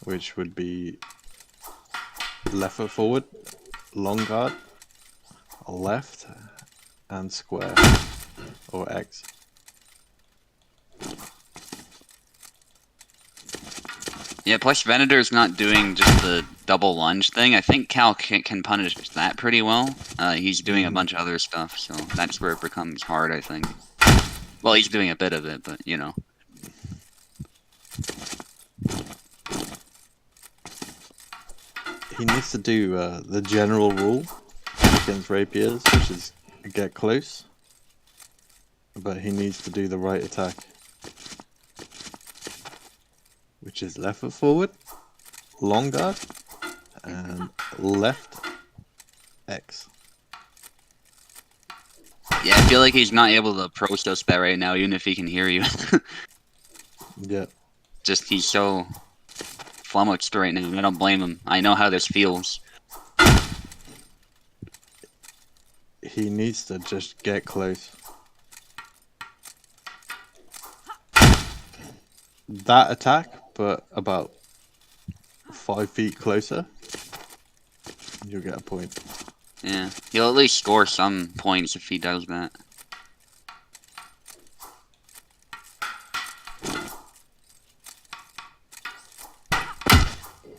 which would be left foot forward, long guard, left, and square, or X. Yeah, plus Venator's not doing just the double lunge thing. I think Cal can punish that pretty well. He's doing a bunch of other stuff, so that's where it becomes hard, I think. Well, he's doing a bit of it, but you know. He needs to do the general rule against rapiers, which is get close, but he needs to do the right attack, which is left foot forward, long guard, and left X. Yeah, I feel like he's not able to process that right now, even if he can hear you. Yeah. Just he's so flummoxed right now. I don't blame him. I know how this feels. He needs to just get close. That attack, but about 5 feet closer, you'll get a point. Yeah, he'll at least score some points if he does that.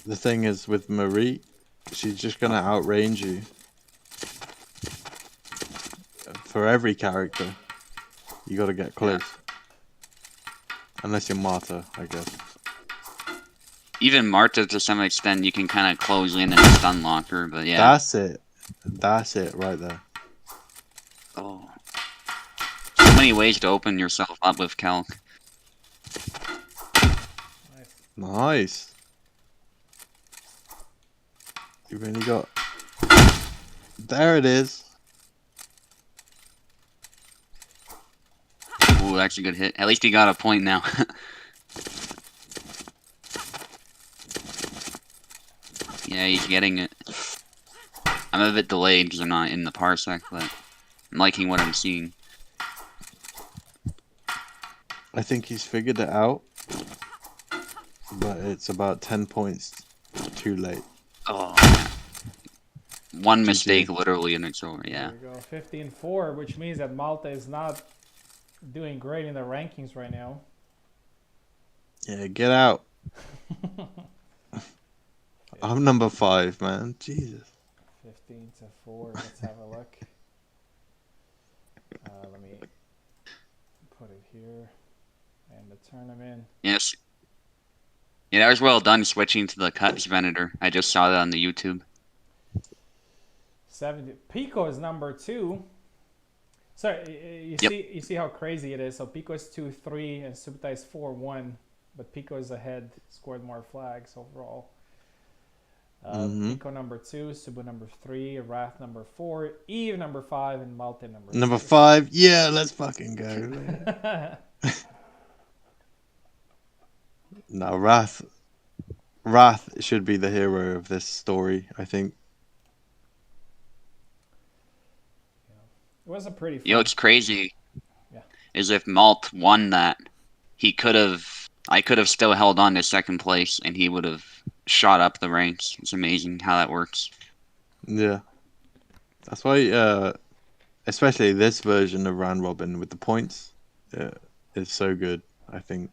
The thing is with Marie, she's just gonna outrange you. For every character, you gotta get close. Unless you're Marta, I guess. Even Marta, to some extent, you can kind of close in and stun lock her, but yeah. That's it. That's it right there. Oh. So many ways to open yourself up with Calc. Nice. You've only got... There it is. Ooh, that's a good hit. At least he got a point now. Yeah, he's getting it. I'm a bit delayed because I'm not in the parsec, but I'm liking what I'm seeing. I think he's figured it out. But it's about 10 points too late. Oh, yeah. One mistake, literally, and it's over, yeah. There we go, 15-4, which means that Malta is not doing great in the rankings right now. Yeah, get out. I'm number 5, man. Jesus. 15 to 4. Let's have a look. Let me put it here and the tournament. Yes. Yeah, that was well done switching to the cuts Venator. I just saw that on the YouTube. 70. Pico is number 2. So you Yep. see how crazy it is. So Pico is 2-3 and Subutai is 4-1, but Pico is ahead, scored more flags overall. Pico number 2, Subu number 3, Wrath number 4, Eve number 5, and Malte number 6. Number 5. Yeah, let's fucking go. No, Wrath should be the hero of this story, I think. It was a pretty fun. You know what's crazy? Yeah. Is if Malt won that, I could have still held on to second place, and he would have shot up the ranks. It's amazing how that works. Yeah. That's why, especially this version of round robin with the points, is so good, I think.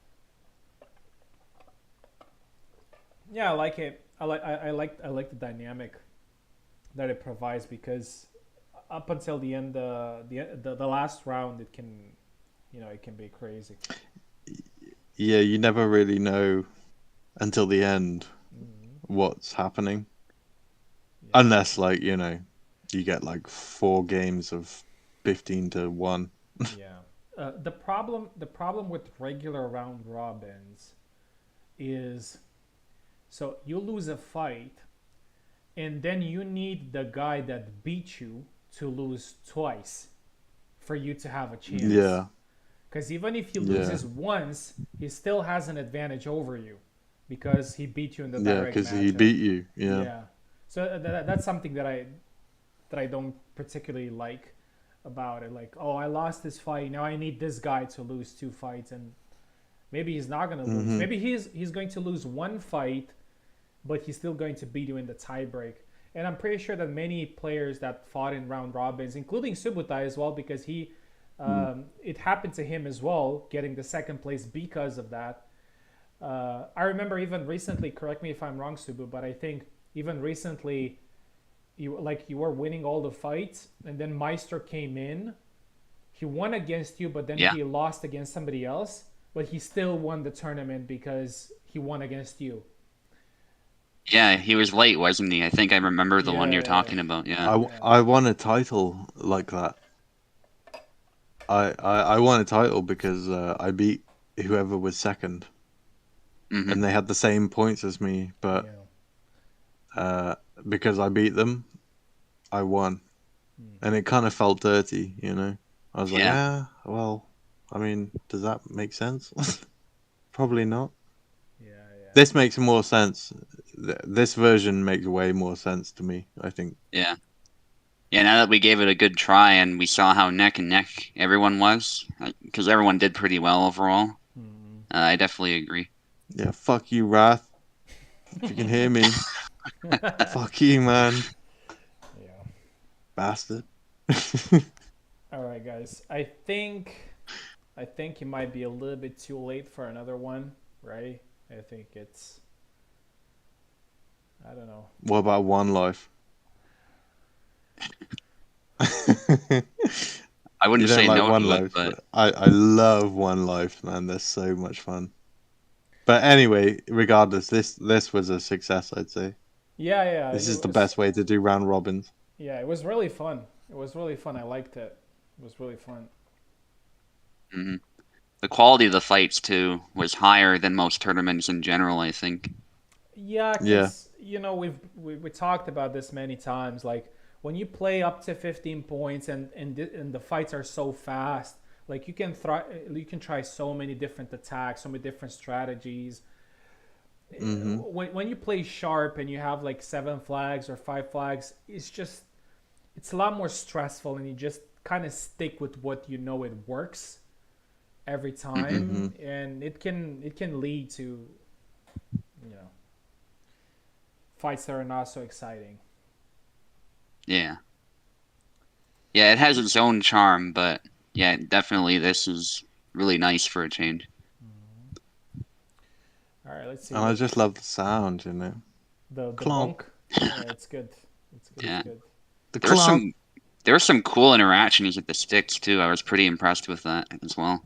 Yeah, I like it. I like the dynamic that it provides, because up until the end, the last round, it can be crazy. Yeah, you never really know until the end what's happening. Yeah. Unless, like, you get like 4 games of 15 to 1. Yeah. The problem with regular round robins is, so you lose a fight, and then you need the guy that beat you to lose twice for you to have a chance. Yeah. Because even if he loses once, he still has an advantage over you, because he beat you in the direct because he matchup. beat you. Yeah. Yeah. So that's something that I don't particularly like about it. Like, oh, I lost this fight, now I need this guy to lose 2 fights, and maybe he's not going to lose. Maybe he's going to lose 1 fight, but he's still going to beat you in the tiebreak. And I'm pretty sure that many players that fought in round robins, including Subutai as well, because it happened to him as well, getting the second place because of that. I remember even recently, correct me if I'm wrong, Subu, but I think even recently, you were winning all the fights, and then Meister came in. He won against you, but then he lost against somebody else. But he still won the tournament because he won against you. Yeah, he was late, wasn't he? I think I remember the one you're Yeah. talking about. Yeah. I won a title like that. I won a title because I beat whoever was second, and they had the same points as me, but because I beat them, I won, and it kind of felt dirty, I was like, well, I mean, does that make sense? Probably not. Yeah. This makes more sense. This version makes way more sense to me, I think. Yeah. Yeah, now that we gave it a good try and we saw how neck and neck everyone was, because everyone did pretty well overall, I definitely agree. Yeah, fuck you, Wrath. If you can hear me. Fuck you, man. Yeah. Bastard. All right, guys. I think it might be a little bit too late for another one, right? I think it's, I don't know. What about One Life? I wouldn't You don't say like no One to it, Life, but I love One Life, man. They're so much fun. But anyway, regardless, this was a success, I'd say. Yeah. This is the best way to do round robins. Yeah, it was really fun. I liked it. It was really fun. the quality of the fights too was higher than most tournaments in general, I think. Yeah, because we talked about this many times. Like, when you play up to 15 points and the fights are so fast, like you can try so many different attacks, so many different strategies. When you play sharp and you have like 7 flags or 5 flags, it's a lot more stressful, and you just kind of stick with what it works every time, and it can lead to fights that are not so exciting. Yeah. Yeah, it has its own charm, but Yeah, definitely. This is really nice for a change. All right, let's see And I what just love the sound, you know. the Clonk. bonk. Yeah, it's good. It's good. It's Yeah, good. The there was clonk. some there was some cool interactions with the sticks too. I was pretty impressed with that as well.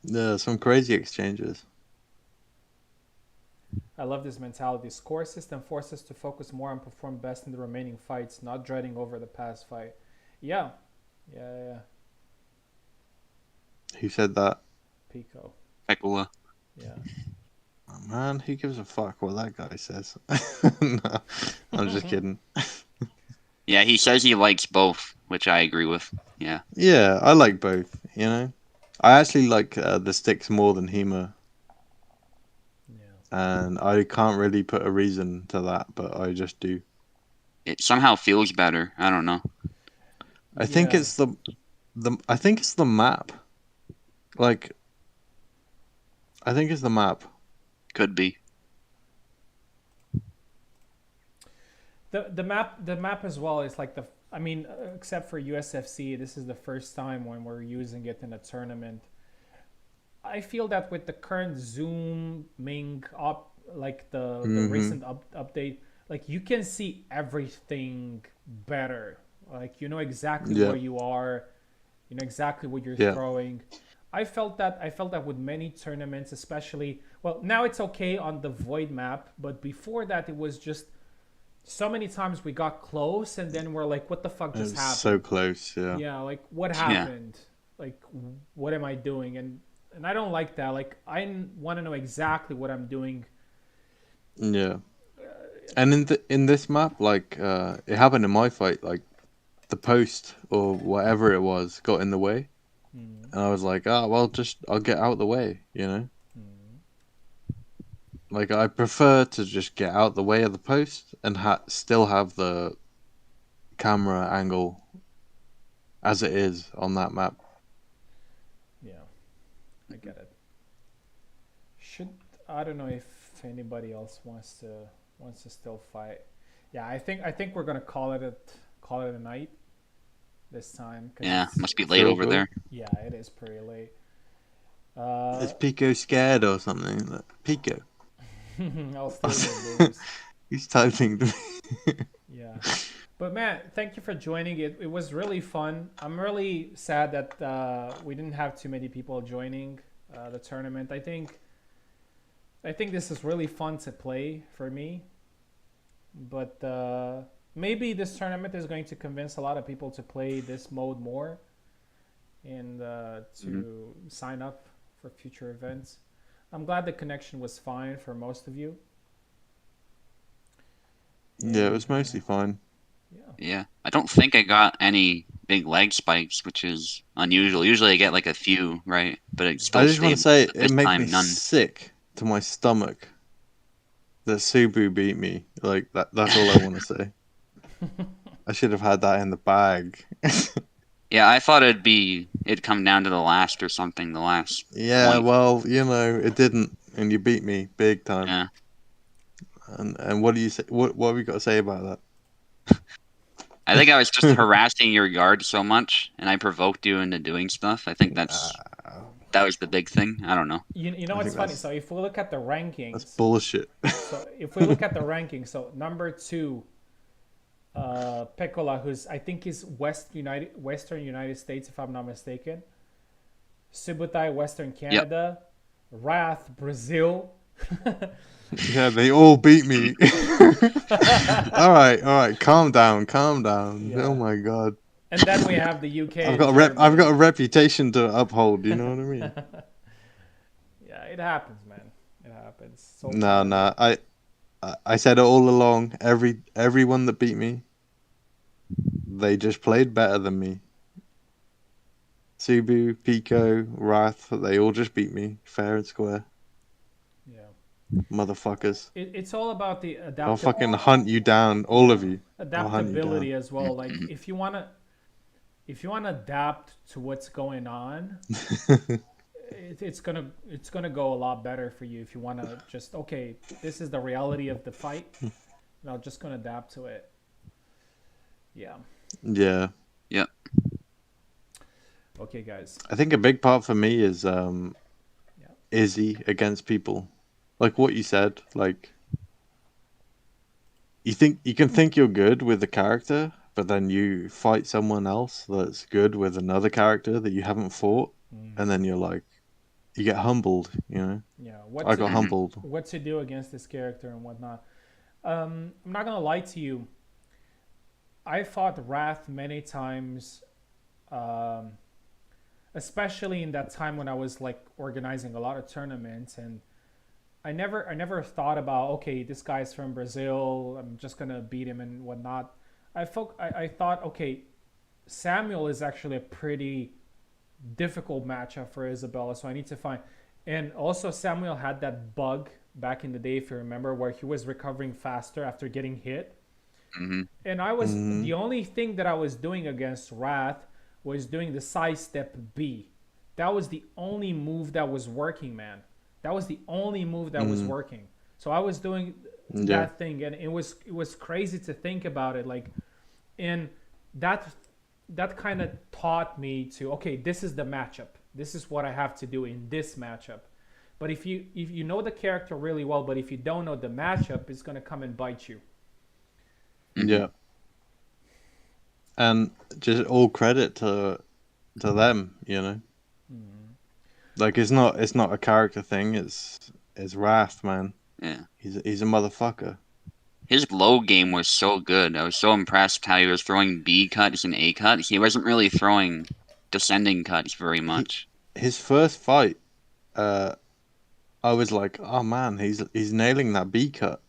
Yeah, some crazy exchanges. I love this mentality. Score system forces us to focus more on perform best in the remaining fights, not dreading over the past fight. Yeah, yeah. Who said that? Pico. Pekula. Yeah. Oh, man, who gives a fuck what that guy says? No, I'm just kidding. Yeah, he says he likes both, which I agree with. Yeah. Yeah, I like both, you know. I actually like the sticks more than Hema, Yeah. and I can't really put a reason to that, but I just do. It somehow feels better. I don't know. I think Yeah. it's I think it's the map. Like, I think it's the map. Could be. The map as well is like I mean, except for USFC, this is the first time when we're using it in a tournament. I feel that with the current zooming up, like the Mm-hmm. recent update, like you can see everything better. Like you know exactly Yeah, where you are, you know exactly what you're yeah. throwing. I felt that with many tournaments, especially well now it's okay on the void map, but before that it was just so many times we got close and then we're like, what the fuck It just was so happened? close. Yeah, Yeah, like what Yeah. happened? Like what am I doing? And I don't like that. Like I want to know exactly what I'm doing. yeah. And in this map, like, it happened in my fight. Like, the post or whatever it was got in the way, Mm, and I was like, ah, well, just I'll get out the way, you know. mm, Like, I prefer to just get out the way of the post and still have the camera angle as it is on that map. yeah, I get it. Should I don't know if anybody else wants to still fight. Yeah, I think we're gonna call it a night this time because Yeah. it's Must be late Sure, over sure. there. yeah it is pretty late. Uh, Is Pico scared or something? Like, Pico. I'll steal your booze. He's typing to me. Yeah. But man, thank you for joining. It was really fun. I'm really sad that we didn't have too many people joining the tournament. I think this is really fun to play for me. But maybe this tournament is going to convince a lot of people to play this mode more and Mhm. to sign up for future events. I'm glad the connection was fine for most of you. Yeah, it And was mostly fine. yeah. Yeah. I don't think I got any big leg spikes, which is unusual. Usually I get like a few, right? But it I still just want to stayed. say But it this makes me time, none. sick to my stomach that Subu beat me. Like that's all I want to say. I should have had that in the bag. Yeah, I thought it'd come down to the last or something, the last Yeah, point. well, you know, it didn't, and you beat me big time. Yeah. And what do you say? What have we got to say about I think I was just that? harassing your guard so much, and I provoked you into doing stuff. I think that was the big thing. I don't know. You know I what's think funny? So if we look at the that's rankings, bullshit. so if we look at the rankings, so number two, Pecola, who's I think is Western United States, if I'm not mistaken. Subutai, Western Yep. Canada. Wrath, Brazil. Yeah, they all beat me. All right, calm down, calm down. Oh Yeah. my god, And then we have the UK I've and got a I've Germany. got a reputation to uphold. You know what I mean? Yeah, it happens, man. It happens. So No, part of no. it. I said it all along. Everyone that beat me, they just played better than me. Subu, Pico, Wrath, they all just beat me fair and square. Yeah. Motherfuckers. It's all about the I'll adaptive. fucking hunt you down, all of Yeah, you. I'll hunt you down. adaptability as well. Like if you wanna adapt to what's going on, it's gonna go a lot better for you if you wanna just okay, this is the reality of the fight, and I'm just gonna adapt to it. Yeah. Yeah. Yep. Okay, guys. I think a big part for me is Yeah. Izzy against people. Like what you said, like you can think you're good with the character, but then you fight someone else that's good with another character that you haven't fought, and then you're like you get humbled, you know. Yeah. I got humbled. What to do against this character and whatnot. I'm not gonna lie to you. I fought Wrath many times, um, especially in that time when I was like organizing a lot of tournaments, and I never thought about, okay, this guy's from Brazil. I'm just gonna beat him and whatnot. I thought, okay, Samuel is actually a pretty difficult matchup for Isabella, so I need to find. And also, Samuel had that bug back in the day, if you remember, where he was recovering faster after getting hit. Hmm. And I was Hmm. the only thing that I was doing against Wrath was doing the sidestep B. That was the only move that was working, man. That was the only move that was Hmm. working. So I was doing Yeah. that thing, and it was crazy to think about it. Like, and that that kind of taught me to, okay, this is the matchup. This is what I have to do in this matchup. But if you know the character really well, but if you don't know the matchup, it's gonna come and bite you. Hmm. Yeah. And just all credit to them, you know. Like it's not a character thing. It's Wrath, man. Yeah. He's a motherfucker. His low game was so good. I was so impressed how he was throwing B cuts and A cuts. He wasn't really throwing descending cuts very He much. his first fight, uh, I was like, oh man, he's nailing that B cut.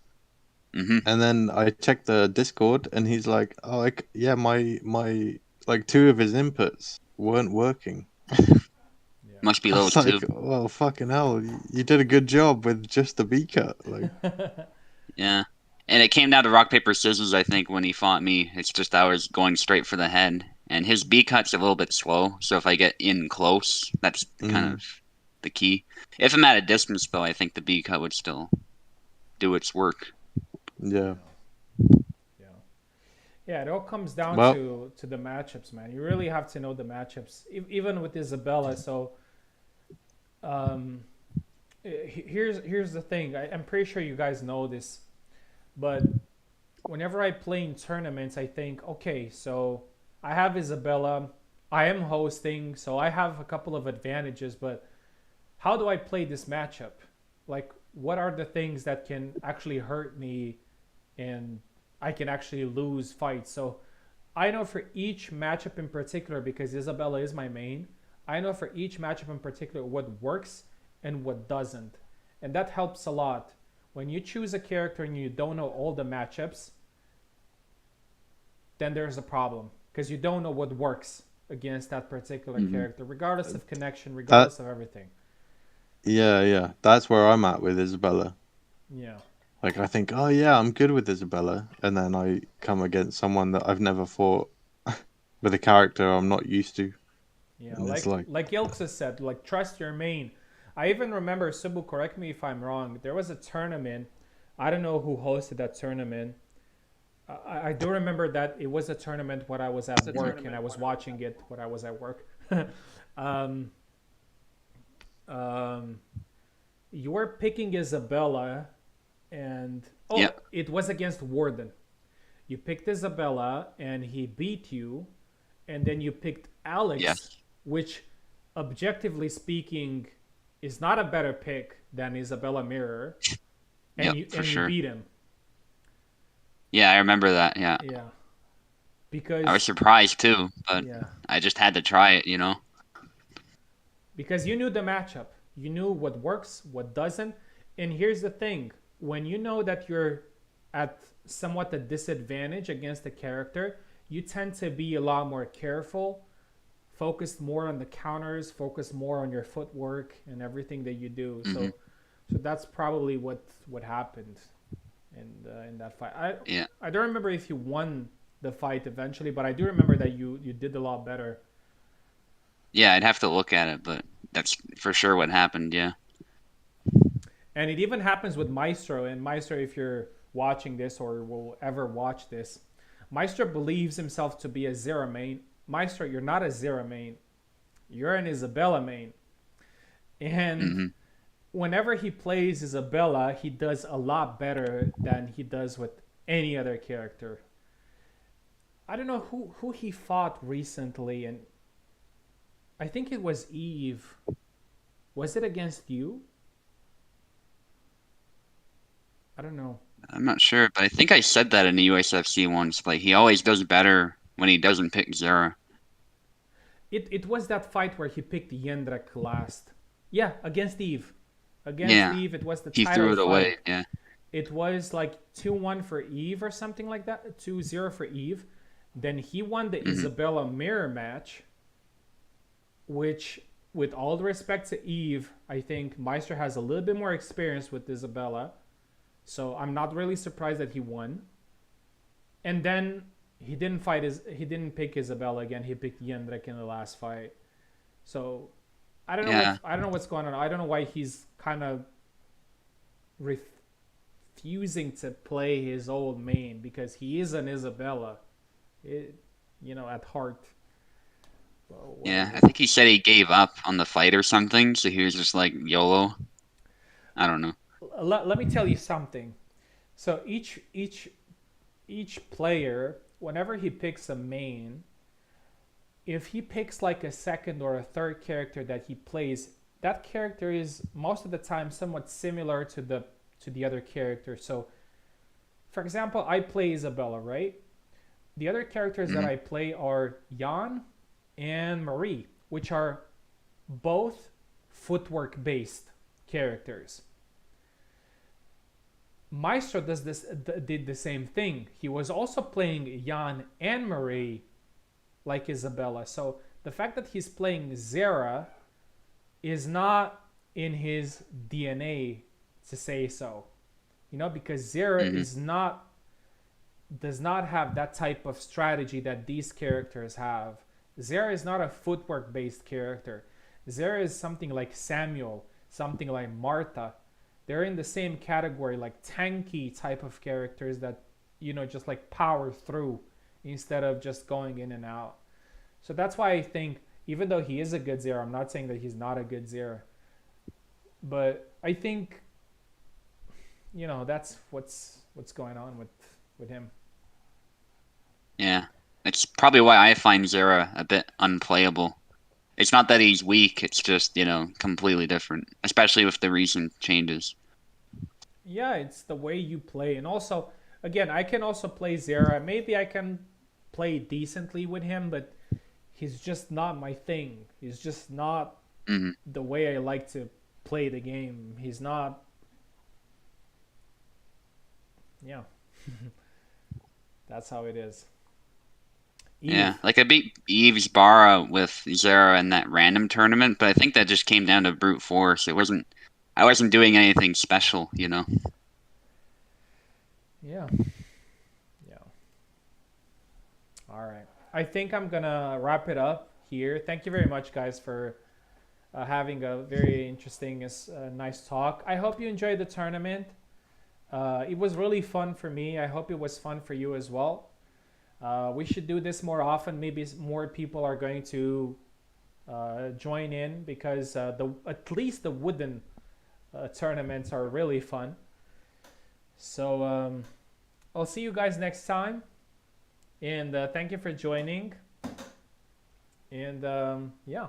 Hmm. And then I checked the Discord, and he's like, oh, like yeah, my like two of his inputs weren't working. Must be I low was too. like, well, fucking hell, you did a good job with just the B cut. Like, Yeah. And it came down to rock, paper, scissors, I think, when he fought me. It's just I was going straight for the head. And his B cut's a little bit slow, so if I get in close, that's kind mm, of the key. If I'm at a distance, though, I think the B cut would still do its work. yeah. Yeah. Yeah, it all comes down Well, to the matchups, man. You really have to know the matchups, even with Isabella. So, um, here's the thing. I'm pretty sure you guys know this, but whenever I play in tournaments, I think, okay, so I have Isabella, I am hosting, so I have a couple of advantages, but how do I play this matchup? Like, what are the things that can actually hurt me and I can actually lose fights? So I know for each matchup in particular, because Isabella is my main, I know for each matchup in particular what works and what doesn't. And that helps a lot. When you choose a character and you don't know all the matchups, then there's a problem because you don't know what works against that particular Hmm. character, regardless of connection, that regardless of everything. yeah, that's where I'm at with Isabella. Yeah. Like I think, oh yeah, I'm good with Isabella, and then I come against someone that I've never fought with a character I'm not used to, Yeah, and it's like Yelxa said, like trust your main. I even remember, Subu, correct me if I'm wrong. There was a tournament. I don't know who hosted that tournament. I do remember that it was a tournament when I was at work and I was watching it when I was at work. um, um, you were picking Isabella, and Yeah. it was against Warden. You picked Isabella, and he beat you, and then you picked Alex, Yes. which, objectively speaking, is not a better pick than Isabella Mirror, and Yep, you for and you sure. beat him. Yeah, I remember that. Yeah. Yeah, I was because surprised too, but yeah, I just had to try it. because you knew the matchup. You knew what works, what doesn't. And here's the thing: when you know that you're at somewhat a disadvantage against a character, you tend to be a lot more careful, focused more on the counters, focus more on your footwork and everything that you do. Hmm. So that's probably what happened in that fight. Yeah. I don't remember if you won the fight eventually, but I do remember that you did a lot better. Yeah, I'd have to look at it, but that's for sure what happened. Yeah. And it even happens with Maestro. And Maestro, if you're watching this or will ever watch this, Maestro believes himself to be a zero main. Maestro, you're not a zero main. you're an Isabella main. And Hmm. whenever he plays Isabella, he does a lot better than he does with any other character. I don't know who he fought recently, and I think it was Eve. Was it against you? I don't know. I'm not sure, but I think I said that in the USFC once. Like he always does better when he doesn't pick Zera. It was that fight where he picked Jendrik last. Yeah, against Eve. Against Yeah, Eve, it was the he title threw it fight. away. Yeah. It was like 2-1 for Eve or something like that. 2-0 for Eve. Then he won the Hmm. Isabella mirror match, which, with all the respect to Eve, I think Meister has a little bit more experience with Isabella. So I'm not really surprised that he won. And then he didn't pick Isabella again. He picked Jendrik in the last fight. So Yeah. I don't know what's going on. I don't know why he's kind of refusing to play his old main, because he is an Isabella, it, at heart. Well, Yeah. whatever. I think he said he gave up on the fight or something, so he was just like YOLO. I don't know. Let me tell you something. So each player, whenever he picks a main, if he picks like a second or a third character that he plays, that character is most of the time somewhat similar to the other character. So, for example, I play Isabella, right? The other characters that Hmm. I play are Jan and Marie, which are both footwork based characters. Maestro did the same thing. He was also playing Jan and Marie like Isabella. So the fact that he's playing Zera is not in his DNA to say so. Because Zera Hmm. is not does not have that type of strategy that these characters have. Zera is not a footwork based character. Zera is something like Samuel, something like Martha. They're in the same category, like tanky type of characters that, just like power through instead of just going in and out. So that's why I think, even though he is a good Zera, I'm not saying that he's not a good Zera, but I think, that's what's going on with him. Yeah. It's probably why I find Zera a bit unplayable. It's not that he's weak, it's just, completely different, especially with the recent changes. Yeah, it's the way you play. And also, again, I can also play Zera. Maybe I can play decently with him, but he's just not my thing. He's just not Hmm. the way I like to play the game. He's not. Yeah, that's how it is. Yeah, Eve. like I beat Eve's Bara with Zera in that random tournament, but I think that just came down to brute force. I wasn't doing anything special. Yeah, yeah. All right. I think I'm gonna wrap it up here. Thank you very much, guys, for having a very interesting, nice talk. I hope you enjoyed the tournament. It was really fun for me. I hope it was fun for you as well. We should do this more often. Maybe more people are going to join in, because at least the wooden tournaments are really fun. So I'll see you guys next time, and thank you for joining. And yeah.